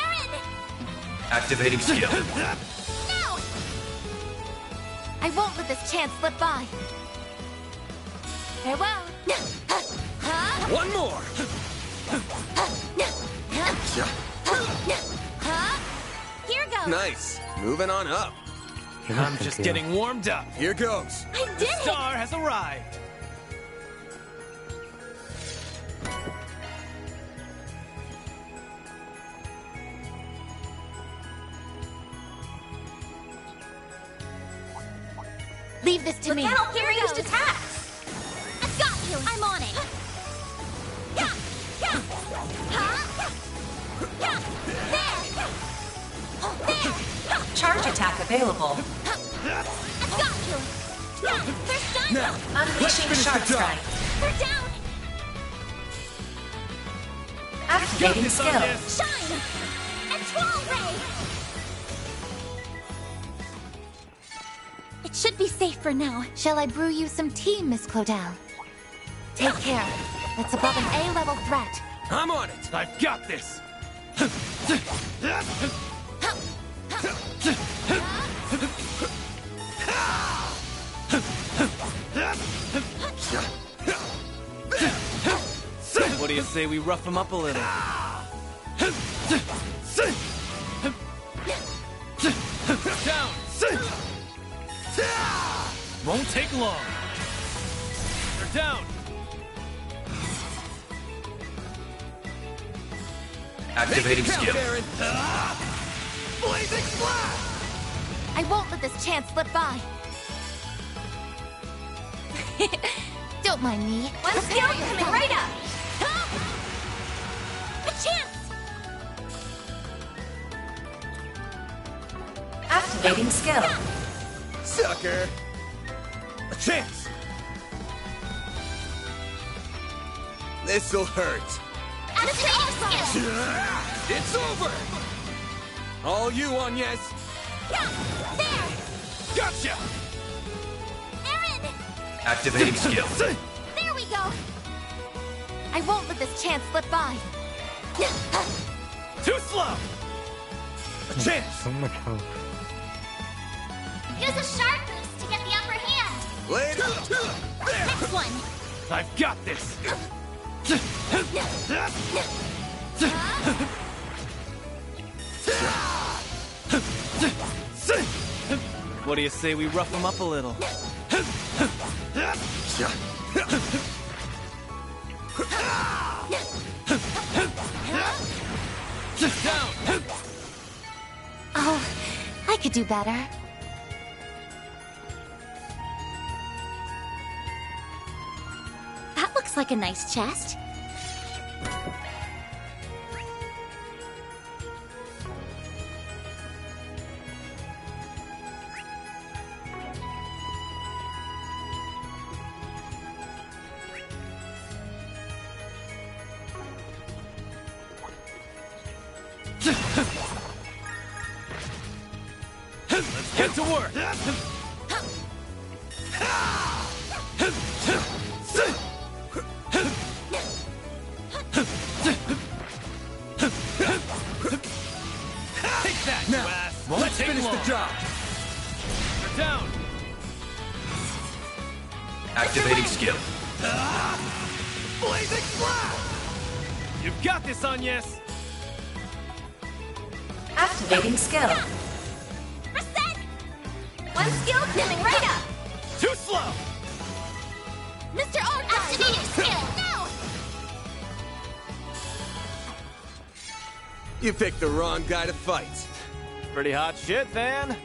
Aaron! Activating skill. No! I won't let this chance slip by. Farewell. One more! Here goes! Nice. Moving on up. I'm just getting warmed up. Here goes. I The did it! star has arrived. Leave this to me. Look out! Here ranged attacks! I've got you! I'm on it! Yeah! Yeah! Huh? Yeah! There! There! Charge attack available. I've got you! Yeah! First time! Now, let's Unleashing finish Shard the job. Strike. We're down! Activating this on skill. this. Shine! Étoile ray! It should be safe for now. Shall I brew you some tea, Miss Claudel? Take care. It's above an A-level threat. I'm on it. I've got this. What do you say we rough him up a little? Down! Won't take long. They're down. Activating skill. Blazing flash! I won't let this chance slip by. Don't mind me. One skill coming right up! A chance! Activating skill. Sucker. A chance. This'll hurt. It's over. All you, Agnes. Yeah! There! Gotcha! Activating skill. There we go! I won't let this chance slip by. Too slow! A chance! So much hope. Use a sharp boost to get the upper hand. Later! Next one. I've got this! What do you say we rough him up a little? Oh, I could do better. That looks like a nice chest. Let's get to work! Take that, Now, you ass! let's Take finish long. the job! You're down! Activating skill. Blazing flash! You've got this, Agnes! Activating skill. Reset! One skill coming right up! Too slow! Mr. Archive! Activating skill! Now! You picked the wrong guy to fight. Pretty hot shit, Van.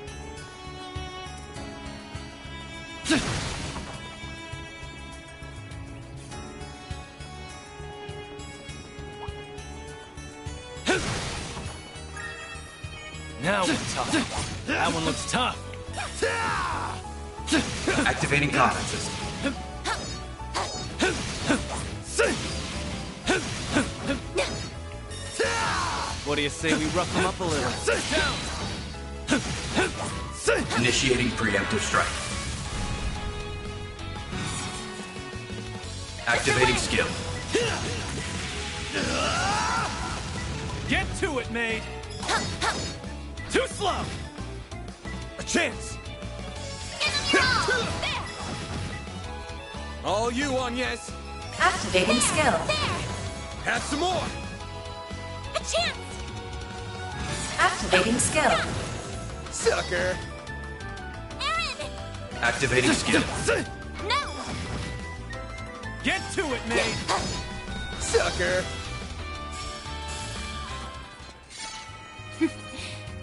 Now we're tough. That one looks tough. Activating combat system. What do you say we rough him up a little? Down! Initiating preemptive strike. Activating skill. Get to it, maid! Too slow! A chance! Give them your all! There! All you, Agnes! Activating skill. Have some more! A chance! Activating skill. Sucker! Aaron! Activating skill. No! Get to it, maid! Sucker!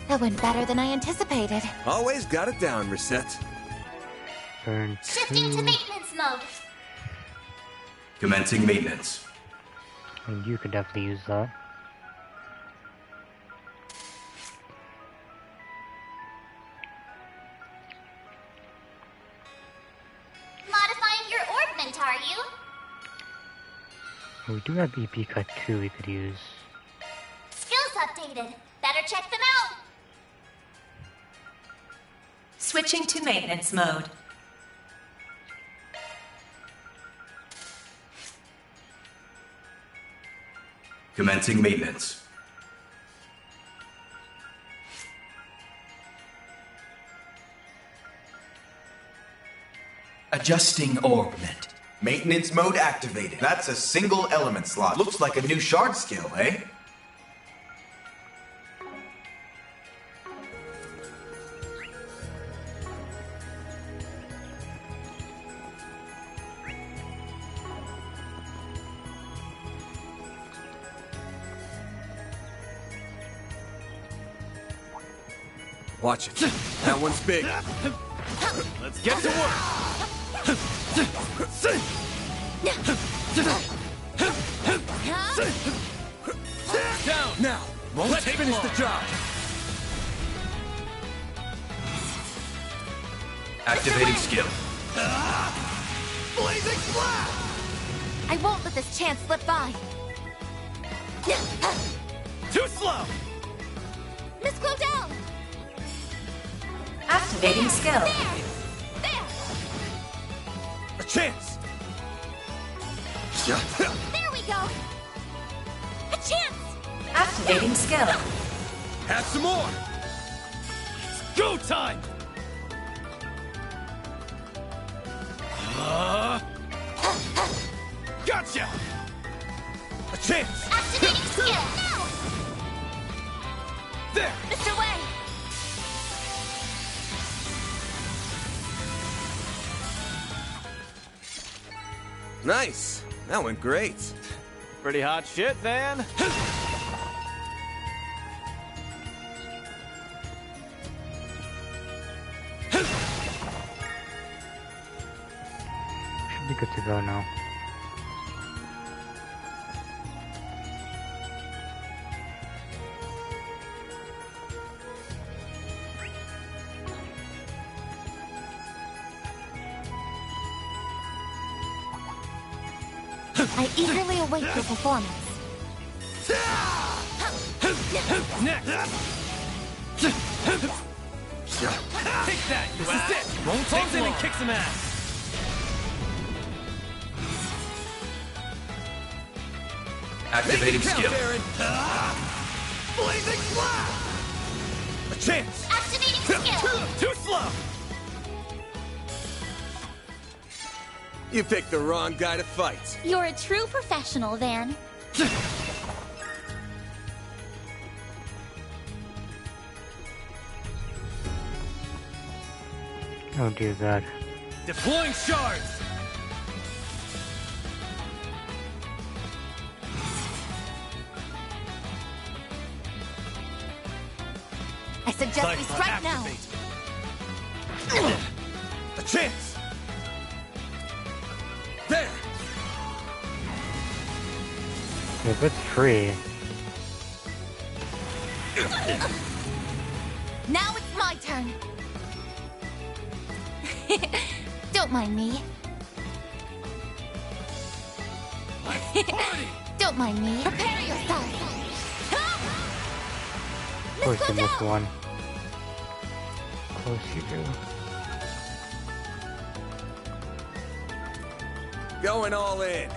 That went better than I anticipated. Always got it down, Reset. Burn Shifting to 2. maintenance mode. Commencing maintenance. And you could definitely use that. Modifying your orbment, are you? We do have EP Cut 2 we could use. Skills updated. Better check them out. Switching to maintenance mode. Commencing maintenance. Adjusting orbment. Maintenance mode activated. That's a single element slot. Looks like a new shard skill, eh? Watch it. That one's big. Let's get to work! Down! Now, let's Take finish long. the job. Activating skill. Blazing flash! I won't let this chance slip by. Too slow! Miss Clodell! Activating skill. There! A chance! There we go! A chance! Activating skill. Have some more! It's go time! Gotcha! A chance! Activating skill! Now! There! Mr. Wang! Nice! That went great. Pretty hot shit, Van. Should be good to go now. I eagerly await your performance. Next! Take that, you ass! Won't take in and kick some ass! Activating skill. Blazing Blast! A chance! Activating skill! Too slow! You picked the wrong guy to fight. You're a true professional, Van. Oh dear God. Deploying shards! I suggest we strike now. A chance! There! If it's free. Now it's my turn. Don't mind me. Don't mind me. Prepare yourself. Of course you missed one. Of course you do. Going all in.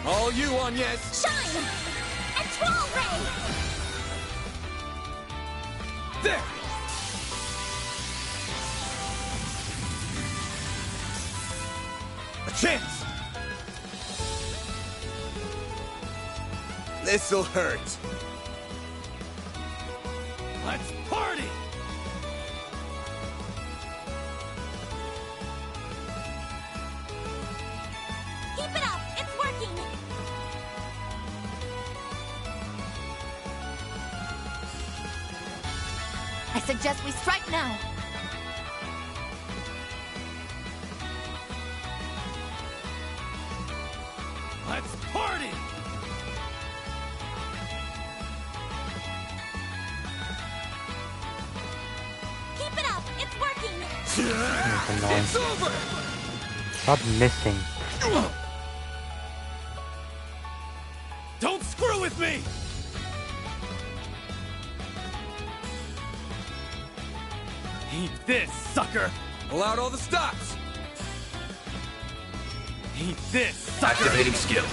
All you on yes. Shine! And Troll Ray! There! A chance! This'll hurt. Let's party! Keep it up! It's working! I suggest we strike now. Let's party! Keep it up! It's working! It's over! Stop missing. Don't screw with me! Eat this, sucker! Pull out all the stops! Eat this, sucker! Activating skill.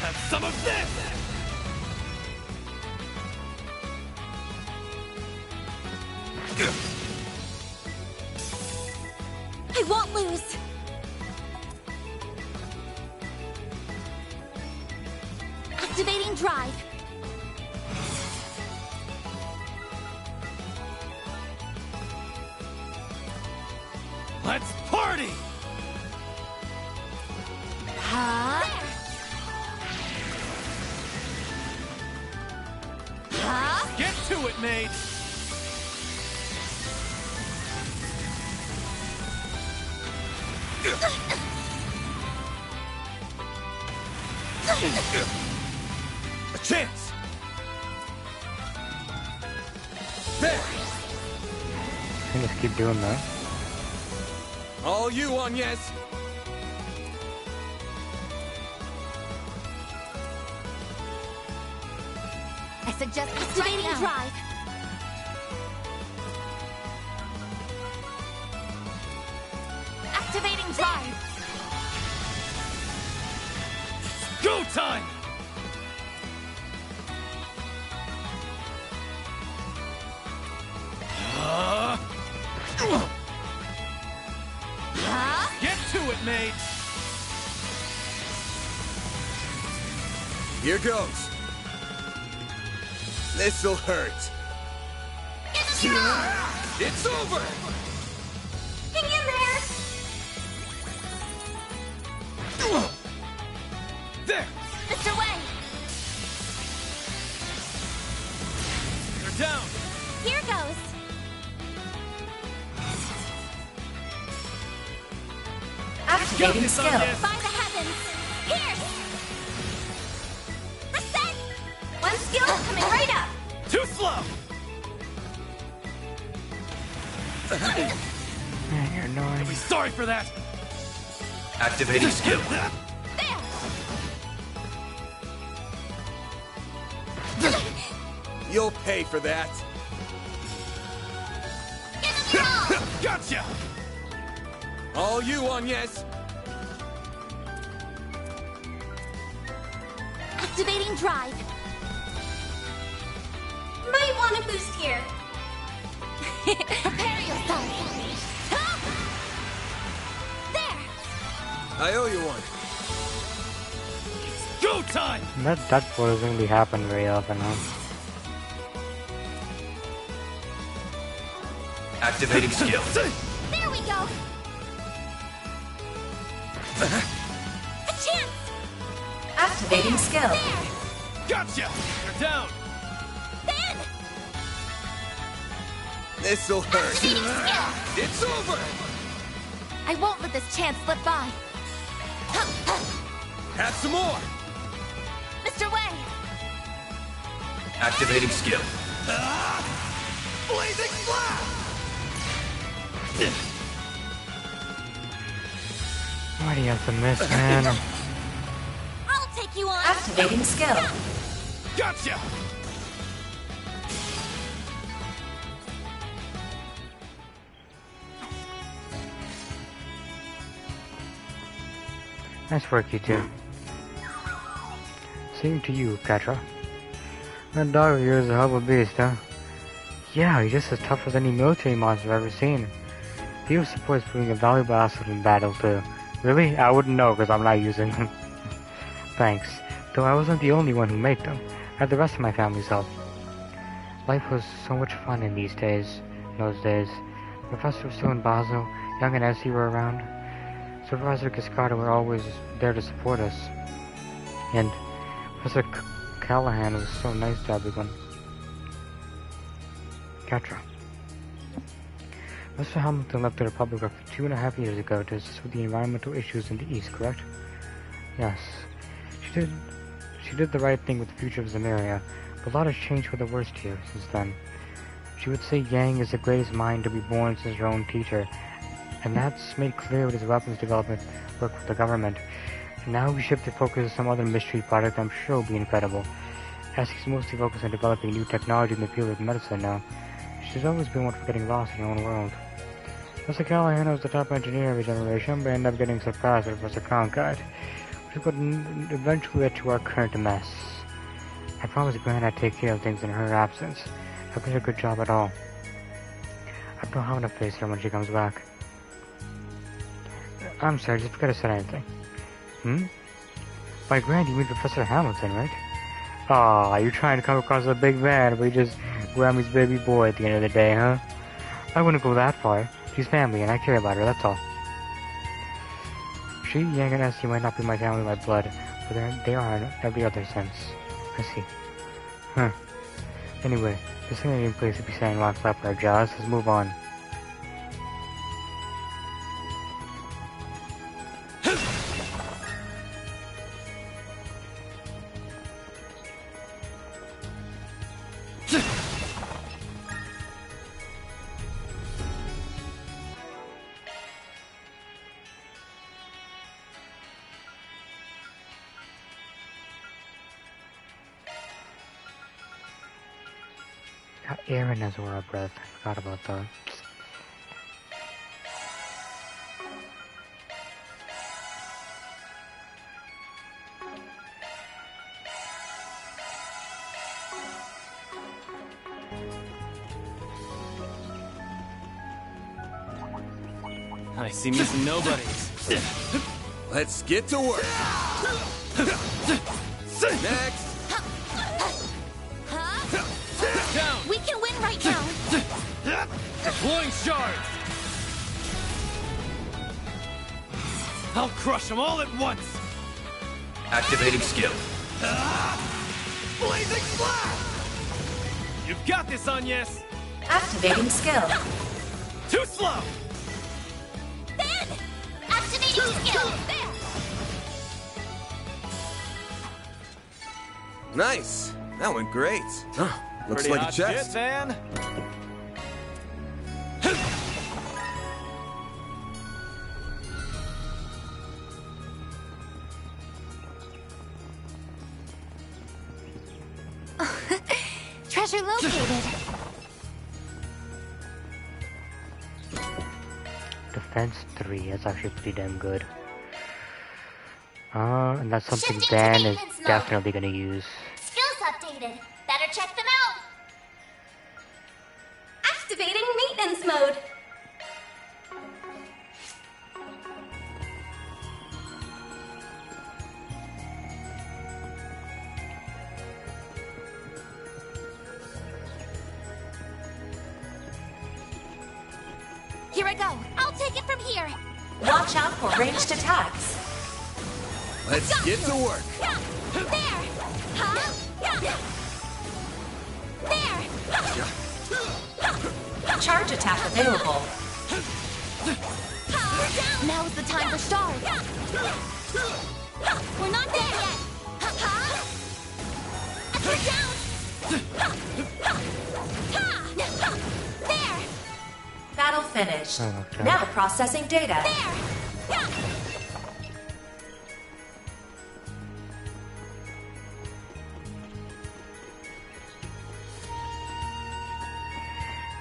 Have some of this! I won't lose! Activating drive. Let's party! Huh? Huh? Get to it, mate! A chance! There! I can just keep doing that. All you on yes. I suggest activating drive. drive! Go time! Get to it, mate! Here goes. This'll hurt. It's over! Hang in there! There! Mr. Wang! You're down! Here goes! Activating skill. By the heavens! Pierce! Ascent! One skill coming right up! Too slow! You're annoying. You'll be sorry for that! Activating skill. You'll pay for that. Gotcha! All you, Agnes. Activating drive. Might want a boost here. Prepare yourself. There. I owe you one. Go time! That doesn't really happen very often, huh? Activating skill. There we go. A chance. Activating skill. There. Gotcha! You're down! Then. This'll hurt. Activating skill. It's over! I won't let this chance slip by. Have some more. Mr. Wang. Activating skill. Blazing Blast! Why do you have to miss, man? I'll take you on. Activating skill. Gotcha! Nice work, you two. Same to you, Catra. That dog of yours is a hell of a beast, huh? Yeah, he's just as tough as any military monster I've ever seen. He was supposed to be a valuable asset in battle, too. Really? I wouldn't know, because I'm not using them. Thanks. Though I wasn't the only one who made them. I had the rest of my family's help. Life was so much fun in those days. The professor was still in Basel, Young and Essie were around. Supervisor Cascada were always there to support us. And Professor Callahan was so nice to everyone. Catra. Mr. Hamilton left the Republic roughly 2.5 years ago to assist with the environmental issues in the East, correct? Yes. She did the right thing with the future of Zemuria, but a lot has changed for the worst here since then. She would say Yang is the greatest mind to be born since her own teacher, and that's made clear with his weapons development work with the government. And now we shift the focus to some other mystery product I'm sure will be incredible. As he's mostly focused on developing new technology in the field of medicine now, she's always been one for getting lost in her own world. Professor Callahan was the top engineer of his generation, but ended up getting surpassed by Professor Cronkite, which would eventually lead to our current mess. I promised Gran I'd take care of things in her absence. I've done a good job at all. I don't know how to face her when she comes back. I'm sorry, just forgot to say anything. By Gran, you mean Professor Hamilton, right? Aw, you're trying to come across as a big man, but you're just Grammy's baby boy at the end of the day, huh? I wouldn't go that far. She's family, and I care about her, that's all. She, Yang, and Essie might not be my family by blood, but they are in every other sense. I see. Huh. Anyway, this ain't any place to be saying lock up our jaws. Let's move on. Got air in his aura breath. I forgot about that. I see me some nobodies. Let's get to work. Next. Down. We can win right now. Deploying shards. I'll crush them all at once. Activating skill. Blazing Slash! You've got this, Agnes. Activating skill. Too slow. Then, activating skill. There. Nice. That went great. Looks Pretty like a hot chest. shit, man. Treasure located. Defense 3, that's actually pretty damn good. And that's something Dan is definitely gonna use. Skills updated. Better check them out. Activating maintenance mode. Here I go. I'll take it from here. Watch out for ranged attacks. Let's get to work. There. Huh? There. Charge attack available. Now is the time for stars. We're not there yet. Attack down. There. Battle finished. Oh, okay. Now processing data. There.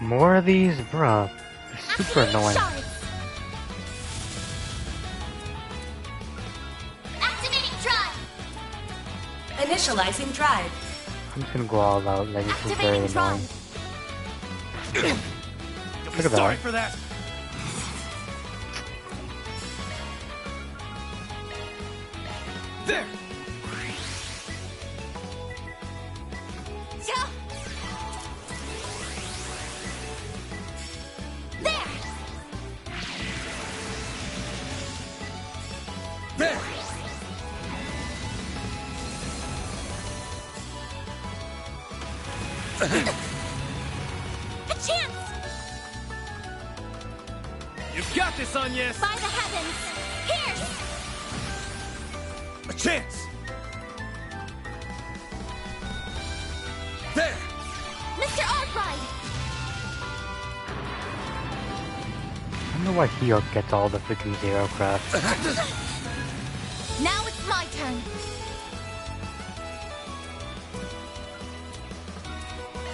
More of these, bruh. They're super annoying. Activating drive. Initializing drive. I'm just gonna go all out, like this is very Activating annoying. drive. Look at Sorry that. for that. There. Yeah. There. There. A chance. You've got this, Agnes. By the heavens. Pierce. A chance. There. Mr. Arkwright. I don't know why he gets all the freaking zero craft. Now it's my turn.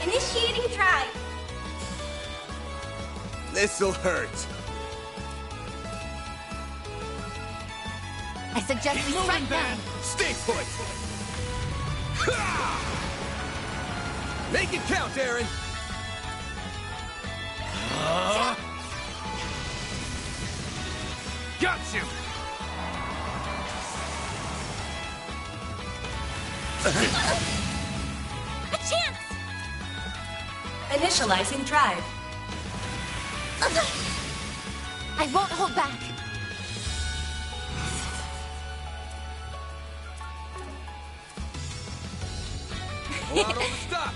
Initiating drive. This'll hurt. I suggest we strike now. Stay put. Make it count, Aaron. Got you. A chance. Initializing drive. I won't hold back.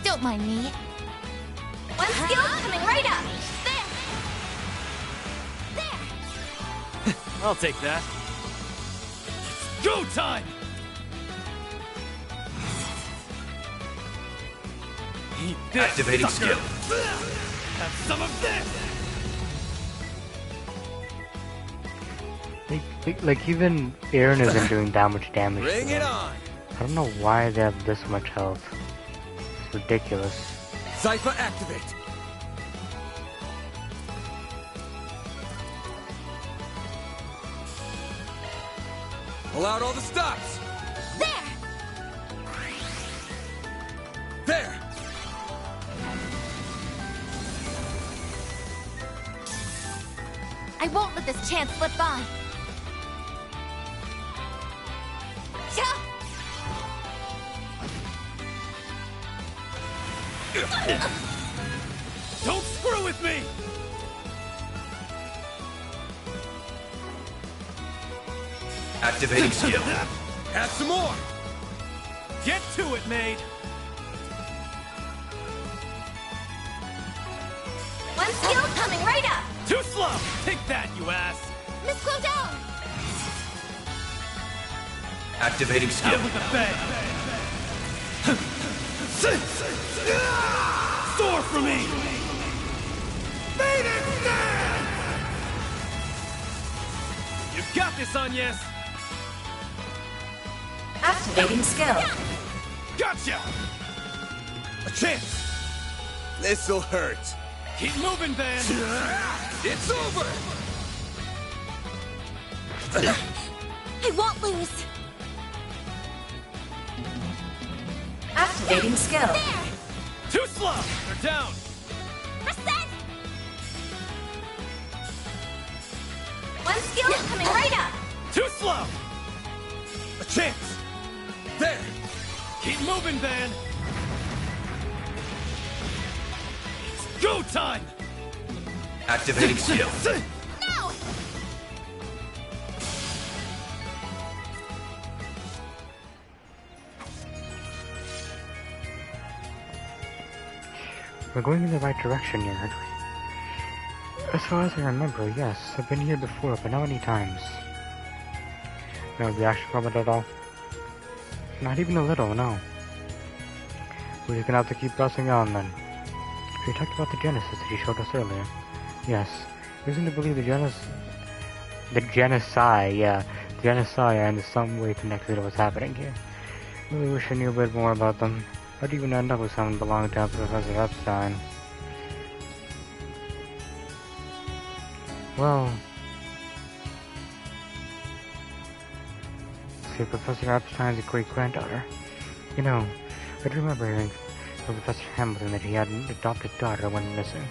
Don't mind me. One skill coming right up. There. I'll take that. Go time. Eat this, Activating sucker. skill. Have some of this. Like even Aaron isn't doing that much damage. Bring to it them. on. I don't know why they have this much health. It's ridiculous. Cypher activate. Pull out all the stops. There. There. I I won't let this chance slip by. Don't screw with me! Activating skill. Have some more! Get to it, maid! One skill coming right up! Too slow! Take that, you ass! Miss Clodell! Activating skill. Get with the bang! Soar for me! Made it stand! You got this, Agnes! Activating skill. Gotcha! A chance! This'll hurt. Keep moving, Van! It's over! I won't lose! Activating skill. There! Too slow! They're down! Reset! One skill coming right up! Too slow! A chance! There! Keep moving, Van! It's go time! Activating skill. Now! We're going in the right direction here, aren't we? As far as I remember, yes. I've been here before, but not many times. No reaction from it at all? Not even a little, no. We're just gonna have to keep pressing on then. We talked about the Genesis that you showed us earlier. Yes. Reason to believe the genocide are in some way connected to what's happening here. Really wish I knew a bit more about them. How'd you even end up with someone belonging to Professor Epstein? Well... see, Professor Epstein's great-granddaughter. You know, I do remember hearing from Professor Hamilton that he had an adopted daughter when missing.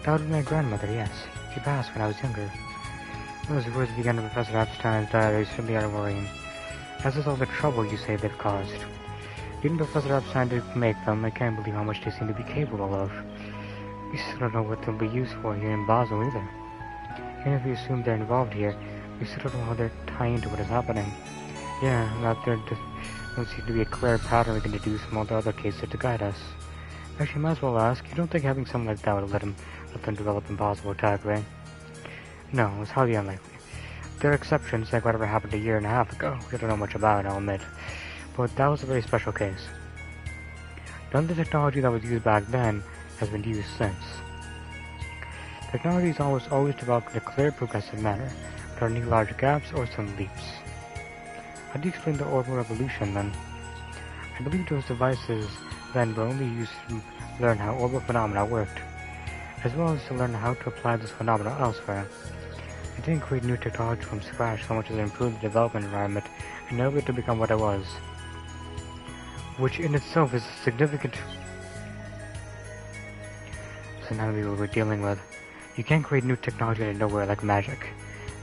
That was my grandmother, yes. She passed when I was younger. Those words at the end of Professor Epstein's diary certainly are worrying. As is all the trouble you say they've caused. Even Professor Epstein did make them. I can't believe how much they seem to be capable of. We still don't know what they'll be used for here in Basel either. Even if we assume they're involved here, we still don't know how they're tying into what is happening. Yeah, that there doesn't seem to be a clear pattern we can deduce from all the other cases to guide us. Actually, might as well ask, you don't think having someone like that would let them develop impossible attack, right? No, it's highly unlikely. There are exceptions, like whatever happened a year and a half ago. We don't know much about it, I'll admit. But that was a very special case. None of the technology that was used back then has been used since. Technology is always developed in a clear, progressive manner, without any large gaps or sudden leaps. How do you explain the orbital revolution, then? I believe those devices then were only used to learn how orbital phenomena worked, as well as to learn how to apply this phenomena elsewhere. It didn't create new technology from scratch so much as improve the development environment and enable it to become what it was. Which in itself is significant. So now we're dealing with. You can't create new technology out of nowhere like magic.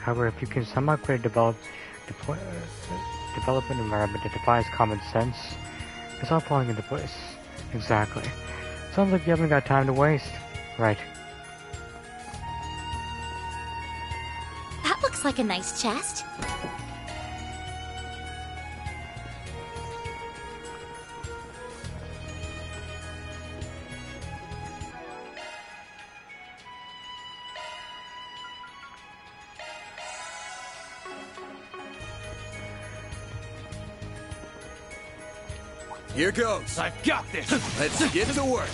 However, if you can somehow create a development environment that defies common sense, it's all falling into place. Exactly. Sounds like you haven't got time to waste. Right. That looks like a nice chest. Here goes. I've got this. Let's get to work.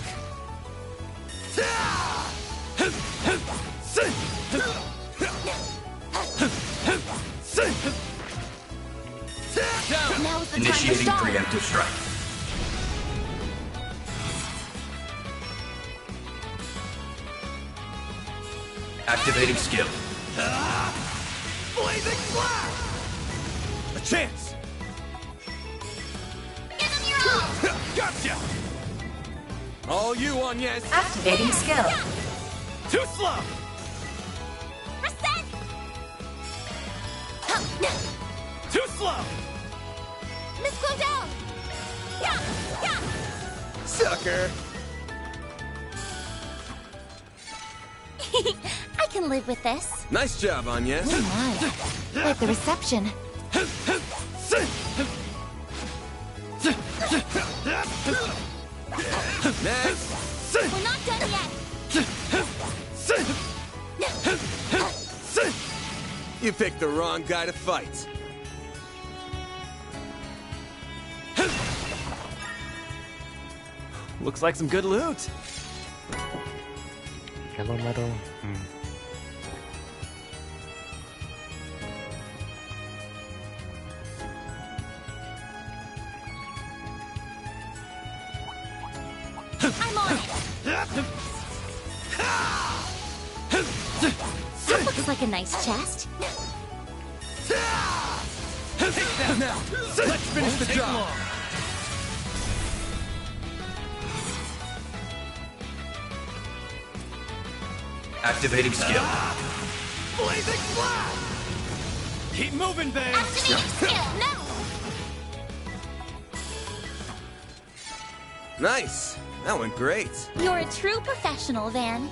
Initiating preemptive strike. Activating skill. Blazing blast! A chance! Give him your all! Gotcha! All you, Agnes. Activating skill. Too slow! Too slow! Miss Claudel! Yeah! Yeah! Sucker! I can live with this. Nice job, Agnes. Oh my. Like the reception. Next! We're not done yet! You picked the wrong guy to fight. Looks like some good loot. Yellow metal. I'm on it! That looks like a nice chest. Now, let's finish the job. Activating skill. Blazing flash! Keep moving, babe! Activating skill, no! Nice. That went great. You're a true professional, Van.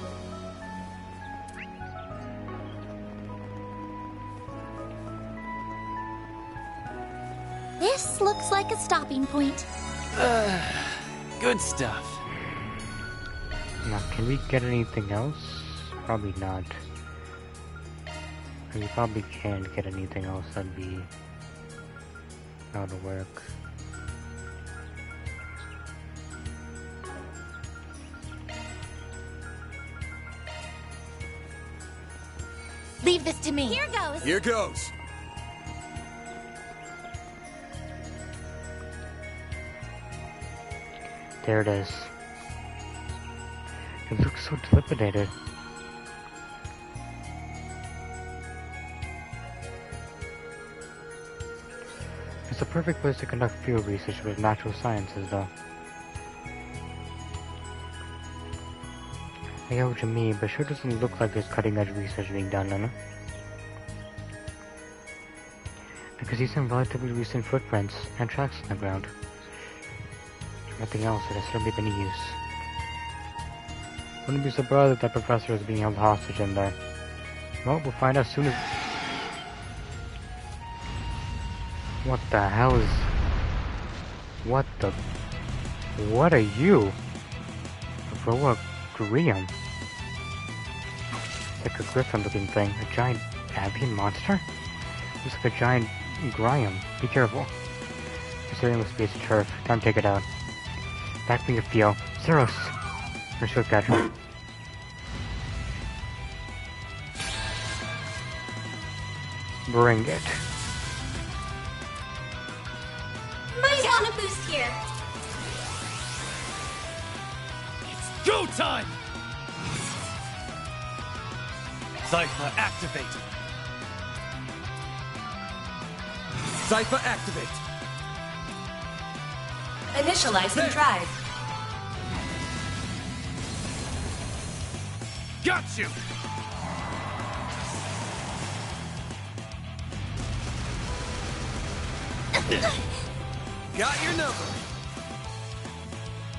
This looks like a stopping point. Good stuff. Now, can we get anything else? Probably not. We probably can't get anything else that'd be out of work. Leave this to me. Here goes. Here goes. There it is. It looks so dilapidated. It's a perfect place to conduct field research with natural sciences, though. I get what you mean, but sure doesn't look like there's cutting-edge research being done, no? I can see some relatively recent footprints and tracks on the ground. If nothing else, it has certainly been used. Wouldn't be surprised if that professor is being held hostage in there. Well, we'll find out soon as... What the hell is... What the... What are you? Roa Grium. It's like a griffin looking thing. A giant avian monster? Looks like a giant Grium. Be careful. Considering the space of turf. Time to take it out. Back from your field. Zeros! Or shield catcher. Bring it. Might want a boost here. It's go time! Zypha activate. Zypha activate. Initializing drive. Got you! Got your number.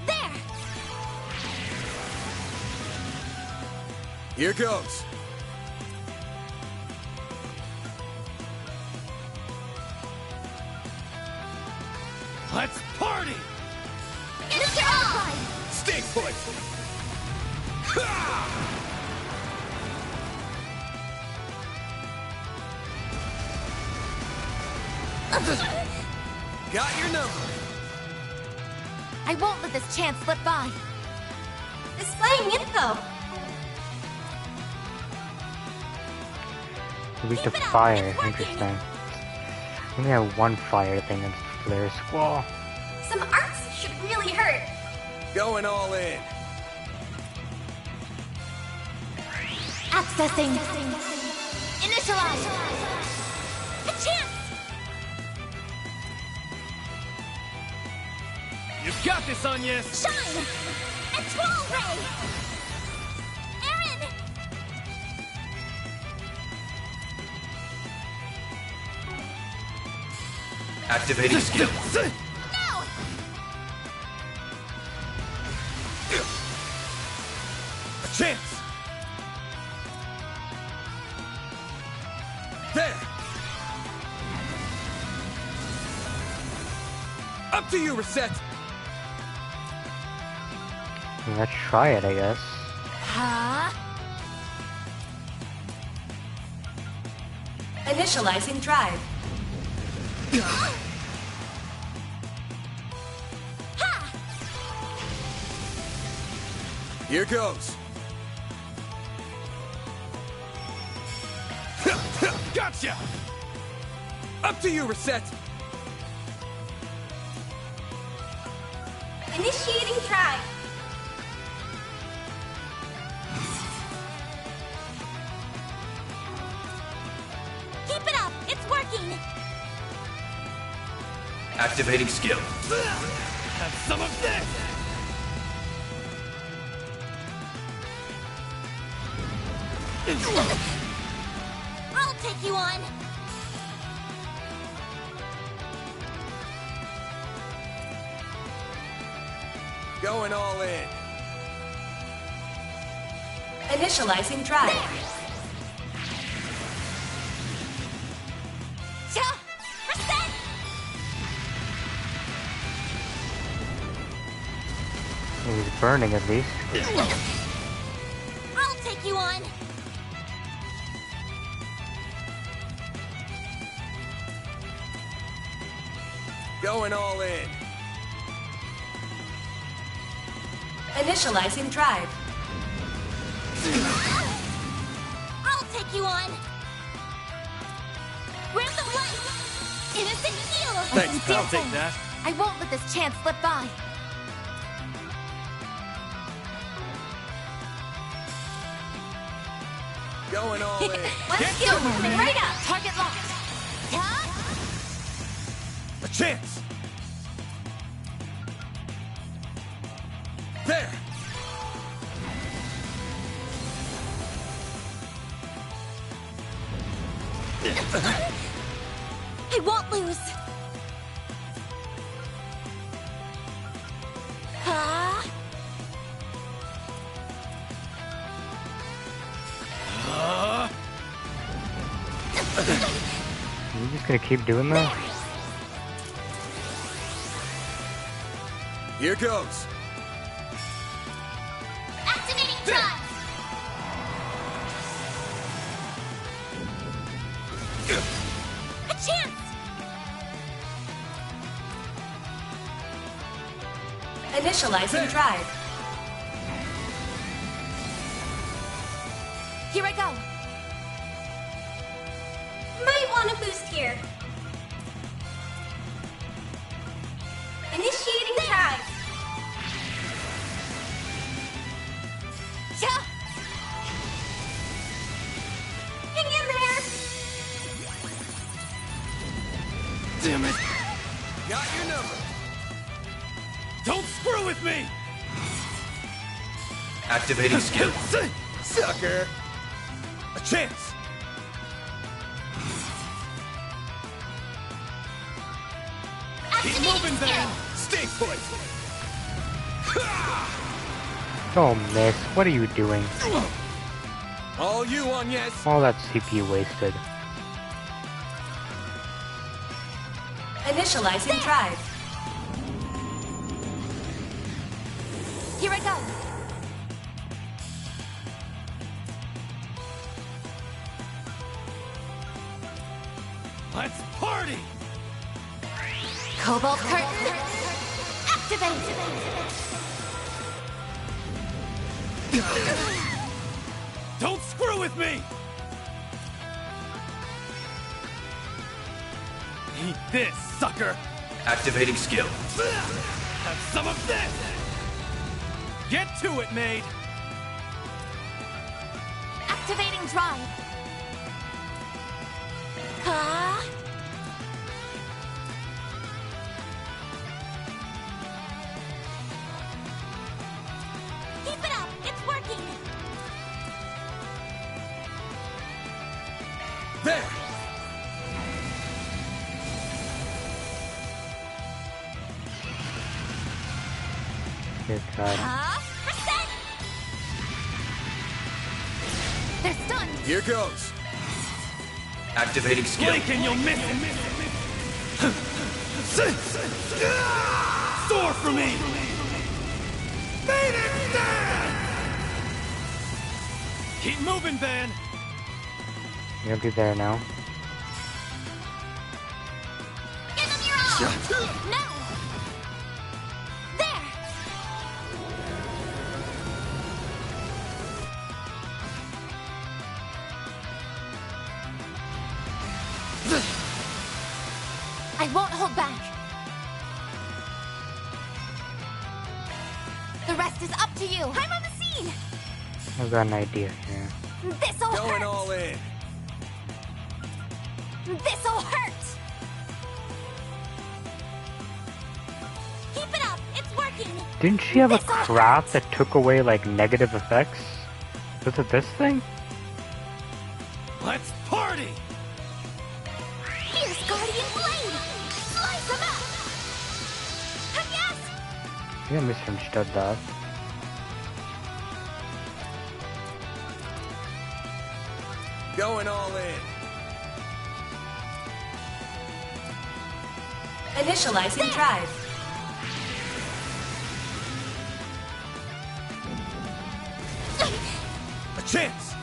There! Here goes. Let's party! Mr. Alpine! Stay put! Got your number. I won't let this chance slip by. Displaying info. Weak to fire. Interesting. We only have one fire thing that's Flare Squall. Some arts should really hurt. Going all in. Accessing. Initialize. A chance. You've got this, Agnes! Shine! Étoile ray! Aaron! Activating skill. No! A chance! There! Up to you, Reset! Let's try it, I guess. Huh? Initializing drive. Here goes. Gotcha! Up to you, Reset! Initiating drive. Keep it up. It's working. Activating skill. Have some of this! I'll take you on. Going all in. Initializing drive. Reset. He's burning at least. I'll take you on. Going all in. Initializing drive. I'll take you on. Grant of light. Innocent heal. Thanks, pal. I'll take that. I won't let this chance slip by. Going all in. Let's go. Right up. Target locked. A chance. There. I won't lose. Huh? Are you just gonna keep doing that? Here goes. Activating drive. A chance. Initializing drive. Here I go. Might want a boost here. Initiating drive. Yeah. Hang in there. Damn it! Got your number. Don't screw with me! Activating skill. Sucker. A chance. Keep moving, then! Stay put. Don't miss. What are you doing? All you on yes. All that CPU wasted. Initializing drive. Here I go. Let's party! Cobalt curtain. Activate. Don't screw with me! Eat this, sucker! Activating skill. Have some of this! Get to it, maid! Activating drive. Huh? Keep it up. It's working. There. Dear God. They're stunned. Here goes. Activating skill. Blink and you'll miss it. Soar for me. Fade it stand. Keep moving, Van. You'll be there now. Give them your all. No. There. I won't hold back. The rest is up to you. I'm on the scene. I've got an idea here. This'll hurt. Going all in. This'll hurt. Keep it up. It's working. Didn't she have a craft that took away like negative effects? Was it this thing? Let's party. Here's Guardian Blade. Slice him up. Yes. Yeah, misunderstood that. Going all in. Initializing drive. A chance.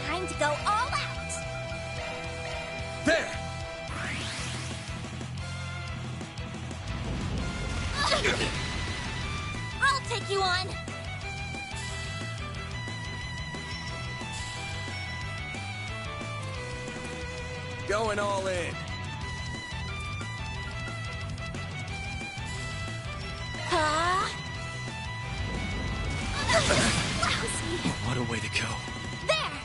Time to go all out. There. I'll take you on. Going all in. Lousy. What a way to go. There.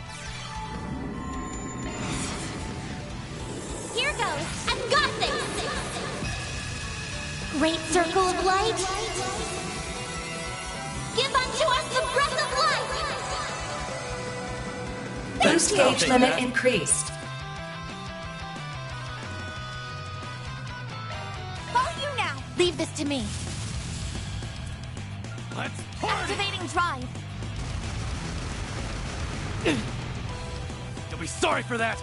Here goes. I've got this. Great circle of light. Give unto us the breath of life. Boost gauge limit increased. All you now. Leave this to me. Let's party. Activating drive. You'll be sorry for that.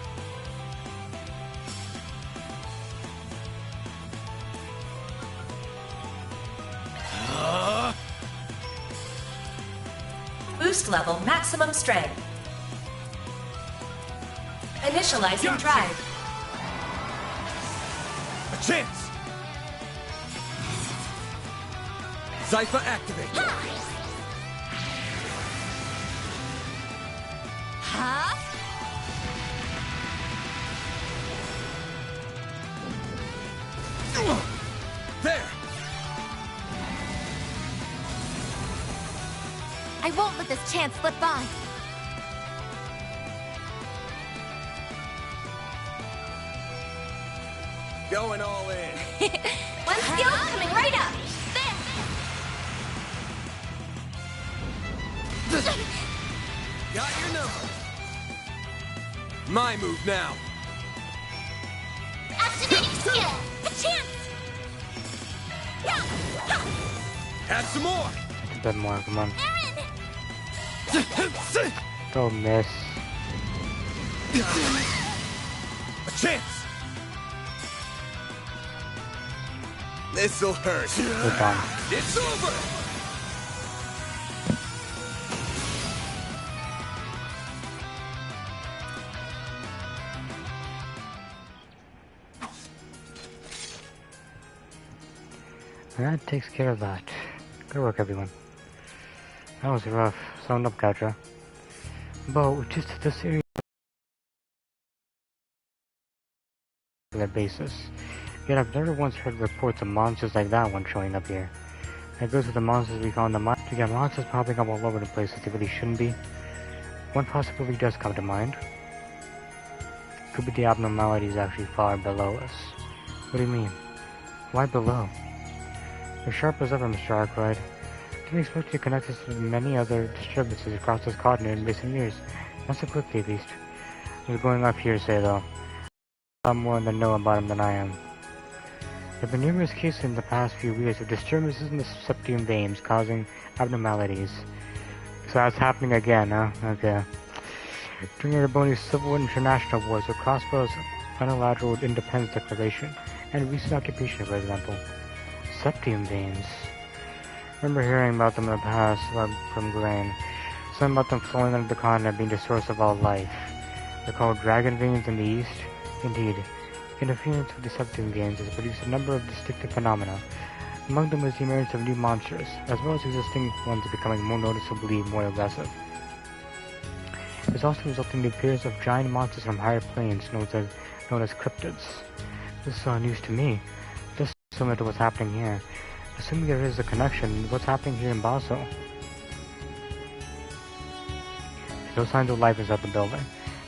Boost level maximum strength. Initializing drive. A chance. Zypher activate. Huh? There. I won't let this chance slip by. Going all in. One skill coming right up. There. Got your number. My move now. Activating skill. A chance. Add some more. A bit more, come on. Don't miss. A chance. This'll hurt. We're done. It's over. That takes care of that. Good work, everyone. That was rough. Sound up, Goucha. But just the series on a basis. Yet I've never once heard reports of monsters like that one showing up here. That goes with the monsters we found in the mine. We got monsters popping up all over the place that they really shouldn't be. One possibility does come to mind. Could be the abnormalities actually far below us. What do you mean? Why below? You're sharp as ever, Mr. Arkwright. I didn't expect you to connect us to many other disturbances across this continent in recent years. Not so quickly, at least. What's going up here, say though? lot more in the know about him than I am. There have been numerous cases in the past few years of disturbances in the septium veins causing abnormalities. So that's happening again, huh? Okay. During the Raboni's Civil and International Wars, or Crossbow's unilateral independence declaration, and recent occupation, for example. Septium veins. Remember hearing about them in the past from Grain. Something about them flowing under the continent being the source of all life. They're called dragon veins in the east. Indeed, interference with the septium veins has produced a number of distinctive phenomena. Among them is the emergence of new monsters, as well as existing ones becoming more noticeably more aggressive. This also resulted in the appearance of giant monsters from higher planes known as cryptids. This is news to me, just similar to what's happening here. Assuming there is a connection, what's happening here in Basel? There's no signs of life inside the building.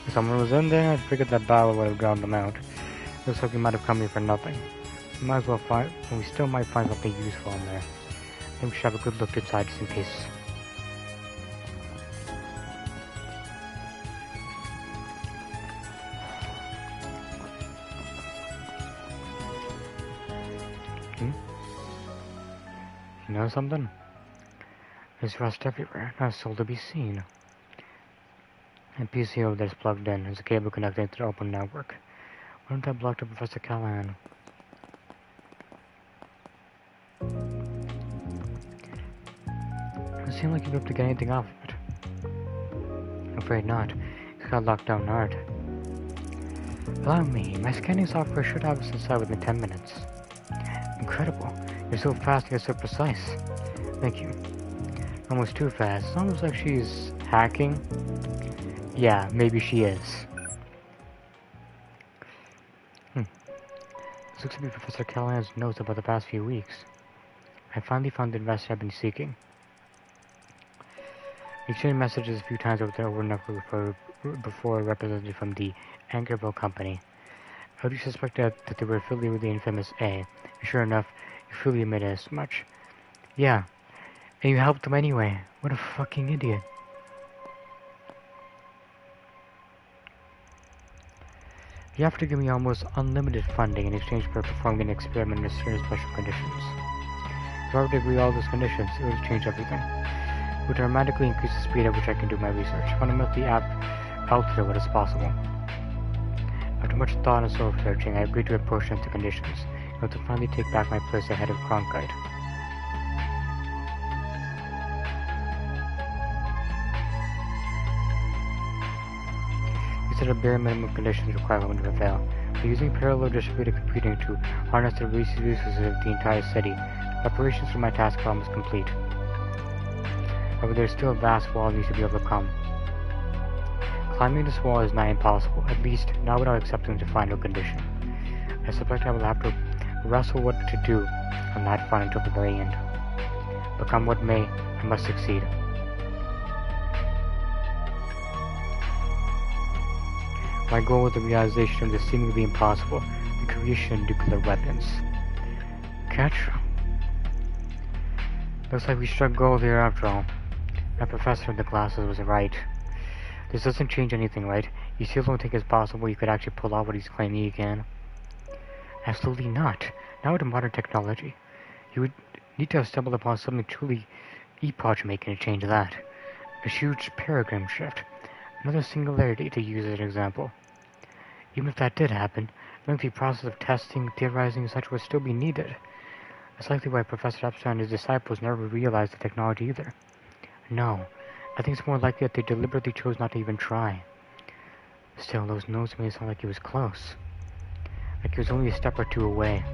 If someone was in there, I figured that battle would have drowned them out. Looks like we might have come here for nothing. We still might find something useful in there. I think we should have a good look inside just in case. You know something? There's rust everywhere, not a soul to be seen. And PC over there's plugged in. There's a cable connecting to the open network. Why don't I block to Professor Callahan? Doesn't seem like you'll be able to get anything off of it. I'm afraid not. It's got locked down hard. Allow me. My scanning software should have us inside within 10 minutes. Incredible. You're so fast and you're so precise. Thank you. Almost too fast. It's almost like she's hacking. Yeah, maybe she is. This looks to be Professor Callahan's notes about the past few weeks. I finally found the investor I've been seeking. We exchanged messages a few times over the network before a representative from the Angerville company. I already suspected that they were affiliated with the infamous A. And sure enough, you fully admitted as much. Yeah, and you helped them anyway. What a fucking idiot. You have to give me almost unlimited funding in exchange for performing an experiment under certain special conditions. If I were to agree to all those conditions, it would change everything. It would dramatically increase the speed at which I can do my research, fundamentally alter what is possible. After much thought and soul searching, I agreed to a portion of the conditions, in order to finally take back my place ahead of Cronkite. These are the bare minimum conditions required for me to fail. By using parallel distributed computing to harness the resources of the entire city, preparations for my task are almost complete. However, there is still a vast wall that needs to be overcome. Climbing this wall is nigh impossible, at least not without accepting the final condition. I suspect I will have to wrestle what to do on that front until the very end. But come what may, I must succeed. My goal is the realization of the seemingly impossible, the creation of nuclear weapons. Catra. Looks like we struck gold here after all. My professor in the classes was right. This doesn't change anything, right? You still don't think it's possible you could actually pull off what he's claiming you can? Absolutely not. Not with modern technology. You would need to have stumbled upon something truly epoch-making to change that. A huge paradigm shift. Another singularity, to use as an example. Even if that did happen, the lengthy process of testing, theorizing, and such would still be needed. That's likely why Professor Epstein and his disciples never realized the technology either. No, I think it's more likely that they deliberately chose not to even try. Still, those notes made it sound like he was close. Like he was only a step or two away.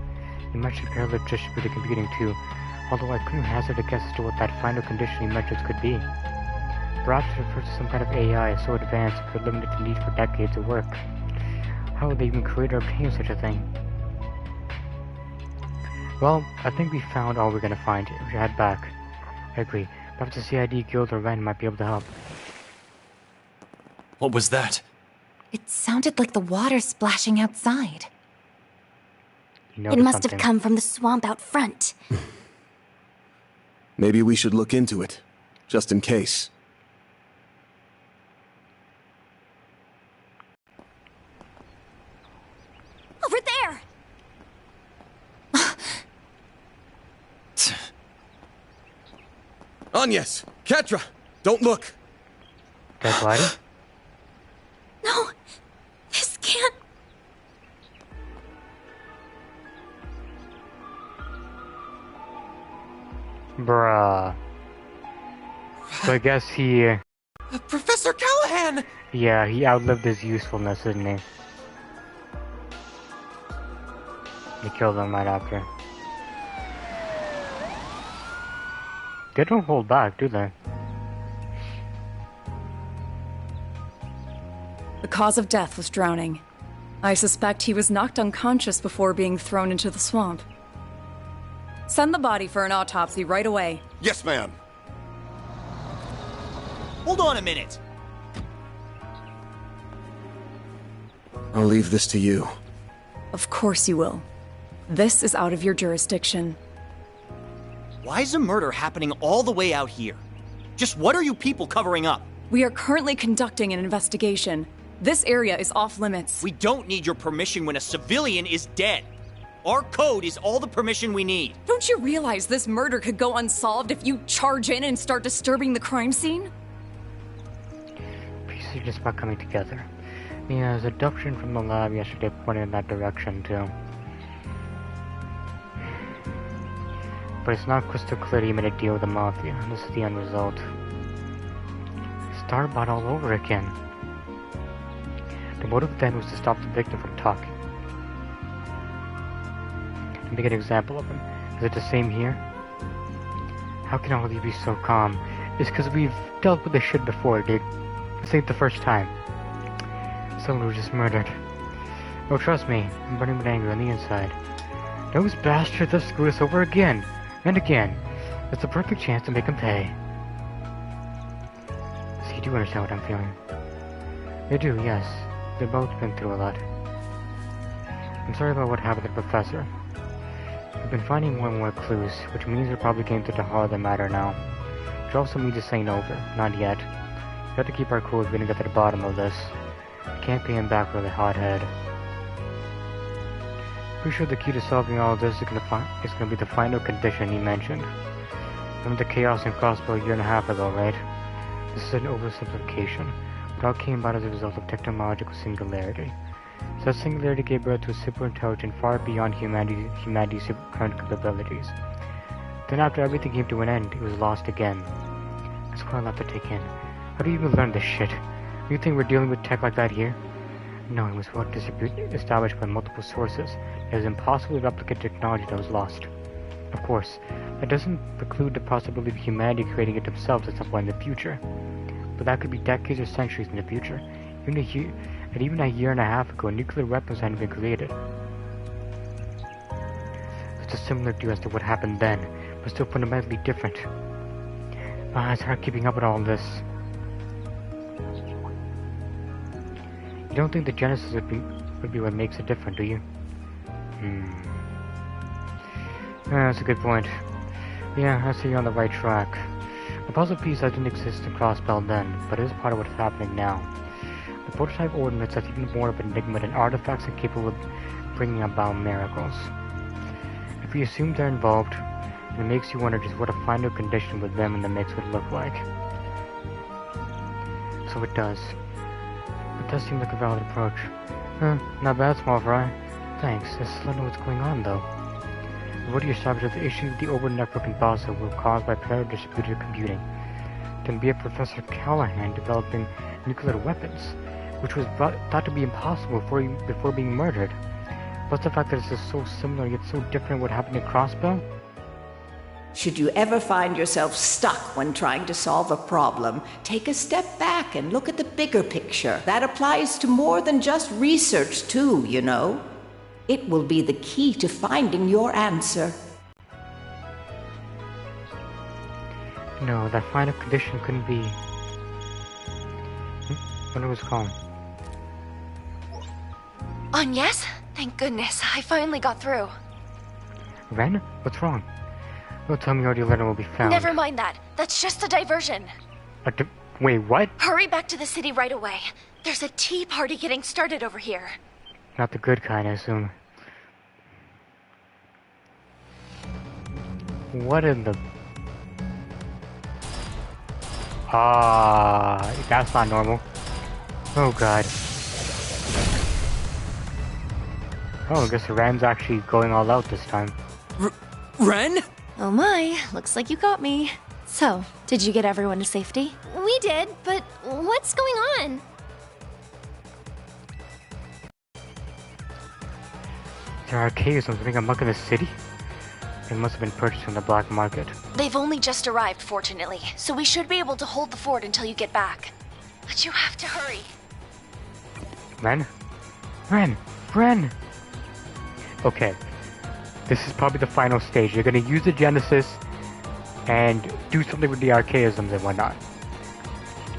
He mentioned parallel distributed computing too, although I couldn't hazard a guess as to what that final condition he mentioned could be. Perhaps it refers to some kind of AI so advanced it could eliminate the need for decades of work. How would they even create or obtain such a thing? Well, I think we found all we're gonna find here. We should head back. I agree. Perhaps the CID Guild or Ren might be able to help. What was that? It sounded like the water splashing outside. It must have come from the swamp out front. Maybe we should look into it, just in case. Over there! Agnes! Ketra! Don't look! Dead body? No! This can't... Bruh. So I guess he... Professor Callahan! Yeah, he outlived his usefulness, didn't he? They killed him right after. They don't hold back, do they? The cause of death was drowning. I suspect he was knocked unconscious before being thrown into the swamp. Send the body for an autopsy right away. Yes, ma'am. Hold on a minute. I'll leave this to you. Of course you will. This is out of your jurisdiction. Why is a murder happening all the way out here? Just what are you people covering up? We are currently conducting an investigation. This area is off limits. We don't need your permission when a civilian is dead. Our code is all the permission we need. Don't you realize this murder could go unsolved if you charge in and start disturbing the crime scene? Pieces are just about coming together. Yeah, his abduction from the lab yesterday pointed in that direction too. But it's not crystal clear he made a deal with the Mafia. This is the end result. Starbot all over again. The motive then was to stop the victim from talking. To make an example of him. Is it the same here? How can all of you be so calm? It's because we've dealt with this shit before, dude. This ain't the first time. Someone was just murdered. Oh, trust me, I'm burning with anger on the inside. Those bastards have screwed us over again. And again. It's the perfect chance to make them pay. So you do understand what I'm feeling. They do, yes. They've both been through a lot. I'm sorry about what happened to the professor. We've been finding more and more clues, which means we're probably getting to the heart of the matter now. Which also means this ain't over. Not yet. We have to keep our cool if we're gonna get to the bottom of this. We can't pay him back with a hot head. Pretty sure the key to solving all of this is gonna be the final condition he mentioned. Remember the chaos in Crossbow a year and a half ago, right? This is an oversimplification. It all came about as a result of technological singularity. So that singularity gave birth to a super intelligence far beyond humanity's current capabilities. Then after everything came to an end, it was lost again. That's quite a lot to take in. How do you even learn this shit? Do you think we're dealing with tech like that here? No, it was well established by multiple sources. It is impossible to replicate technology that was lost. Of course, that doesn't preclude the possibility of humanity creating it themselves at some point in the future. But that could be decades or centuries in the future. Even a year and a half ago, nuclear weapons hadn't been created. It's a similar view as to what happened then, but still fundamentally different. It's hard keeping up with all this. You don't think the genesis would be what makes it different, do you? That's a good point. Yeah, I see you're on the right track. The puzzle piece didn't exist in Crossbell then, but it is part of what's happening now. The prototype ordinance has even more of an enigma than artifacts are capable of bringing about miracles. If we assume they're involved, it makes you wonder just what a final condition with them in the mix would look like. So it does. It does seem like a valid approach. Not bad, small fry. Thanks, I still don't know what's going on though. We've already established that the issues with the Ober network in Basel were caused by player-distributed computing. Then we have Professor Callahan developing nuclear weapons, which was thought to be impossible before being murdered. Plus the fact that it's just so similar yet so different what happened in Crossbell? Should you ever find yourself stuck when trying to solve a problem, take a step back and look at the bigger picture. That applies to more than just research too, you know. It will be the key to finding your answer. No, that final condition couldn't be... What it was called? Agnes? Thank goodness, I finally got through. Ren? What's wrong? Don't tell me your letter will be found. Never mind that. That's just a diversion. Wait, what? Hurry back to the city right away. There's a tea party getting started over here. Not the good kind, I assume. What in the... that's not normal. Oh god. Oh, I guess Ren's actually going all out this time. Ren? Oh my, looks like you got me. So, did you get everyone to safety? We did, but what's going on? There are arcades running amok in the city? They must have been purchased from the black market. They've only just arrived, fortunately, so we should be able to hold the fort until you get back. But you have to hurry. Ren? Ren! Ren! Okay. This is probably the final stage. You're gonna use the Genesis and do something with the archaisms and whatnot.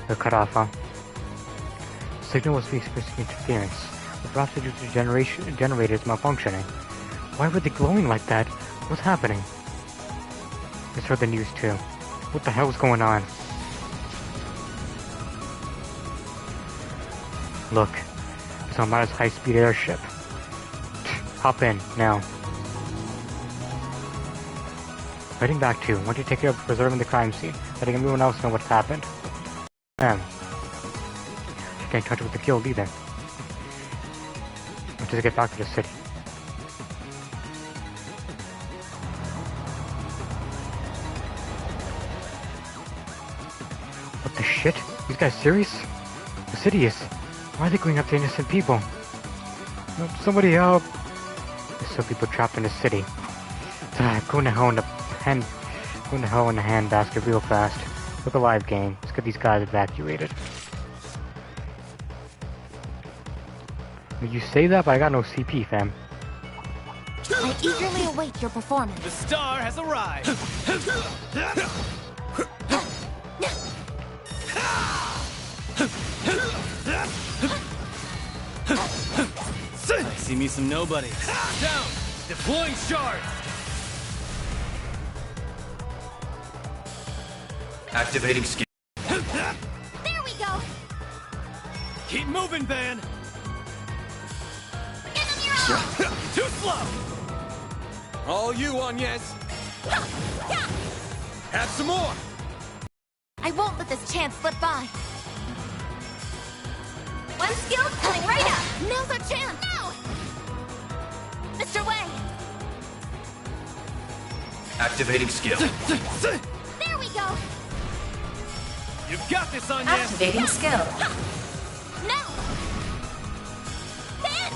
They're cut off, huh? The signal was experiencing interference. But perhaps due to the generators malfunctioning. Why were they glowing like that? What's happening? Just heard the news too. What the hell's going on? Look, it's Armada's high-speed airship. Hop in, now. Heading back to, want you to take care of preserving the crime scene, letting everyone else know what's happened. Damn. She can't touch with the guild either. Let's just get back to the city. What the shit? These guys serious? The city is. Why are they going after innocent people? No, somebody help! There's still people trapped in the city. Going to hell in the handbasket real fast. Look alive, gang. Let's get these guys evacuated. You say that, but I got no CP, fam. I eagerly await your performance. The star has arrived! I see me some nobody. Down! Deploying shards! Activating skill. There we go! Keep moving, Van! Give him your all! Too slow! All you, Agnes. Have some more! I won't let this chance slip by. One skill coming right up! Now's our chance! Now! Mr. Wei! Activating skill. There we go! You've got this, Agnes! Activating skill. Now! Ben!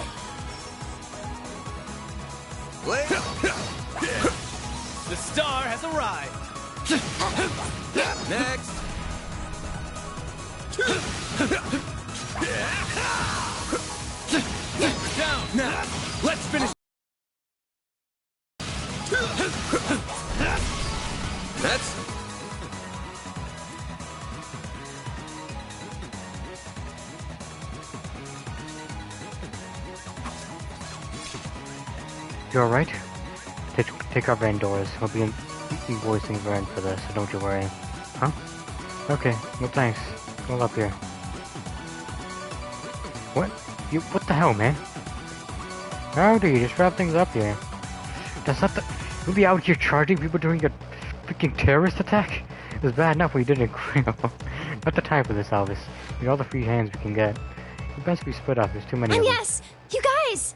The star has arrived! Next! Down! Now, let's finish! That's... You alright? Take our van doors. We'll be invoicing Vern for this, so don't you worry. Huh? Okay, well thanks. Go up here. What? What the hell, man? Howdy, just wrap things up here. That's not the... You'll be out here charging people during a freaking terrorist attack? It was bad enough we did in Creo. Not the time for this, Elvis. We need all the free hands we can get. You best be split up, there's too many of them. Yes! You guys!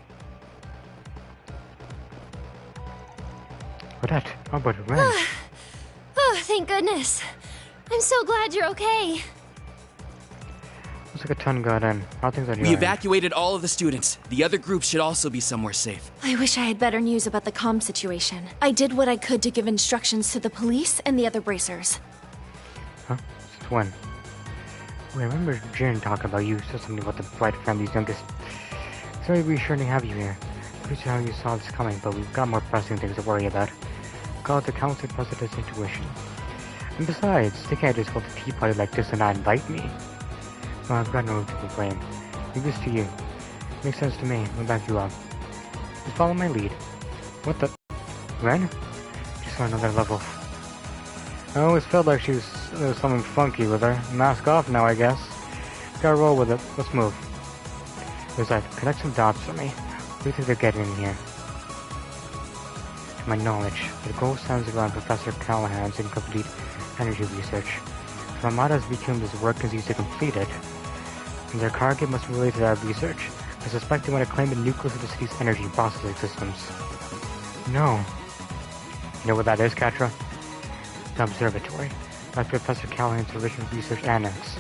What that? How about Ren? Oh, thank goodness. I'm so glad you're okay. Looks like a ton got in. How things on your We end? evacuated all of the students. The other groups should also be somewhere safe. I wish I had better news about the comm situation. I did what I could to give instructions to the police and the other bracers. Huh? Since when? Oh, I remember Jin talking about you. Said something about the Bright family's youngest. It's very reassuring to have you here. Pretty sure how you saw this coming, but we've got more pressing things to worry about. Call it the Council President's intuition. And besides, they can't just hold a tea party like this and not invite me. Well, I've got no room to complain. Leave this to you. Makes sense to me. I'll back you up. Just follow my lead. What the? Ren? Just on another level. I always felt like there was something funky with her. Mask off now, I guess. Gotta roll with it. Let's move. There's like, connect some dots for me. What do you think they're getting in here? To my knowledge, the goal centers around Professor Callahan's incomplete energy research. If Armada's become this work is used to complete it, and their target must be related to that research. I suspect they want to claim the nucleus of the city's energy processing systems. No. You know what that is, Catra? The observatory. That's Professor Callahan's original research annex.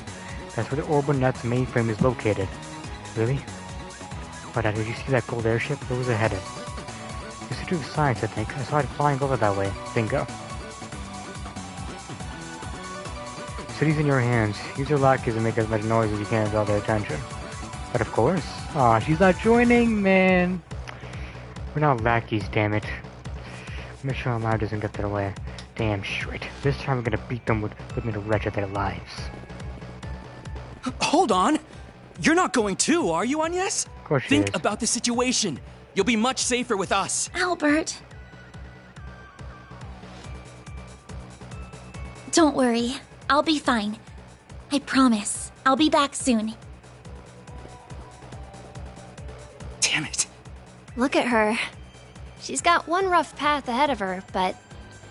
That's where the OrbitalNet's mainframe is located. Really? But did you see that gold airship? Where was it headed? Institute of Science, I think. I saw it flying over that way. Bingo. The city's in your hands. Use your lackeys and make as much noise as you can to draw their attention. But of course. Aw, she's not joining, man. We're not lackeys, damn it. Make sure Amara doesn't get their way. Damn straight. This time we're gonna beat them with me to wretch their lives. Hold on! You're not going too, are you, Agnes? Of course she Think is. about the situation. You'll be much safer with us. Albert. Don't worry. I'll be fine. I promise. I'll be back soon. Damn it. Look at her. She's got one rough path ahead of her, but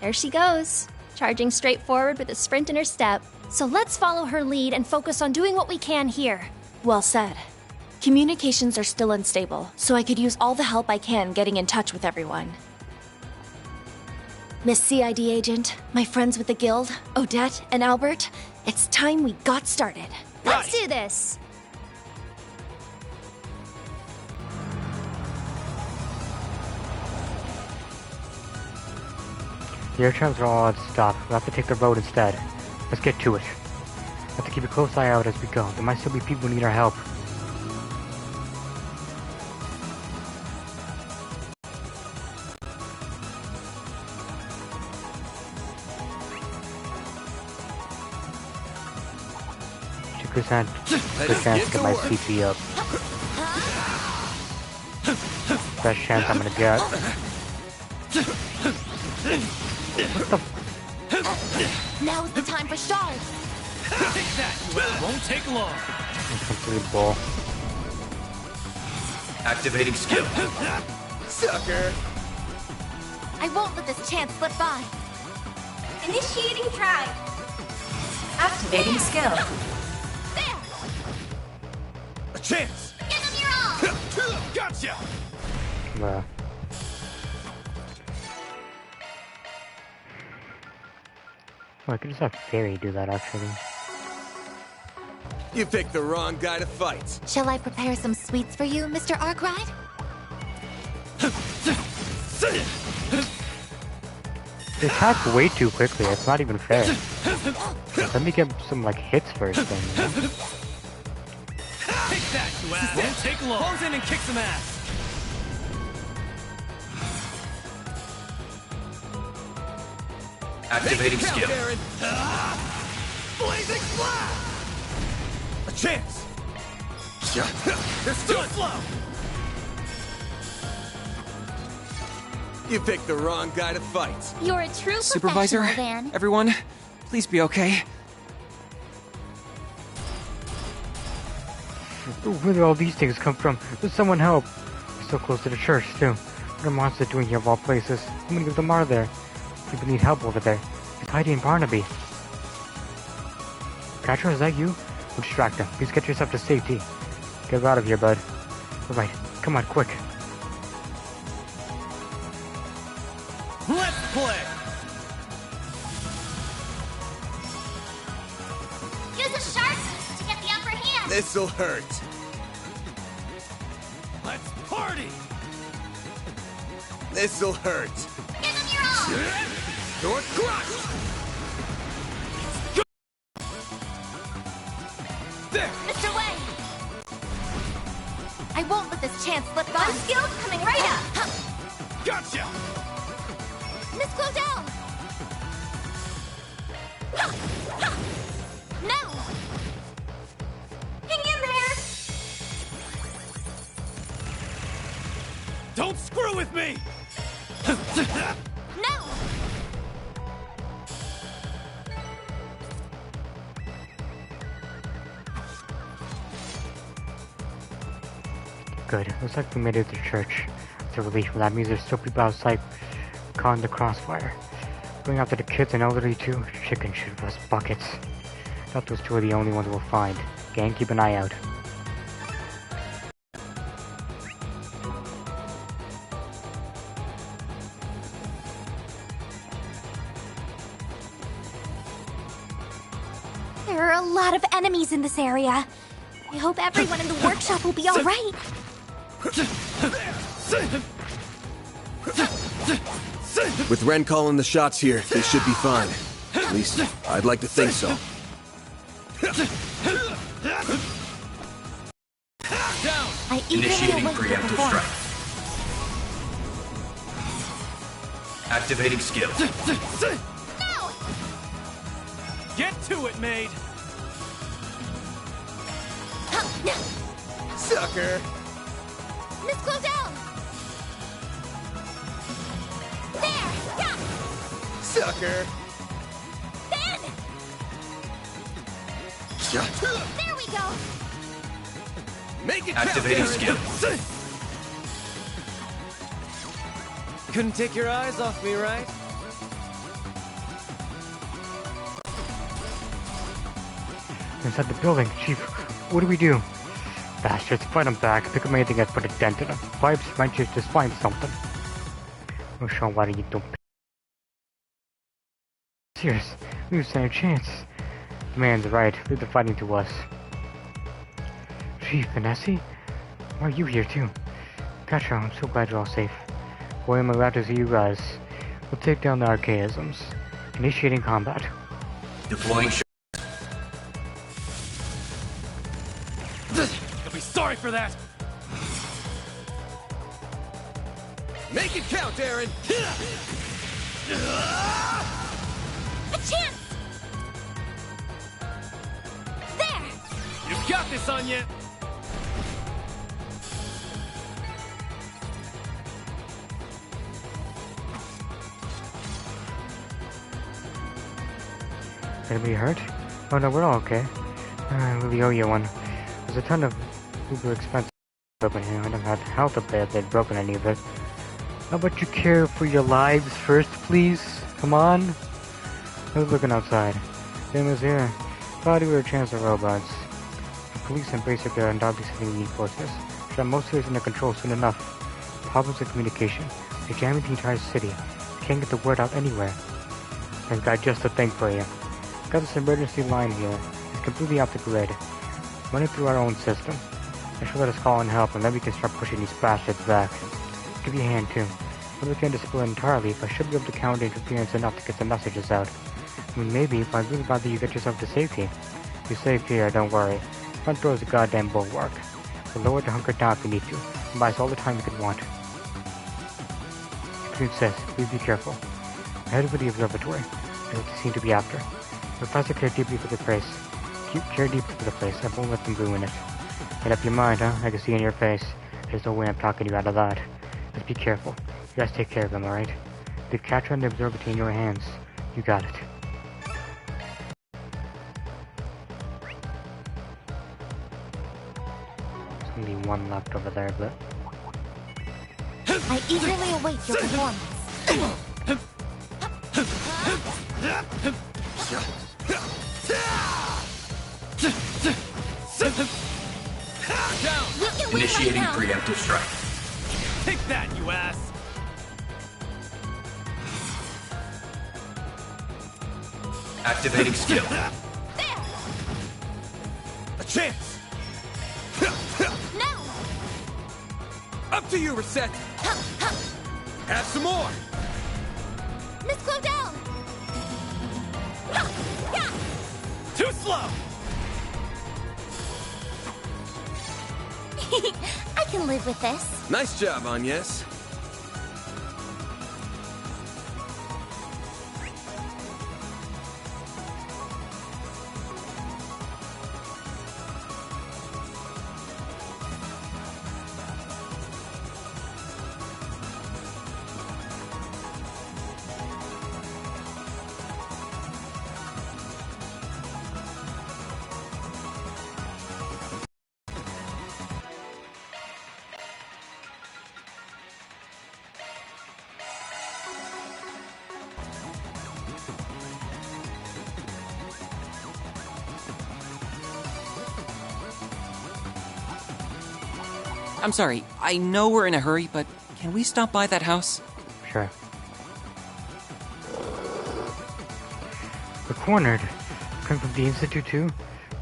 there she goes, charging straight forward with a sprint in her step. So let's follow her lead and focus on doing what we can here. Well said. Communications are still unstable, so I could use all the help I can getting in touch with everyone. Miss CID agent, my friends with the guild, Odette and Albert, it's time we got started. Let's do this. The air traps are all at stop. We'll have to take the road instead. Let's get to it. We have to keep a close eye out as we go. There might still be people who need our help. Good chance to get my CP up. Best chance I'm gonna get. What the? Now's the time for shards. Take that! Won't take long. Complete ball. Activating skill. Sucker! I won't let this chance slip by. Initiating drive. Activating skill. There! A chance! Give them your all! Gotcha! Oh, I could just have Fairy do that, actually. You picked the wrong guy to fight. Shall I prepare some sweets for you, Mr. Arkwright? They attack way too quickly, it's not even fair. Let me get some, like, hits first, then, you know? Take that, you ass! Won't take long. Close in and kick some ass. Activating skill. Blazing blast! A chance! They're still slow! You picked the wrong guy to fight. You're a true Supervisor, professional, Van. everyone, please be okay. Where do all these things come from? Does someone help? We're so close to the church, too. What are monsters doing here of all places? How many of them are there? People need help over there. It's Heidi and Barnaby. Catcher, is that you? We'll distract them. Please get yourself to safety. Get out of here, bud. Alright, come on, quick. Let's play! Use a sharpness to get the upper hand. This'll hurt. Let's party! This'll hurt. Give them your all. Sword crush! There! Mr. Wang! I won't let this chance slip by. My skill's coming right up. Gotcha! Miss Claudel! No! Hang in there! Don't screw with me! No! Good. Looks like we made it to church. It's a relief. That means there's still people outside caught in the crossfire. Going after the kids and elderly too? Chicken should bust buckets. Thought those two are the only ones we'll find. Gang, keep an eye out. There are a lot of enemies in this area. I hope everyone in the workshop will be alright. With Ren calling the shots here, they should be fine. At least, I'd like to think so. Initiating preemptive strike. Activating skill. Get to it, maid! Sucker! Miss Claudel! There! Yeah! Sucker! Ben! There we go! Make it Activating count, skill. Couldn't take your eyes off me, right? Inside the building. Chief, what do we do? Bastards, fight them back. Pick up anything that's put a dent in them. Pipes might just find something. Oh, Sean, why do you don't... Serious, we stand a chance. The man's right. Leave the fighting to us. Chief, Vanessa? Why are you here too? Gotcha, I'm so glad you're all safe. Boy, am I glad to see you guys. We'll take down the archaisms. Initiating combat. Deploying You'll be sorry for that! Make it count, Aaron! A chance! There! You've got this, Anya! Anybody hurt? Oh no, we're all okay. I really owe you one. There's a ton of uber expensive equipment here. I don't have health to pay if they've broken any of it. How about you care for your lives first, please? Come on. Who's looking outside? Them is here. Thought we were a chance of robots. The police and basic are undoubtedly sending lead forces. Should have most cities under control soon enough. Problems with communication. They're jamming the entire city. Can't get the word out anywhere. I've got just a thing for you. Got this emergency line here. It's completely off the grid. Run it through our own system. That should let us call in help, and then we can start pushing these bastards back. Give you a hand too. When we can't disable it entirely, but I should be able to counter interference enough to get the messages out. I mean, maybe if I really bother you get yourself to safety. You're safe here, don't worry. Front door is a goddamn bulwark. So lower to hunker down if you need to, and buy us all the time you could want. Princess, please be careful. Head for the observatory. That's what they seem to be after. Professor care deeply for the place. Care deeply for the place. I won't let them ruin it. Made up your mind, huh? I can see in your face. There's no way I'm talking you out of that. Just be careful. You guys take care of them, alright? The catcher and the observatory in your hands. You got it. There's only one left over there, but... I eagerly await your performance. Initiating preemptive strike. Take that, you ass! Activating skill. A chance! No! Up to you, Reset! Have some more! Miss Claudel! Too slow! I can live with this. Nice job, Agnes. I'm sorry, I know we're in a hurry, but can we stop by that house? Sure. We're cornered. Coming from the Institute too?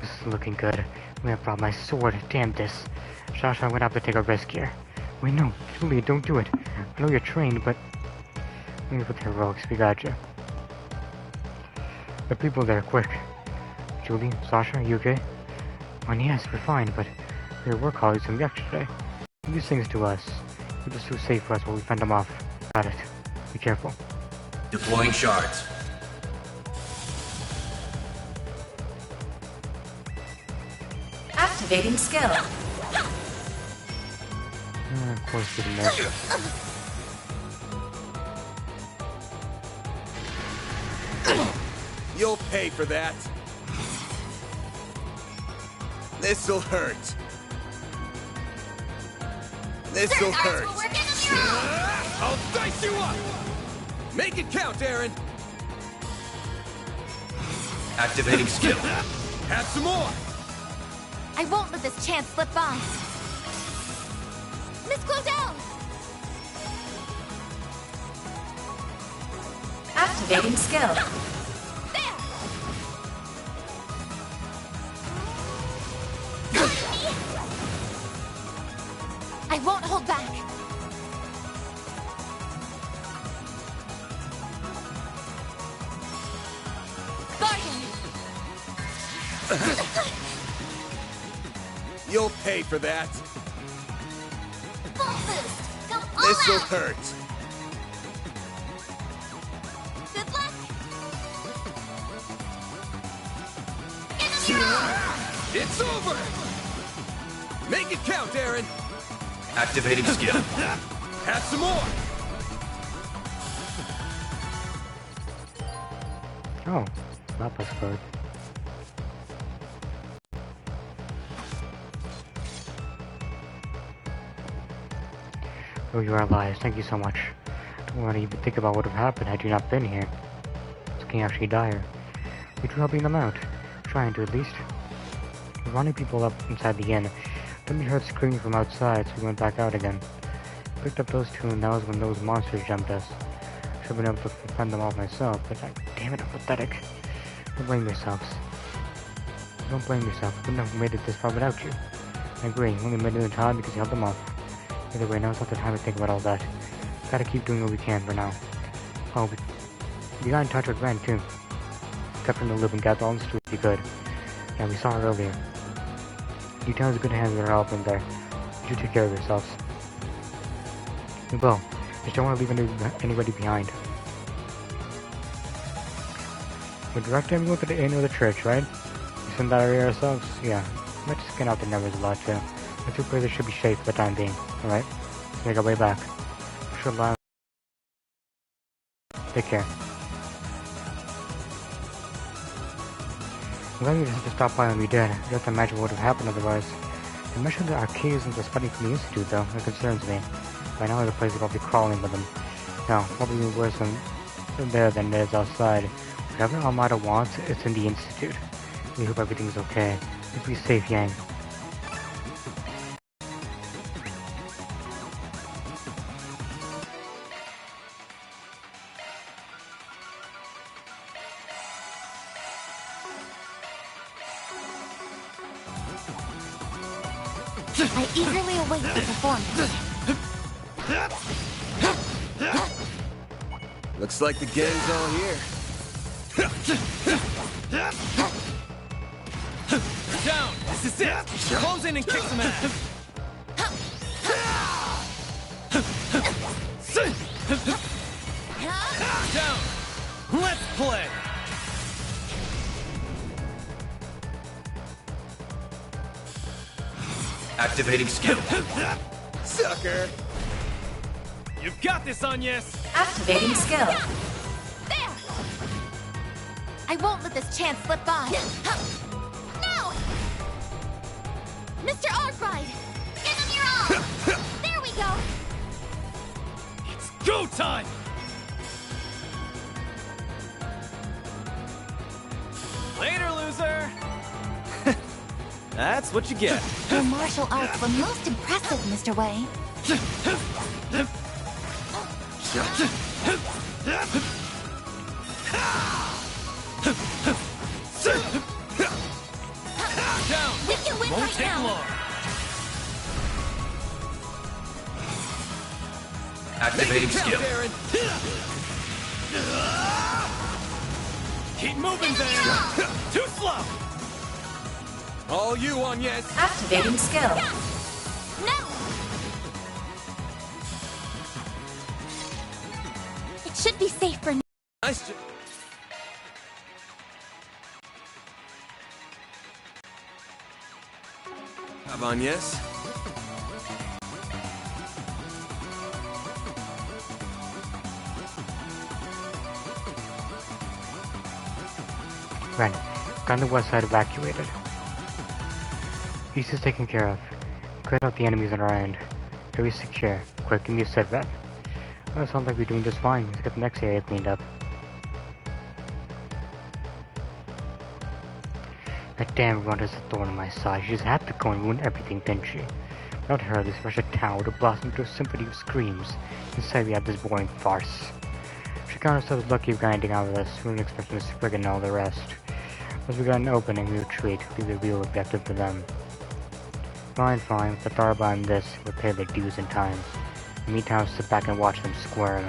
This is looking good. We have brought my sword. Damn this. Sasha, I'm gonna have to take a risk here. Wait, no. Julia, don't do it. I know you're trained, but... Leave with the heroics. We got you. The people there, quick. Julie, Sasha, you okay? Well, yes, we're fine, but we were colleagues from yesterday. Leave these things to us. Keep this too safe for us while we fend them off. Got it. Be careful. Deploying shards. Activating skill. Of course, didn't know. You'll pay for that. This'll hurt. This'll hurt. I'll dice you up! Make it count, Aaron. Activating skill. Have some more! I won't let this chance slip by. Miss Claudel! Activating skill. There! I won't hold back. Bargain! You'll pay for that. Full boost! Go all This'll out! hurt. Good luck! It's over! Make it count, Aaron! Activating skill. Have some more! Oh, Lapis card. Oh, you are alive. Thank you so much. Don't want to even think about what would have happened had you not been here. It's getting actually dire. We tried helping them out. Trying to, at least. We're running people up inside the inn. Then we heard screaming from outside, so we went back out again. Picked up those two, and that was when those monsters jumped us. Should have been able to fend them off myself, but damn it, I'm pathetic. Don't blame yourselves. Don't blame yourself. I couldn't have made it this far without you. I agree. You only made it in time because you held them off. Either way, now's not the time to think about all that. Gotta keep doing what we can for now. Oh, we got in touch with Ren, too. Kept her in the loop and got all the streets we could. Yeah, we saw her earlier. You tell us good hands with her help in there. You take care of yourselves. We will. Just don't want to leave anybody behind. We'll direct everyone to the inn or the church, right? We send that area ourselves? Yeah. Let's just get out the numbers a lot, too. The two places should be safe for the time being, alright? Let's make our way back. Should allow. Take care. I'm glad we just had to stop by when we did. You have to imagine what would have happened otherwise. You mentioned the arcades and the spending from the Institute, though. That concerns me. By now, the place is probably crawling with them. No, probably worse in there than it is outside. Whatever Armada wants, it's in the Institute. We hope everything's okay. Please be safe, Yang. I eagerly await the performance. Looks like the gang's all here. Down! This is it! Close in and kick some ass! Down! Let's play! Activating skill. Sucker! You've got this, Agnes! Activating skill. There! I won't let this chance slip by. No! Mr. Arkwright! Give him your all! There we go! It's go time! Later, loser! That's what you get. Your martial arts were most impressive, Mr. Wei. We can win Won't right take now. long. Activating skill. Keep moving, Baron. Too slow. All you on, yes. Activating skill. No. It should be safe for now. Nice. On, yes. Ren, got the west side evacuated. East is taken care of. Clear out the enemies on our end. Very secure. Quick, give me a set rep. Well, it sounds like we're doing just fine. Let's get the next area cleaned up. That damn Ronda's a thorn in my side. She just had to go and ruin everything, didn't she? Without her, this Russian town would have blossomed into a symphony of screams. Instead, we have this boring farce. She counted herself lucky we got anything out of this. We weren't expecting this friggin' and all the rest. Once we got an opening, we retreat. Leave the real objective to them. Fine, with the Tharba and this, we'll pay their dues in time. In the meantime, sit back and watch them squirm.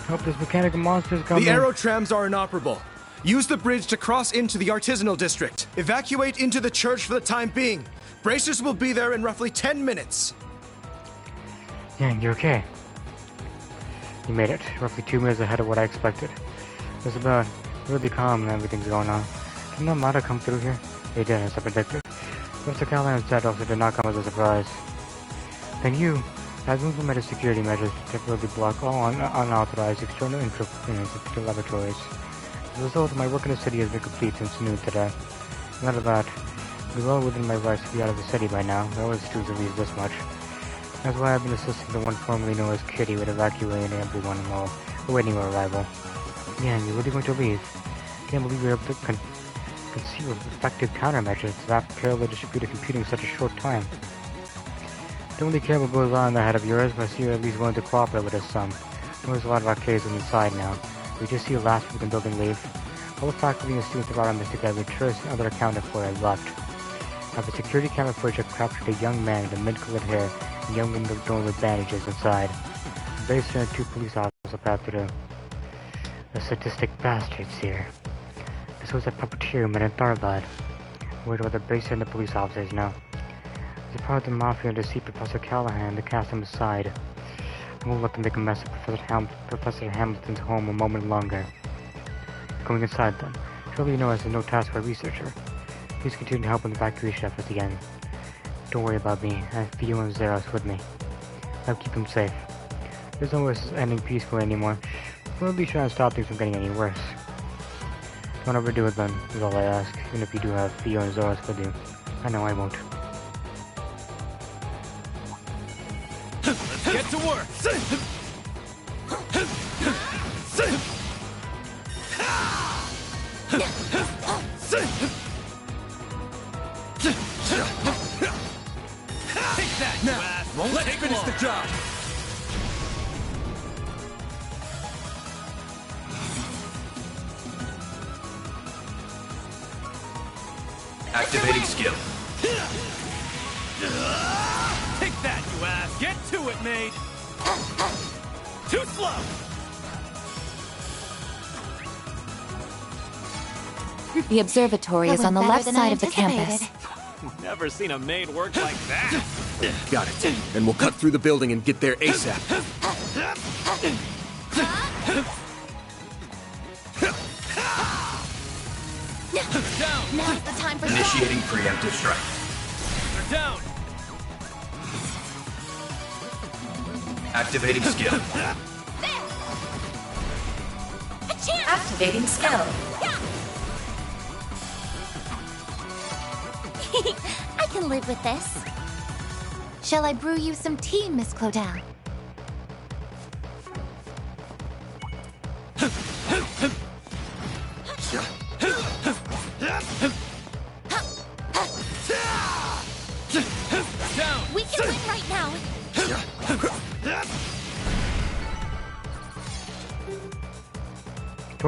Hope this mechanical monster's coming. The aerotrams are inoperable. Use the bridge to cross into the artisanal district. Evacuate into the church for the time being. Bracers will be there in roughly 10 minutes. Yeah, you're okay. You made it. Roughly 2 minutes ahead of what I expected. It's about really calm and everything's going on. Did no Mata come through here? They did, as I predicted. Mr. Callahan's death also did not come as a surprise. Then you have implemented security measures to temporarily block all unauthorized external interference into laboratories. As a result, my work in the city has been complete since noon today. None of that. Be well within my rights to be out of the city by now. I always do at least this much. That's why I've been assisting the one formerly known as Kitty with evacuating everyone while awaiting our arrival. Yeah, and you're really going to leave? Can't believe we were able to conceive of effective countermeasures to that parallel distributed computing in such a short time. Don't really care what goes on in the head of yours, but I see you're at least willing to cooperate with us some. There's a lot of arcades on the side now. We just see the last of the building leave. All the faculty and students of our Mystic have tourists and other accounted for have left. Now the security camera footage have captured a young man with mid-colored hair and young woman with bandages inside. The baser and 2 police officers are path through the sadistic bastards here. This was a puppeteer who met in Tharbad. Worried about the baser and the police officers now. As a part of the mafia to see Professor Callahan to cast him aside. I won't let them make a mess of Professor Hamilton's home a moment longer. Going inside then. Surely you know this is no task for a researcher. Please continue to help in the evacuation efforts again. Don't worry about me. I have Theo and Zeros with me. I'll keep them safe. There's no way this is ending peacefully anymore. We'll at least try and stop things from getting any worse. Don't overdo it then, is all I ask, even if you do have Theo and Zeros with you. I know I won't. Let's get to work! Take that, you ass! Let's finish the job! Activating skill. Take that, you ass! Get to it, mate! Too slow! The observatory is on the left side of the campus. Never seen a maid work like that! Got it. And we'll cut through the building and get there ASAP. Now's the time for Initiating preemptive strike. They're down! Activating skill. Activating skill. I can live with this. Shall I brew you some tea, Miss Clodagh?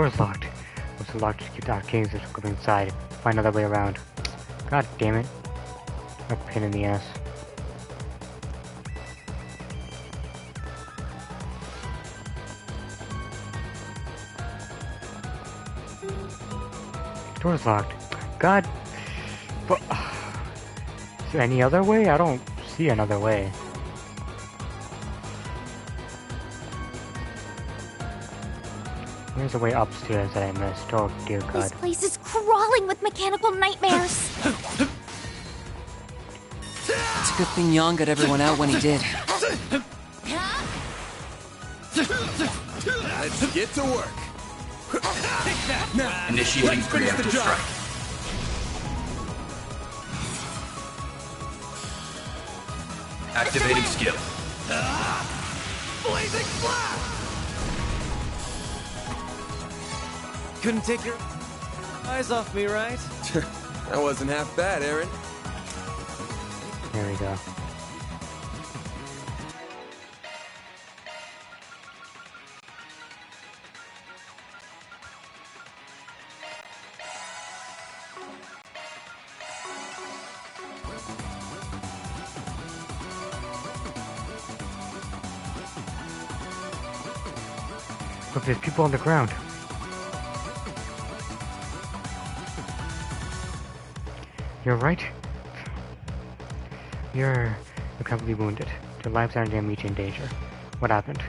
Door's locked. Once it's locked, just keep the arcane system going inside. Find another way around. God damn it. A pain in the ass. Door's locked. God. But, is there any other way? I don't see another way. There's a way upstairs that I missed. Oh dear God. This place is crawling with mechanical nightmares. It's a good thing Yang got everyone out when he did. Let's get to work. Now, initiating preemptive strike. Activating skill. Blazing blast! Couldn't take your eyes off me, right? That wasn't half bad, Aaron. There we go. Look, there's people on the ground. You're right. You're incredibly wounded. Your lives aren't in immediate danger. What happened?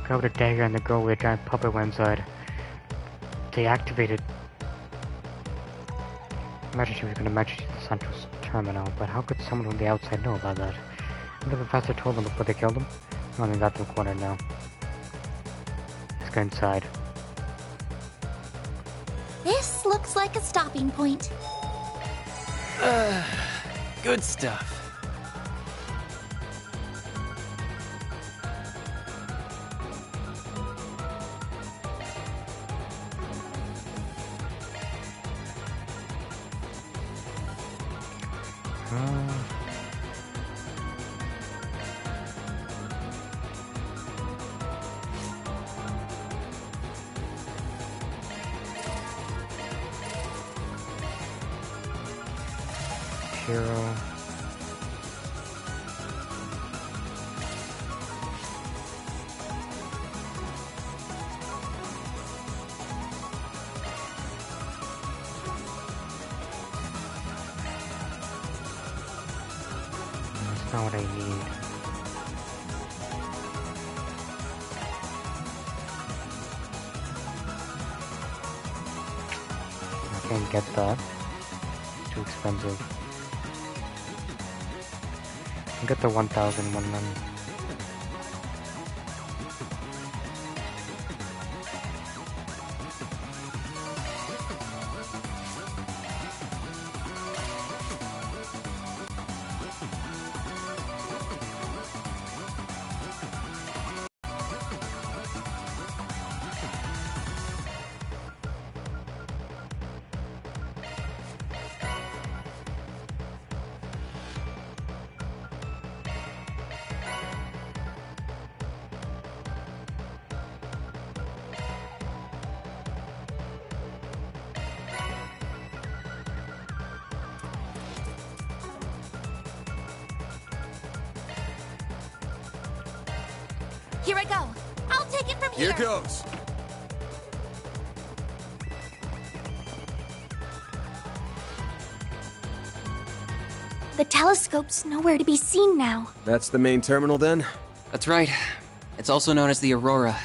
Guy with a dagger and the girl with a giant puppet went inside. They activated. Imagine she was going to match the central terminal, but how could someone from the outside know about that? And the professor told them before they killed him? Oh, they got them cornered now. Let's go inside. This looks like a stopping point. Good stuff. Hero. That's not what I need. I can't get that. It's too expensive. Get the 1001 then. Here I go. I'll take it from here. Here goes. The telescope's nowhere to be seen now. That's the main terminal then? That's right. It's also known as the Aurora,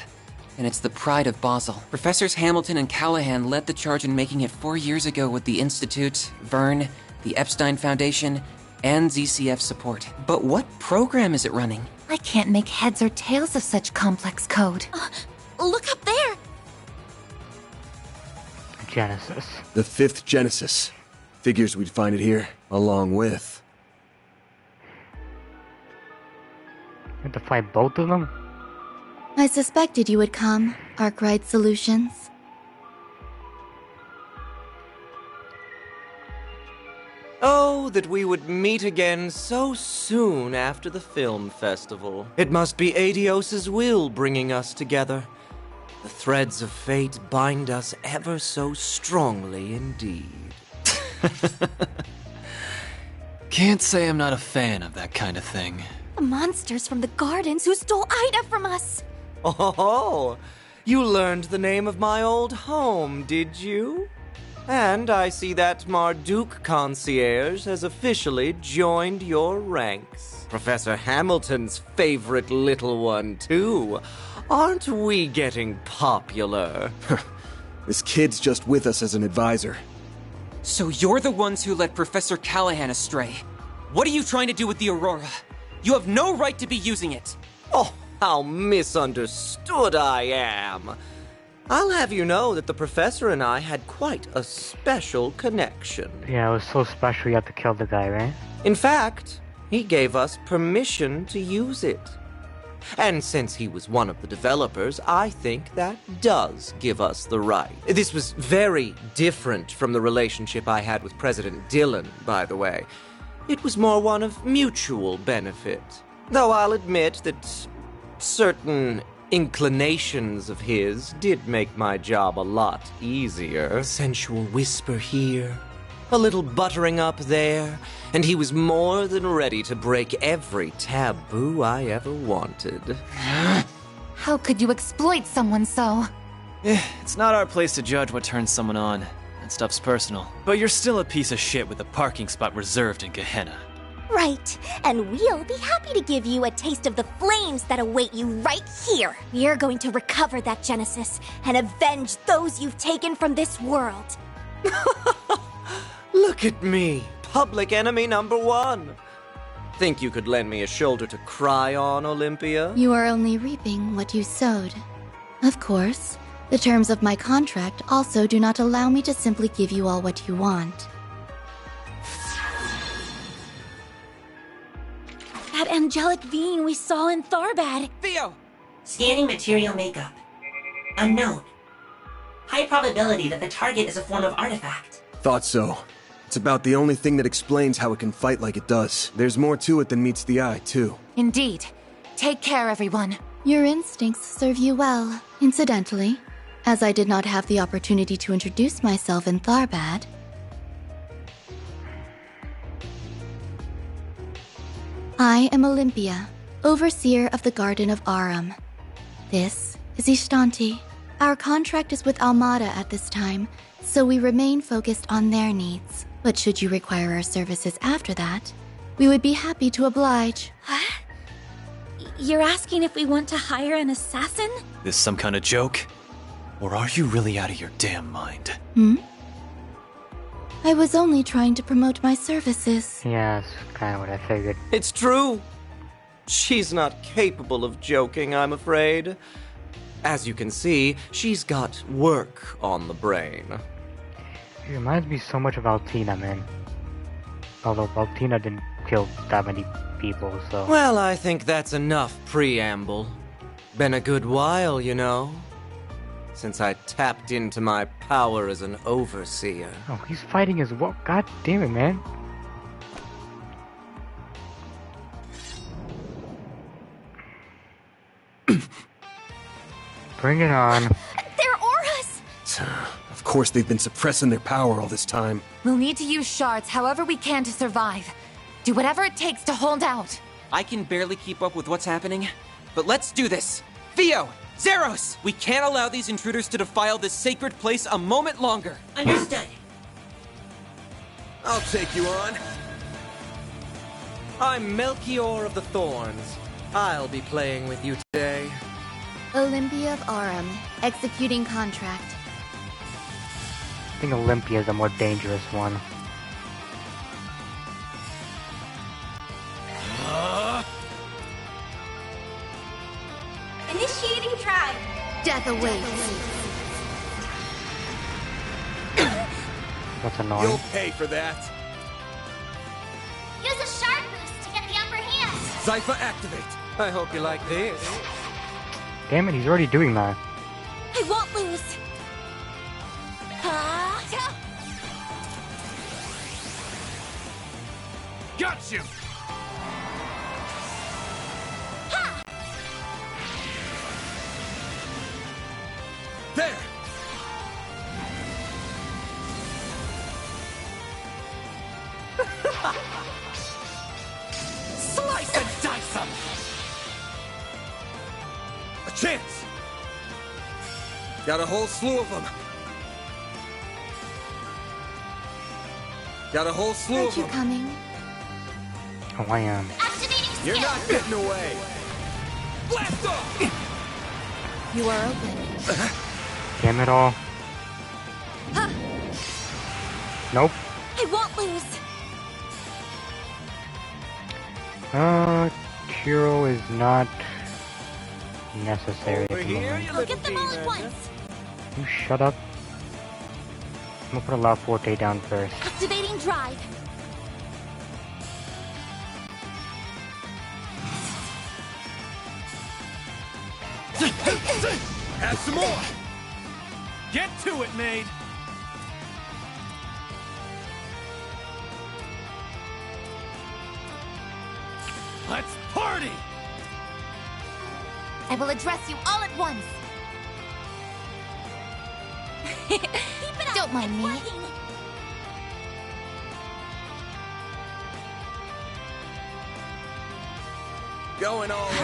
and it's the pride of Basel. Professors Hamilton and Callahan led the charge in making it 4 years ago with the Institute, Vern, the Epstein Foundation, and ZCF support. But what program is it running? I can't make heads or tails of such complex code. Look up there! Genesis. The 5th Genesis. Figures we'd find it here, along with... You have to fight both of them? I suspected you would come, Arkwright Solutions. Oh, that we would meet again so soon after the film festival. It must be Aidios's will bringing us together. The threads of fate bind us ever so strongly indeed. Can't say I'm not a fan of that kind of thing. The monsters from the gardens who stole Ida from us! Oh, you learned the name of my old home, did you? And I see that Marduk concierge has officially joined your ranks. Professor Hamilton's favorite little one, too. Aren't we getting popular? This kid's just with us as an advisor. So you're the ones who led Professor Callahan astray. What are you trying to do with the Aurora? You have no right to be using it. Oh, how misunderstood I am. I'll have you know that the professor and I had quite a special connection. Yeah, it was so special you had to kill the guy, right? In fact, he gave us permission to use it. And since he was one of the developers, I think that does give us the right. This was very different from the relationship I had with President Dillon, by the way. It was more one of mutual benefit. Though I'll admit that certain inclinations of his did make my job a lot easier. Sensual whisper here, a little buttering up there, and he was more than ready to break every taboo I ever wanted. How could you exploit someone so? It's not our place to judge what turns someone on. That stuff's personal. But you're still a piece of shit with a parking spot reserved in Gehenna. Right, and we'll be happy to give you a taste of the flames that await you right here. We're going to recover that Genesis and avenge those you've taken from this world. Look at me, public enemy number one. Think you could lend me a shoulder to cry on, Olympia? You are only reaping what you sowed. Of course, the terms of my contract also do not allow me to simply give you all what you want. That angelic being we saw in Tharbad. Theo! Scanning material makeup. Unknown. High probability that the target is a form of artifact. Thought so. It's about the only thing that explains how it can fight like it does. There's more to it than meets the eye, too. Indeed. Take care, everyone. Your instincts serve you well. Incidentally, as I did not have the opportunity to introduce myself in Tharbad, I am Olympia, overseer of the Garden of Aram. This is Ishtanti. Our contract is with Almada at this time, so we remain focused on their needs. But should you require our services after that, we would be happy to oblige. Huh? You're asking if we want to hire an assassin? This some kind of joke? Or are you really out of your damn mind? I was only trying to promote my services. Yeah, that's kind of what I figured. It's true. She's not capable of joking, I'm afraid. As you can see, she's got work on the brain. It reminds me so much of Altina, man. Although Altina didn't kill that many people, so... Well, I think that's enough preamble. Been a good while, you know, since I tapped into my power as an overseer. Oh, he's fighting his what? God damn it, man. Bring it on. They're auras! Of course they've been suppressing their power all this time. We'll need to use shards however we can to survive. Do whatever it takes to hold out. I can barely keep up with what's happening, but let's do this. Theo! Zeros! We can't allow these intruders to defile this sacred place a moment longer. Understood. I'll take you on. I'm Melchior of the Thorns. I'll be playing with you today. Olympia of Aram, executing contract. I think Olympia is a more dangerous one. Initiating drive. Death awaits. That's annoying. You'll pay for that. Use a shard boost to get the upper hand. Zypher activate. I hope you like this. Damn it, he's already doing that. I won't lose. Got you! Slice and dice 'em! A chance! Got a whole slew of them. Got a whole slew Aren't of you them. coming? Oh, I am. You're not getting away. Blast off! You are open. Damn it all. Nope. I won't lose. Hero is not necessary at the moment. I'll get them all at once. You shut up. I'm gonna put a La Forte down first. Activating drive. Have some more! Get to it, maid! Let's party! I will address you all at once. Keep it up. Don't mind me. Working. Going all in.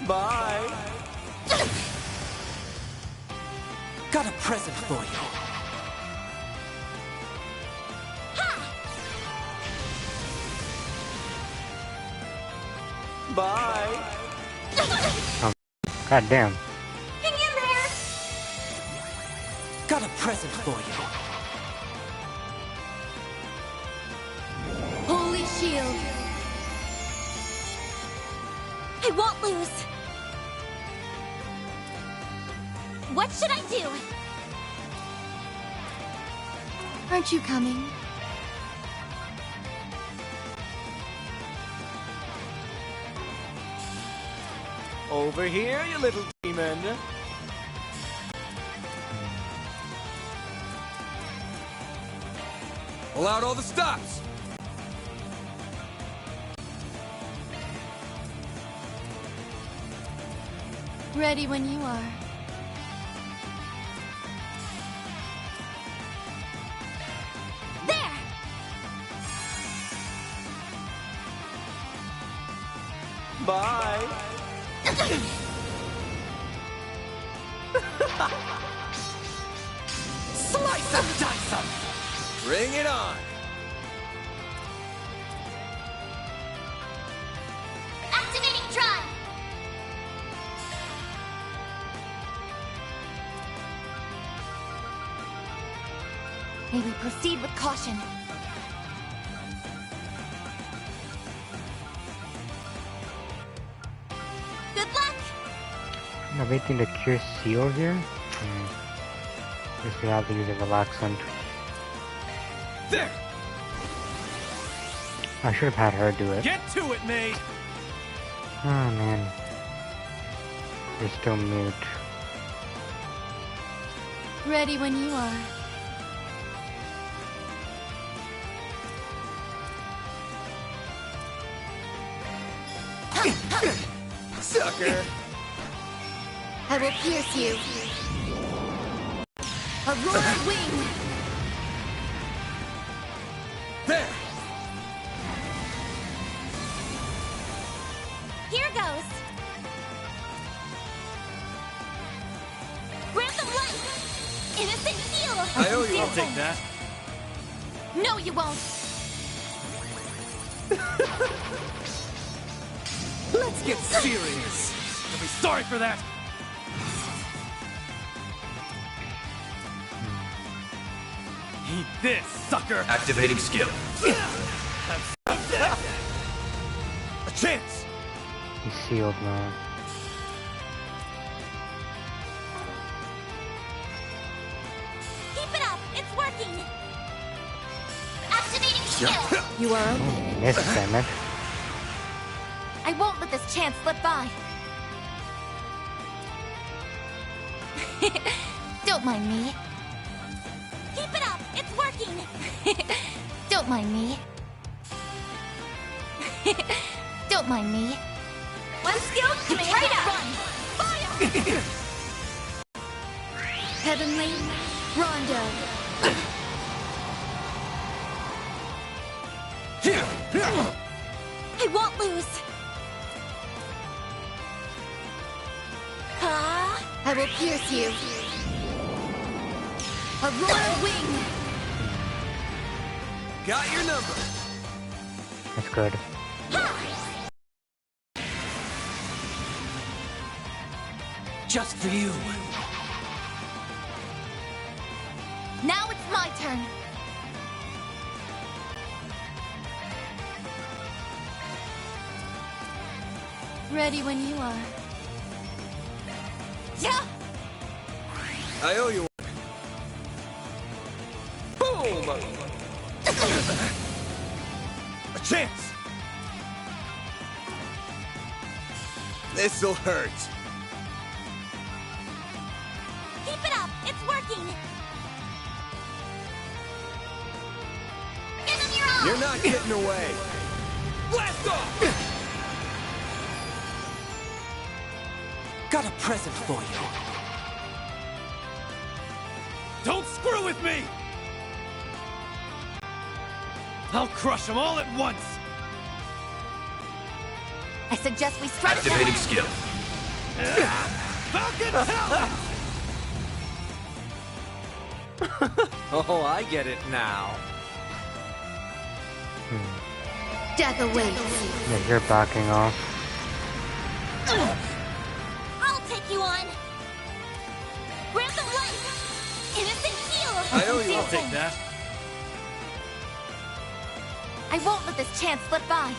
Bye. Got a present for you. Bye. God damn. Hang in there. Got a present for you. Holy shield. I won't lose. What should I do? Aren't you coming? Over here, you little demon. Pull out all the stops. Ready when you are. There. Bye. Slice and dice 'em! Bring it on. Activating drive. May we proceed with caution. Good luck. Have anything to cure seal here? Guess we have to use a relaxant. There! I should have had her do it. Get to it, maid! Oh man. You're still mute. Ready when you are. Sucker. I will pierce you. Aurora wing. There. Here goes. Random light. Innocent heal. I owe you. I'll take that. No, you won't. Let's get serious. You'll be sorry for that. Eat this, sucker. Activating skill. A chance. He's sealed now. Keep it up. It's working. Activating shield. You are open. Miss, damn it. I won't let this chance slip by. Don't mind me. Keep it up. It's working. Don't mind me. Don't mind me. One skill coming right up. Run. Fire. Heavenly Rondo. I won't lose. I will pierce you. Aurora Wing. Got your number. That's good. Just for you. Now it's my turn. Ready when you are. Yeah. I owe you one. Boom! A chance! This'll hurt. Keep it up. It's working. Give them your all. You're not getting away. Blast off! Got a present for you. Don't screw with me! I'll crush them all at once! I suggest we strike Activating skill. Falcon Talent! Oh, I get it now. Death awaits. Yeah, you're backing off. I'll take you on. Grant them life. Innocent heal. I owe you. I'll take that. I won't let this chance slip by.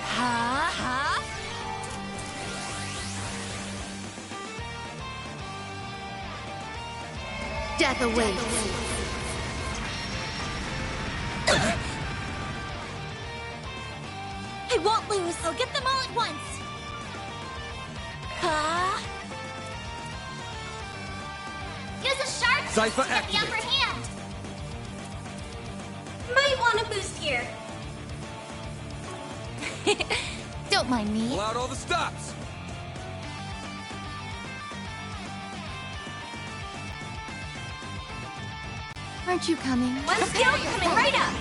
Ha! Death awaits. I won't lose. I'll get them all at once. Use a sharp Cypher to get the upper hand. Might want a boost here. Don't mind me. Pull out all the stops. Aren't you coming? One skill coming right up.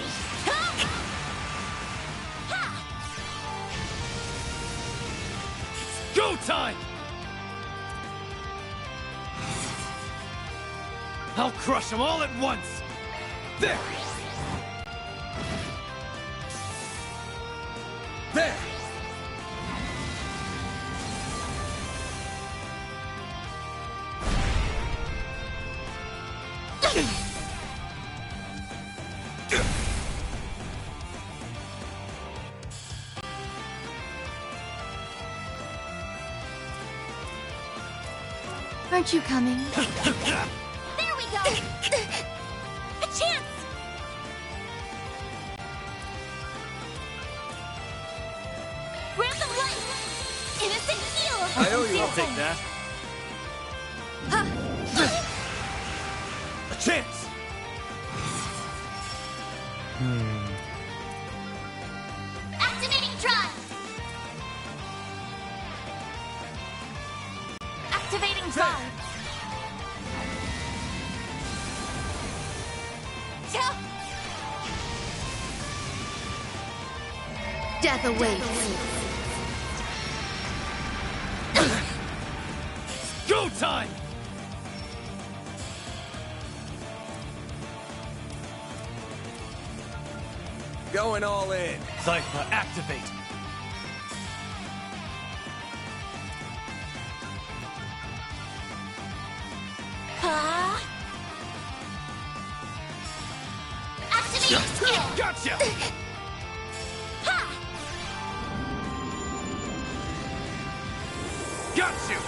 Go time! I'll crush them all at once! There! There! Aren't you coming? There we go. A chance. Grant them life. Innocent heal. I owe you. I'll take that. A chance! Activating drive. Activating drive. Death awaits. Go time! Going all in. Cypher, activate! Activating skill. Gotcha! Got you!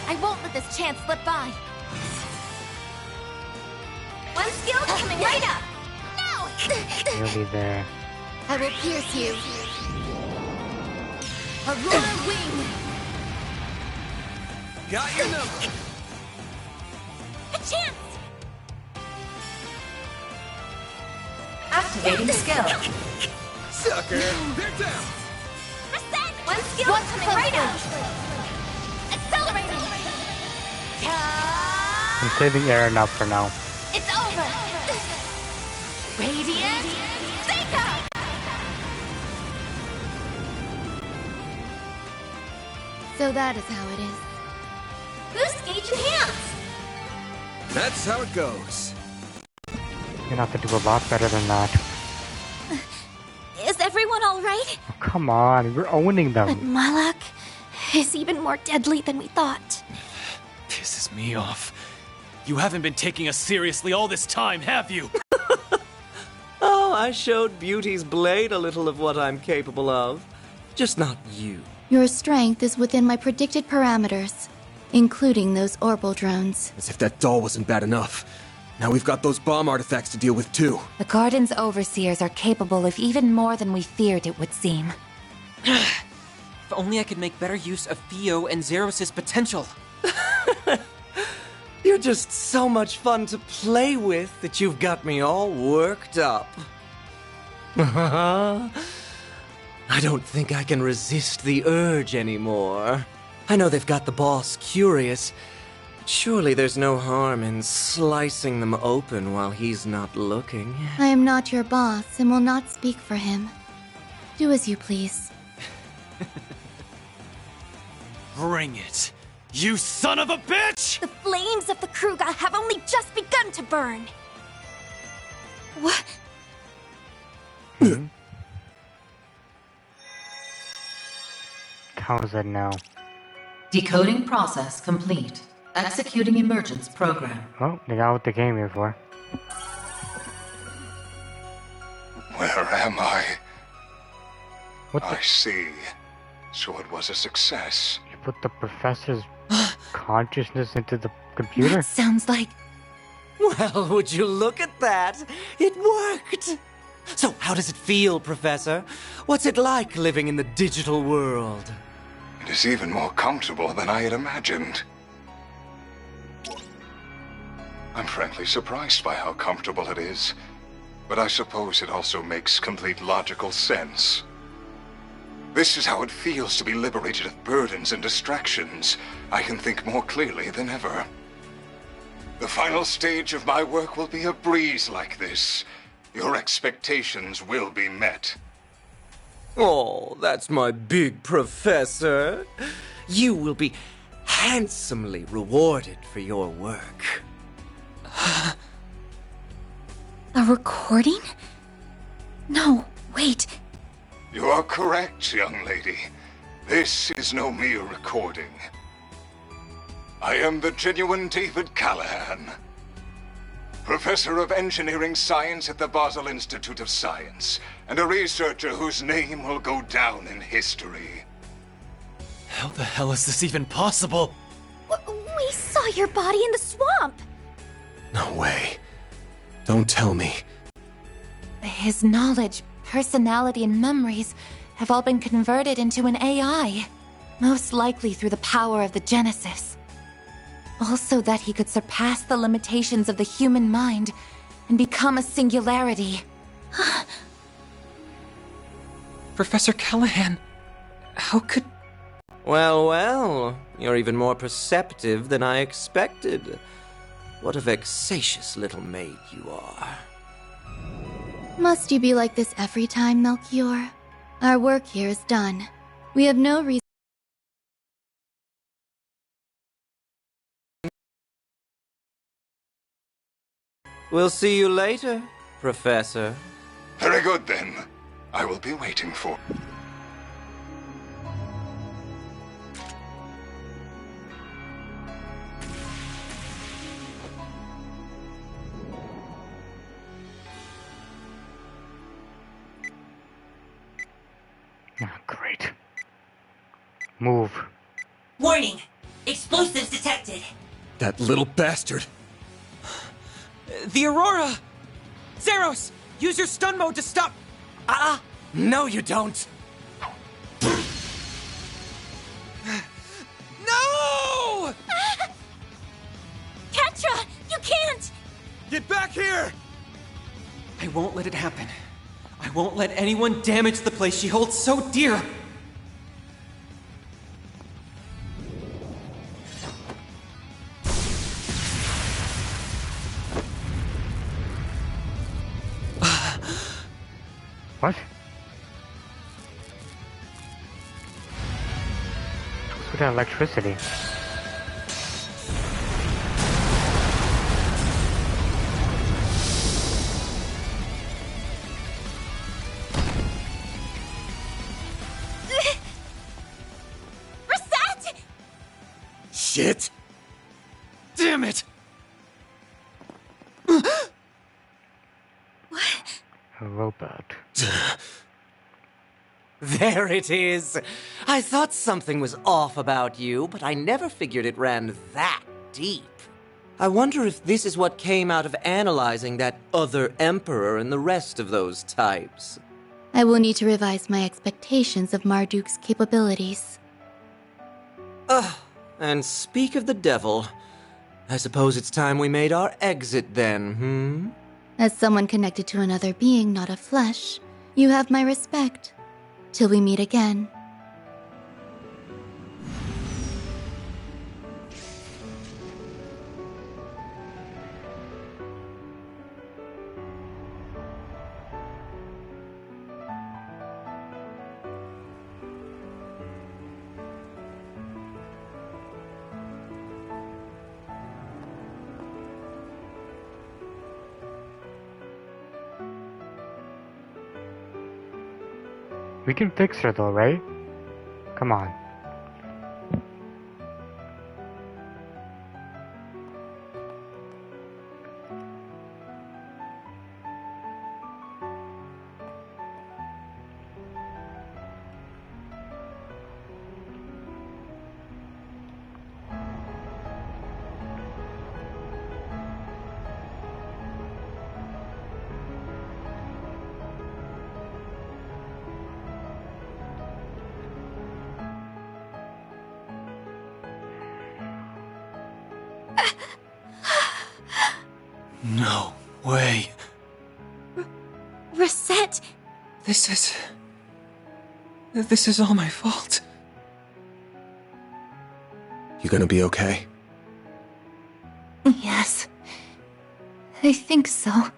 I won't let this chance slip by. One skill coming right up. Now! You'll be there. I will pierce you. Aurora Wing. Got your number. A chance! Activating skill. Sucker. They're down. Reset! feel it coming right out! Accelerating! I'm saving Aaron up for now. It's over! Radiant Zika! So that is how it is. Boost gauge enhanced! That's how it goes. You're gonna have to do a lot better than that. Is everyone alright? Oh, come on, we're owning them. But Malak is even more deadly than we thought. Pisses me off. You haven't been taking us seriously all this time, have you? Oh, I showed Beauty's blade a little of what I'm capable of. Just not you. Your strength is within my predicted parameters, including those orbital drones. As if that doll wasn't bad enough. Now we've got those bomb artifacts to deal with too. The Garden's overseers are capable of even more than we feared, it would seem. If only I could make better use of Theo and Zeros' potential. You're just so much fun to play with that you've got me all worked up. I don't think I can resist the urge anymore. I know they've got the boss curious, but surely there's no harm in slicing them open while he's not looking. I am not your boss and will not speak for him. Do as you please. Bring it, you son of a bitch! The flames of the Kruga have only just begun to burn. What? How is that now? Decoding process complete. Executing emergence program. Well, they got what they came here for. Where am I? What I see. So it was a success. You put the professor's consciousness into the computer? That sounds like... Well, would you look at that? It worked! So, how does it feel, Professor? What's it like living in the digital world? It is even more comfortable than I had imagined. I'm frankly surprised by how comfortable it is, but I suppose it also makes complete logical sense. This is how it feels to be liberated of burdens and distractions. I can think more clearly than ever. The final stage of my work will be a breeze like this. Your expectations will be met. Oh, that's my big professor. You will be handsomely rewarded for your work. A recording? No, wait. You are correct, young lady. This is no mere recording. I am the genuine David Callahan, Professor of Engineering Science at the Basel Institute of Science, and a researcher whose name will go down in history. How the hell is this even possible? We saw your body in the swamp! No way. Don't tell me. His knowledge, personality, and memories have all been converted into an AI. Most likely through the power of the Genesis. Also that he could surpass the limitations of the human mind and become a singularity. Professor Callahan, how could... Well, well, you're even more perceptive than I expected. What a vexatious little maid you are. Must you be like this every time, Melchior? Our work here is done. We have no reason. We'll see you later, Professor. Very good, then. I will be waiting for... Ah, great. Move. Warning! Explosives detected! That little bastard! The Aurora! Zeros! Use your stun mode to stop... No you don't! No! Ketra! You can't! Get back here! I won't let it happen. I won't let anyone damage the place she holds so dear. that electricity? Reset! Shit! Damn it! A robot. There it is. I thought something was off about you, but I never figured it ran that deep. I wonder if this is what came out of analyzing that other emperor and the rest of those types. I will need to revise my expectations of Marduk's capabilities. And speak of the devil, I suppose it's time we made our exit then, As someone connected to another being not of flesh, you have my respect. Till we meet again. We can fix her though, right? Come on. No way. Reset! This is all my fault. You gonna be okay? Yes. I think so.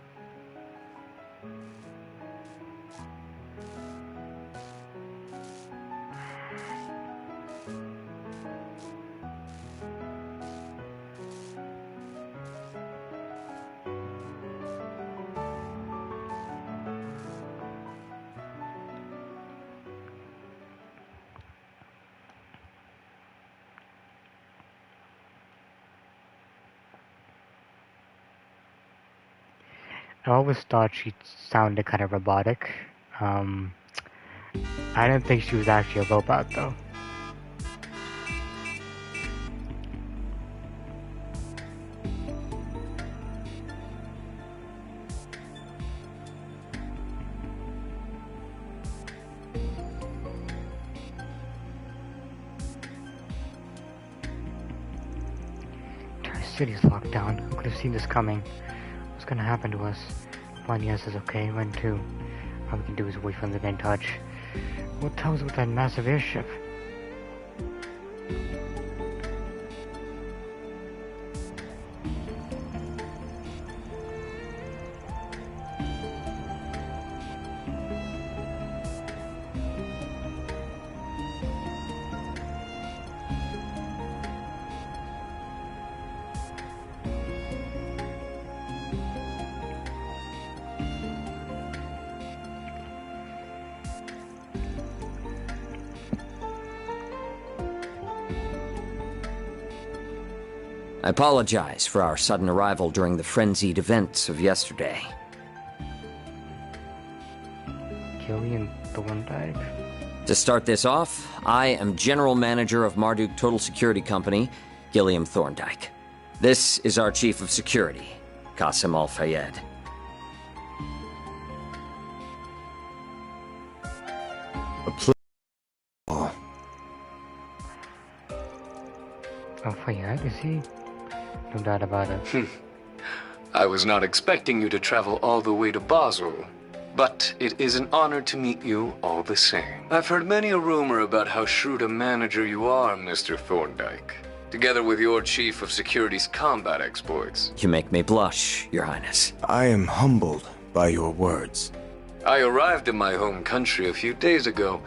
I always thought she sounded kind of robotic. I didn't think she was actually a robot though. Entire city's locked down. Who could have seen this coming? What's gonna happen to us? Vanyas is okay, Ren too. All we can do is wait for them to get in touch. What tells with that massive airship? I apologize for our sudden arrival during the frenzied events of yesterday. Gilliam Thorndyke? To start this off, I am General Manager of Marduk Total Security Company, Gilliam Thorndyke. This is our Chief of Security, Qasim Al-Fayed. Al-Fayed, is he? No doubt about it. I was not expecting you to travel all the way to Basel, but it is an honor to meet you all the same. I've heard many a rumor about how shrewd a manager you are, Mr. Thorndyke, together with your Chief of Security's combat exploits. You make me blush, Your Highness. I am humbled by your words. I arrived in my home country a few days ago,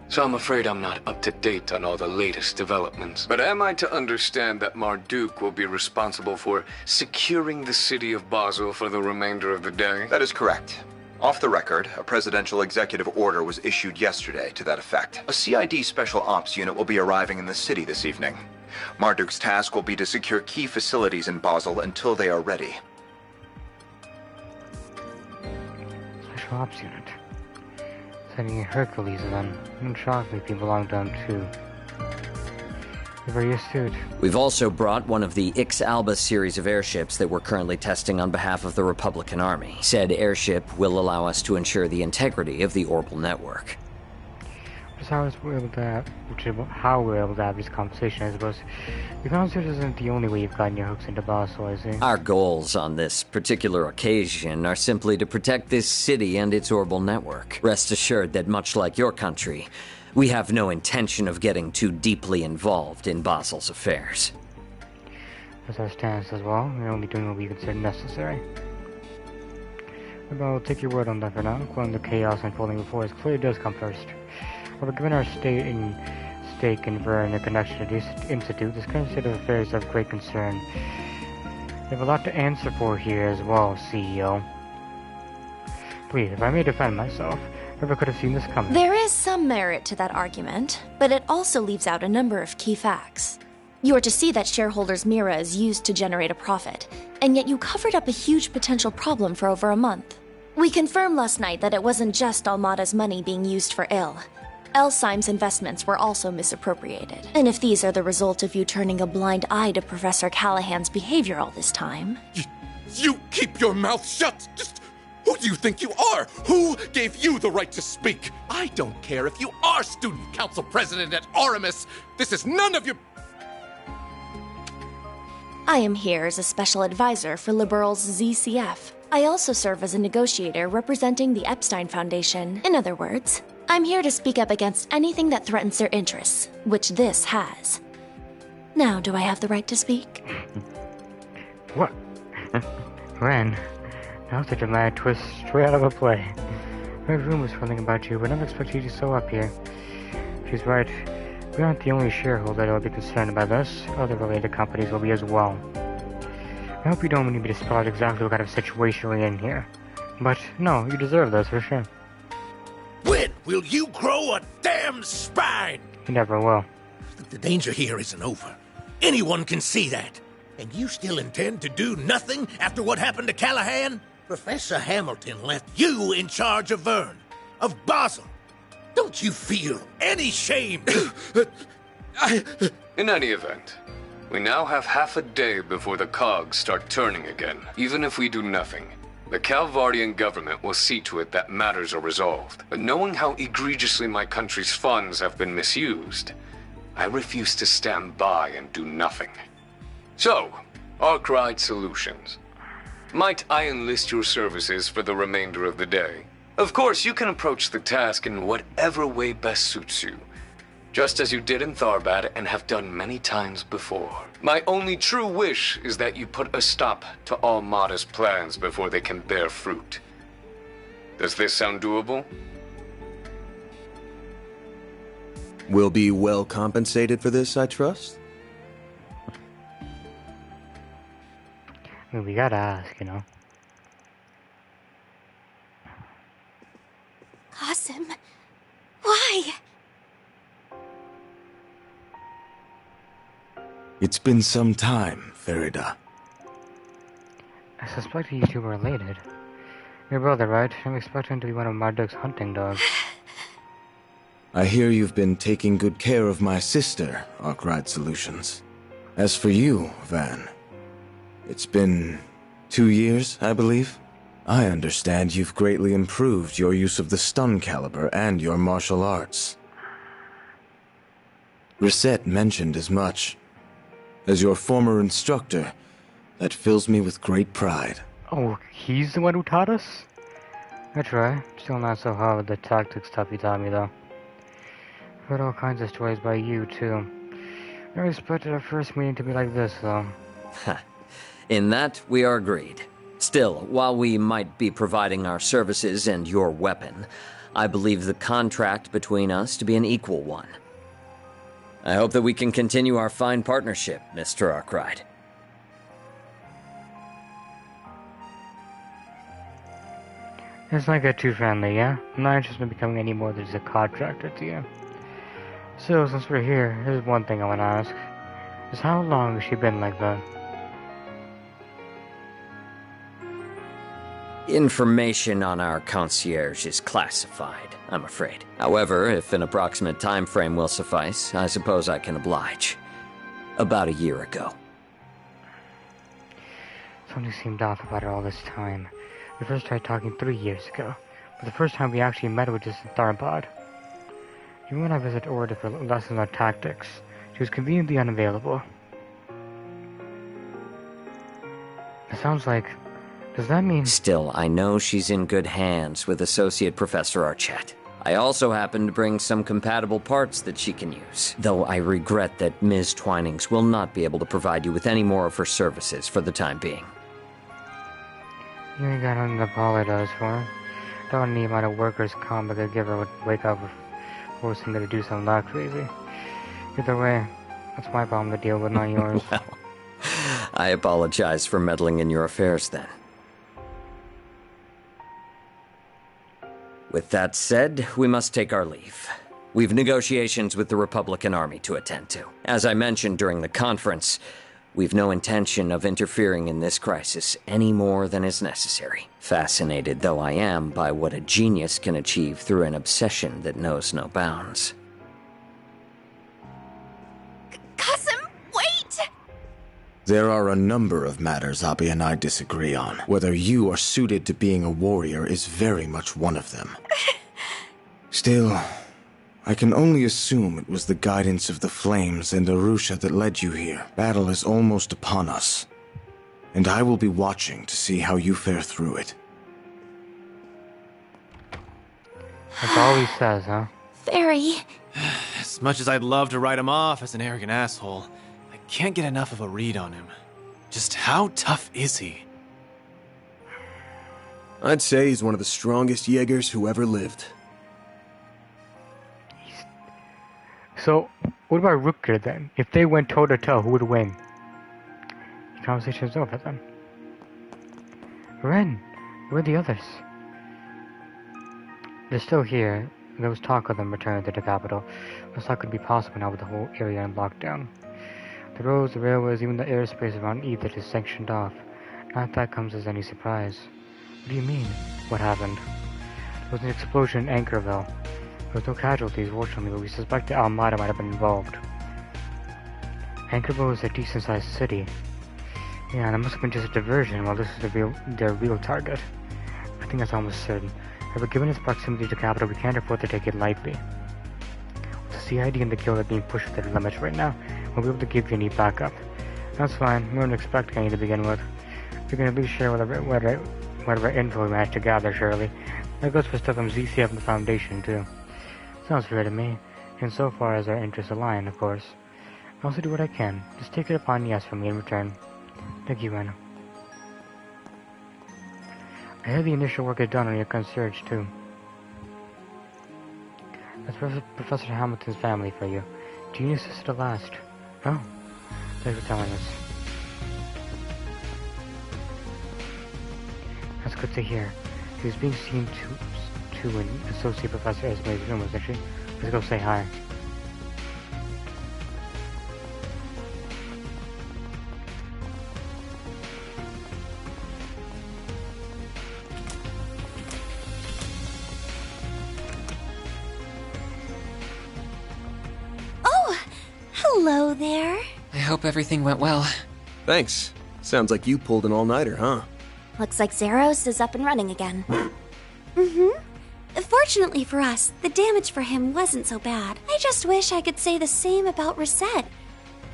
so I'm afraid I'm not up to date on all the latest developments. But am I to understand that Marduk will be responsible for securing the city of Basel for the remainder of the day? That is correct. Off the record, a presidential executive order was issued yesterday to that effect. A CID Special Ops unit will be arriving in the city this evening. Marduk's task will be to secure key facilities in Basel until they are ready. Special Ops unit. Sending a Hercules then. And chocolate people belong to them too. Very astute. We've also brought one of the Ix-Alba series of airships that we're currently testing on behalf of the Republican Army. Said airship will allow us to ensure the integrity of the Orbital network. Just how we're able to have this conversation, I suppose. Because this isn't the only way you've gotten your hooks into Basel, I see. Our goals on this particular occasion are simply to protect this city and its Orbital network. Rest assured that much like your country, we have no intention of getting too deeply involved in Basel's affairs. That's our stance as well. We're only doing what we consider necessary. But I'll take your word on that for now. Quoting the chaos unfolding before us clearly does come first. However, given our stake in Verne and connection to this institute, this current state of affairs is of great concern. We have a lot to answer for here as well, CEO. Please, if I may defend myself, never could have seen this coming. There is some merit to that argument, but it also leaves out a number of key facts. You are to see that shareholders' Mira is used to generate a profit, and yet you covered up a huge potential problem for over a month. We confirmed last night that it wasn't just Almada's money being used for ill. Elsheim's investments were also misappropriated. And if these are the result of you turning a blind eye to Professor Callahan's behavior all this time... You keep your mouth shut! Just who do you think you are? Who gave you the right to speak? I don't care if you are student council president at Aramis. This is none of your... I am here as a special advisor for Liberal's ZCF. I also serve as a negotiator representing the Epstein Foundation. In other words, I'm here to speak up against anything that threatens their interests, which this has. Now, do I have the right to speak? What? Ren, that was a dramatic twist straight out of a play. I heard rumors swirling about you, but never expected you to show up here. She's right. We aren't the only shareholder that will be concerned about this. Other related companies will be as well. I hope you don't need me to spell out exactly what kind of situation we're in here. But, no, you deserve this for sure. When will you grow a damn spine? You never will. The danger here isn't over. Anyone can see that. And you still intend to do nothing after what happened to Callahan? Professor Hamilton left you in charge of Verne, of Basel. Don't you feel any shame? In any event, we now have half a day before the cogs start turning again. Even if we do nothing, the Calvardian government will see to it that matters are resolved. But knowing how egregiously my country's funds have been misused, I refuse to stand by and do nothing. So, Arkwright Solutions. Might I enlist your services for the remainder of the day? Of course, you can approach the task in whatever way best suits you, just as you did in Tharbad and have done many times before. My only true wish is that you put a stop to Almada's plans before they can bear fruit. Does this sound doable? We'll be well compensated for this, I trust? I mean, we gotta ask, you know. Qasim, why? It's been some time, Farida. I suspect you two are related. Your brother, right? I'm expecting him to be one of Marduk's hunting dogs. I hear you've been taking good care of my sister, Arkwright Solutions. As for you, Van, it's been 2 years, I believe? I understand you've greatly improved your use of the stun caliber and your martial arts. Reset mentioned as much. As your former instructor, that fills me with great pride. Oh, he's the one who taught us? I try. Still not so hard with the tactics stuff he taught me, though. I've heard all kinds of stories by you, too. Never expected our first meeting to be like this, though. In that, we are agreed. Still, while we might be providing our services and your weapon, I believe the contract between us to be an equal one. I hope that we can continue our fine partnership, Mr. Arkwright. Let's not get too friendly, yeah? I'm not interested in becoming any more than just a contractor to you. So, since we're here, here's one thing I want to ask. Is how long has she been like that? Information on our concierge is classified, I'm afraid. However, if an approximate time frame will suffice, I suppose I can oblige. About a year ago. Something seemed off about her all this time. We first tried talking 3 years ago, but the first time we actually met was just in Tharbad. Even when I visited Order for lessons on tactics, she was conveniently unavailable. It sounds like... Does that mean... Still, I know she's in good hands with Associate Professor Archett. I also happen to bring some compatible parts that she can use, though I regret that Ms. Twinings will not be able to provide you with any more of her services for the time being. You ain't got nothing to apologize for. Don't need amount of workers' comp I could give her would wake up forcing her to do something that crazy. Either way, that's my problem to deal with, not yours. Well, I apologize for meddling in your affairs then. With that said, we must take our leave. We've negotiations with the Republican Army to attend to. As I mentioned during the conference, we've no intention of interfering in this crisis any more than is necessary. Fascinated though I am by what a genius can achieve through an obsession that knows no bounds. Qasim, wait! There are a number of matters Abi and I disagree on. Whether you are suited to being a warrior is very much one of them. Still, I can only assume it was the guidance of the flames and Arusha that led you here. Battle is almost upon us, and I will be watching to see how you fare through it. That's all he says, huh? Very. As much as I'd love to write him off as an arrogant asshole, I can't get enough of a read on him. Just how tough is he? I'd say he's one of the strongest Jaegers who ever lived. So, what about Rutger then? If they went toe-to-toe, who would win? The conversation's over then. Ren, where are the others? They're still here. There was talk of them returning to the capital. But that could be possible now with the whole area in lockdown. The roads, the railways, even the airspace around Ether is sanctioned off. Not that comes as any surprise. What do you mean? What happened? There was an explosion in Anchorville. There was no casualties, fortunately, but we suspect the Armada might have been involved. Anchorville is a decent-sized city. Yeah, that must have been just a diversion, while this is their real target. I think that's almost certain. However, given its proximity to the capital, we can't afford to take it lightly. With the CID and the guild are being pushed to their limits right now, we'll be able to give you any backup. That's fine, we weren't expecting any to begin with. We can at least share whatever info we managed to gather, surely. That goes for stuff from ZCF and the Foundation, too. Sounds fair to me, insofar as our interests align, of course. I'll also do what I can. Just take it upon yes from me in return. Thank you, Ren. I heard the initial work is done on your concierge, too. That's Professor Hamilton's family for you. Genius is to the last. Oh, thanks for telling us. That's good to hear. He was being seen to an Associate Professor Esme's room, wasn't she? Let's go say hi. Oh, hello there. I hope everything went well. Thanks. Sounds like you pulled an all-nighter, huh? Looks like Zeros is up and running again. Fortunately for us, the damage for him wasn't so bad. I just wish I could say the same about Rosette.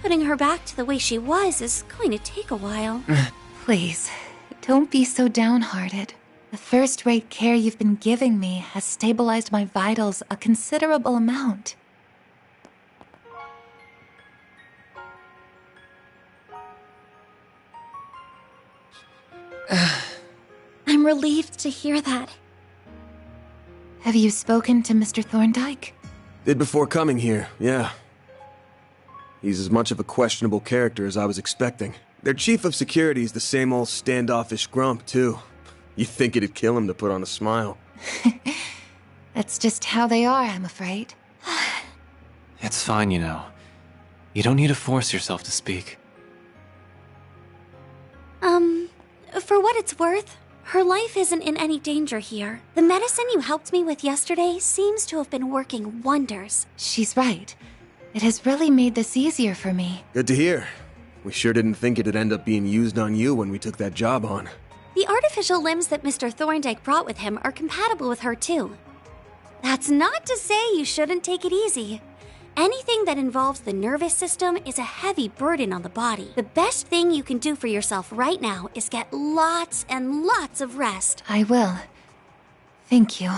Putting her back to the way she was is going to take a while. Please, don't be so downhearted. The first-rate care you've been giving me has stabilized my vitals a considerable amount. I'm relieved to hear that. Have you spoken to Mr. Thorndyke? Did before coming here, yeah. He's as much of a questionable character as I was expecting. Their chief of security is the same old standoffish grump, too. You'd think it'd kill him to put on a smile. That's just how they are, I'm afraid. It's fine, you know. You don't need to force yourself to speak. For what it's worth, her life isn't in any danger here. The medicine you helped me with yesterday seems to have been working wonders. She's right. It has really made this easier for me. Good to hear. We sure didn't think it'd end up being used on you when we took that job on. The artificial limbs that Mr. Thorndyke brought with him are compatible with her too. That's not to say you shouldn't take it easy. Anything that involves the nervous system is a heavy burden on the body. The best thing you can do for yourself right now is get lots and lots of rest. I will. Thank you.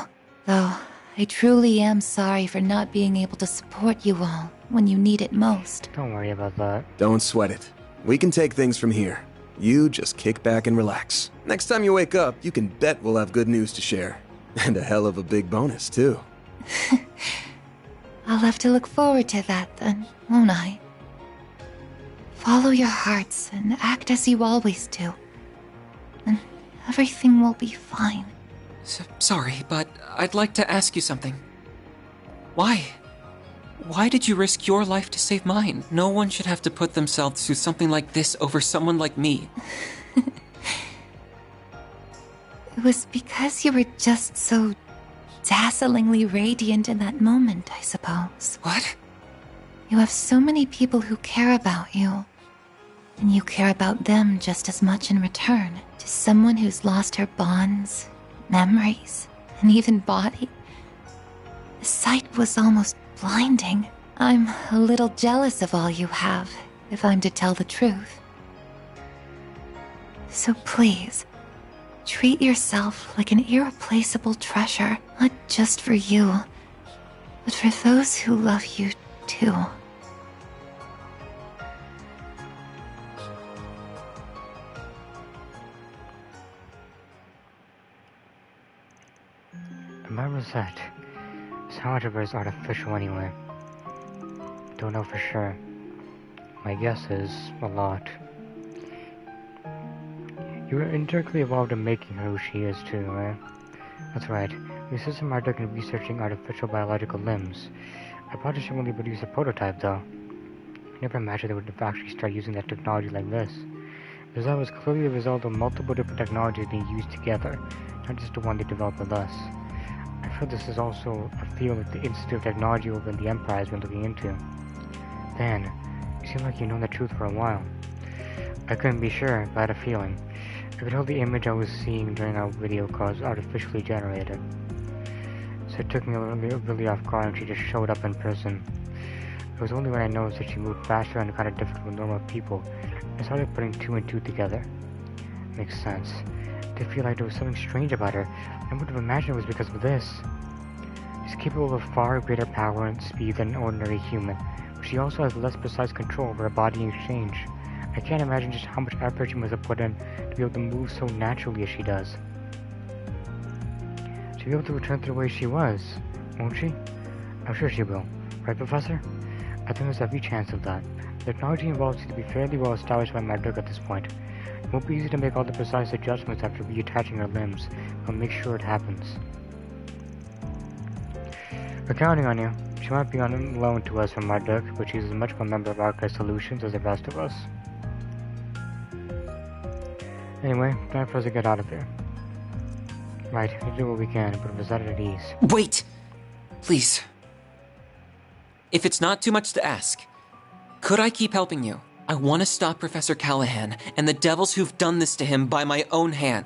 Though, I truly am sorry for not being able to support you all when you need it most. Don't worry about that. Don't sweat it. We can take things from here. You just kick back and relax. Next time you wake up, you can bet we'll have good news to share. And a hell of a big bonus, too. I'll have to look forward to that then, won't I? Follow your hearts and act as you always do. And everything will be fine. Sorry, but I'd like to ask you something. Why? Why did you risk your life to save mine? No one should have to put themselves through something like this over someone like me. It was because you were just so dazzlingly radiant in that moment, I suppose. What? You have so many people who care about you. And you care about them just as much in return. To someone who's lost her bonds, memories, and even body. The sight was almost blinding. I'm a little jealous of all you have, if I'm to tell the truth. So please, treat yourself like an irreplaceable treasure, not just for you, but for those who love you too. About Rosette, so how much of her is artificial anyway? Don't know for sure. My guess is a lot. You were indirectly involved in making her who she is too, right? That's right. We assisted Marduk in researching artificial biological limbs. I thought she only produced a prototype though. I never imagined they would actually start using that technology like this. The result was clearly the result of multiple different technologies being used together, not just the one they developed with us. I feel this is also a field that the Institute of Technology over in the Empire has been looking into. Van, you seem like you've known the truth for a while. I couldn't be sure, but I had a feeling. I could tell the image I was seeing during our video call was artificially generated. So it took me really off guard and she just showed up in person. It was only when I noticed that she moved faster and kind of different from normal people, I started putting two and two together. Makes sense. I did feel like there was something strange about her. I would have imagined it was because of this. She's capable of far greater power and speed than an ordinary human, but she also has less precise control over her body in exchange. I can't imagine just how much effort she must have put in to be able to move so naturally as she does. She'll be able to return to the way she was, won't she? I'm sure she will. Right, Professor? I think there's every chance of that. The technology involved seems to be fairly well established by Marduk at this point. It won't be easy to make all the precise adjustments after reattaching her limbs, but make sure it happens. We're counting on you. She might be on loan to us from Marduk, but she's as much of a member of Archive Solutions as the rest of us. Anyway, time for us to get out of here. Right, we do what we can, but Rosette at ease. Wait! Please. If it's not too much to ask, could I keep helping you? I want to stop Professor Callahan and the devils who've done this to him by my own hand.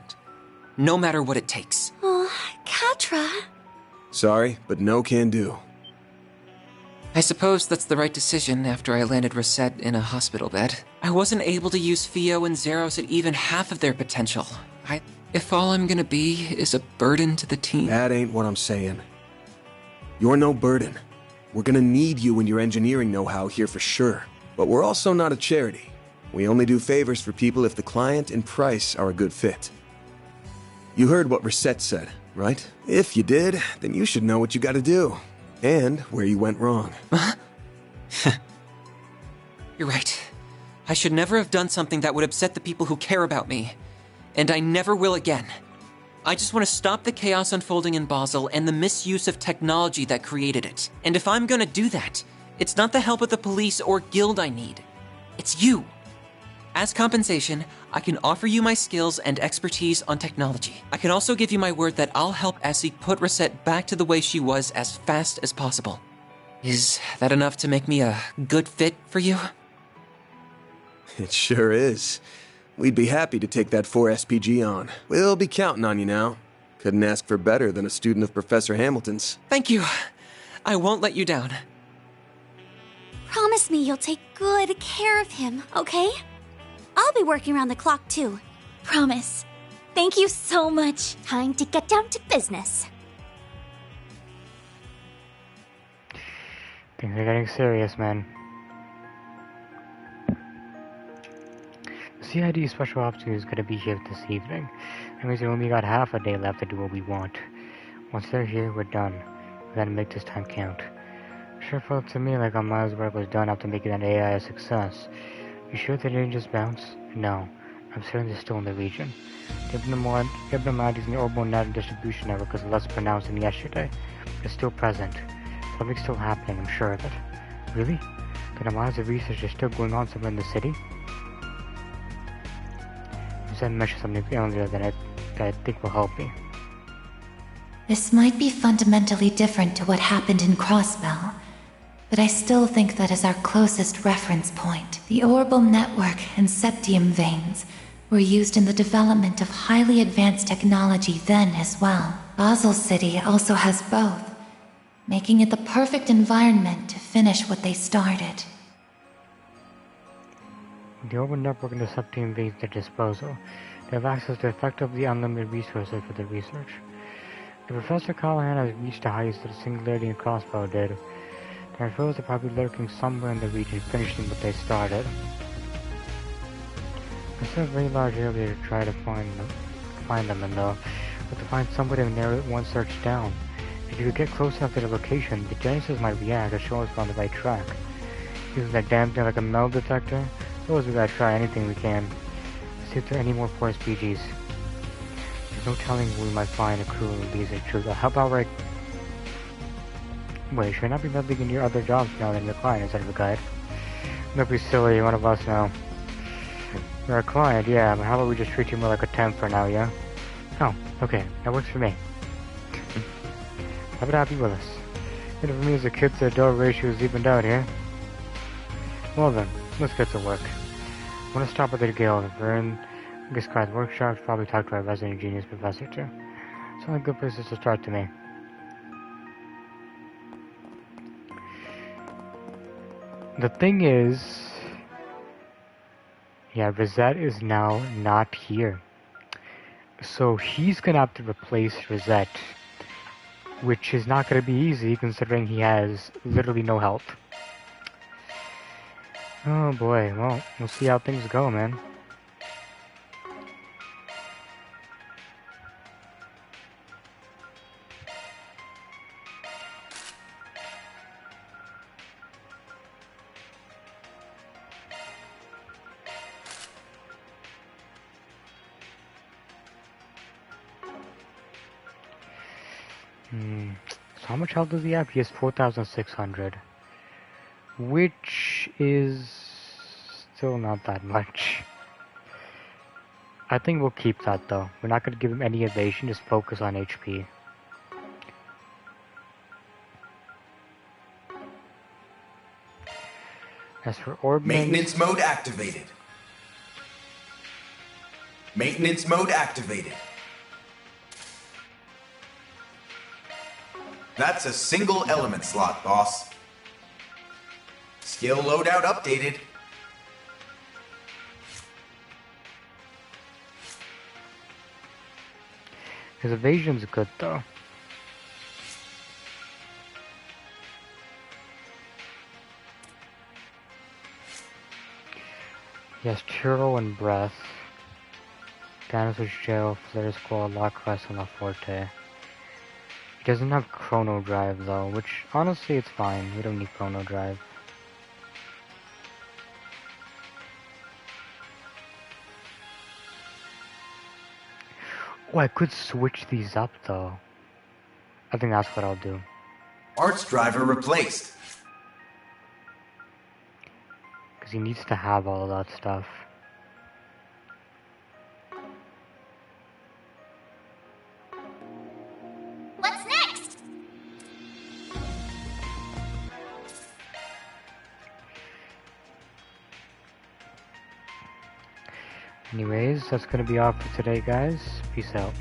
No matter what it takes. Oh, Katra. Sorry, but no can do. I suppose that's the right decision after I landed Rosette in a hospital bed. I wasn't able to use Theo and Zeros at even half of their potential. If all I'm gonna be is a burden to the team... That ain't what I'm saying. You're no burden. We're gonna need you and your engineering know-how here for sure. But we're also not a charity. We only do favors for people if the client and price are a good fit. You heard what Rosette said. right? If you did, then you should know what you gotta do. And where you went wrong. You're right. I should never have done something that would upset the people who care about me. And I never will again. I just want to stop the chaos unfolding in Basel and the misuse of technology that created it. And if I'm gonna do that, it's not the help of the police or guild I need. It's you. As compensation, I can offer you my skills and expertise on technology. I can also give you my word that I'll help Essie put Rosette back to the way she was as fast as possible. Is that enough to make me a good fit for you? It sure is. We'd be happy to take that 4 SPG on. We'll be counting on you now. Couldn't ask for better than a student of Professor Hamilton's. Thank you. I won't let you down. Promise me you'll take good care of him, okay? I'll be working around the clock too. Promise. Thank you so much. Time to get down to business. Things are getting serious, man. The CID Special Ops team is going to be here this evening. That means we only got half a day left to do what we want. Once they're here, we're done. We gotta make this time count. It sure felt to me like our miles work was done after making that AI a success. You sure they didn't just bounce? No. I'm certain they're still in the region. The abnormalities in the orbital net distribution network was less pronounced than yesterday. They're still present. Something's still happening, I'm sure of it. Really? The amounts of research are still going on somewhere in the city? You said mention something earlier that I think will help me. This might be fundamentally different to what happened in Crossbell, but I still think that is our closest reference point. The orbital network and septium veins were used in the development of highly advanced technology then as well. Basel City also has both, making it the perfect environment to finish what they started. The orbital network and the septium veins at their disposal. They have access to effectively unlimited resources for their research. If Professor Callahan has reached the heights that the Singularity and Crossbow did, their foes are probably lurking somewhere in the region finishing what they started. I set a very large area to try to find them and but to find somebody and narrow it one search down. If you could get close enough to the location, the genesis might react and show us we're on the right track. Using that damn thing like a metal detector, suppose we gotta try anything we can. See if there are any more 4 SPGs. There's no telling where we might find a crew of these truth. How about right... Wait, should I not be meddling in your other jobs now than your client instead of a guide? Don't be silly, you're one of us now. You're a client, yeah, but how about we just treat you more like a temp for now, yeah? Oh, okay, that works for me. Have it happy with us. It for me as a kid to adult ratio is evened out here. Well then, let's get to work. I want to stop at the Guild. If we're in Giscard's workshop, probably talk to our resident genius professor too. It's only good places to start to me. The thing is... Yeah, Rosette is now not here. So he's gonna have to replace Rosette. Which is not gonna be easy considering he has literally no health. Oh boy, well, we'll see how things go, man. So how much health does he have? He has 4,600. Which is still not that much. I think we'll keep that though. We're not going to give him any evasion, just focus on HP. As for orb Maintenance mode activated. Maintenance mode activated. That's a single element slot, boss. Skill loadout updated. His evasion's good though. He has Churro and Breath. Dinosaur's Jail, Flare Squall, Lock Crest, and La Forte. He doesn't have Chrono Drive though, which honestly it's fine. We don't need Chrono Drive. Oh, I could switch these up though. I think that's what I'll do. Arts driver replaced. Because he needs to have all of that stuff. What's next? Anyways, that's gonna be all for today, guys. Peace out.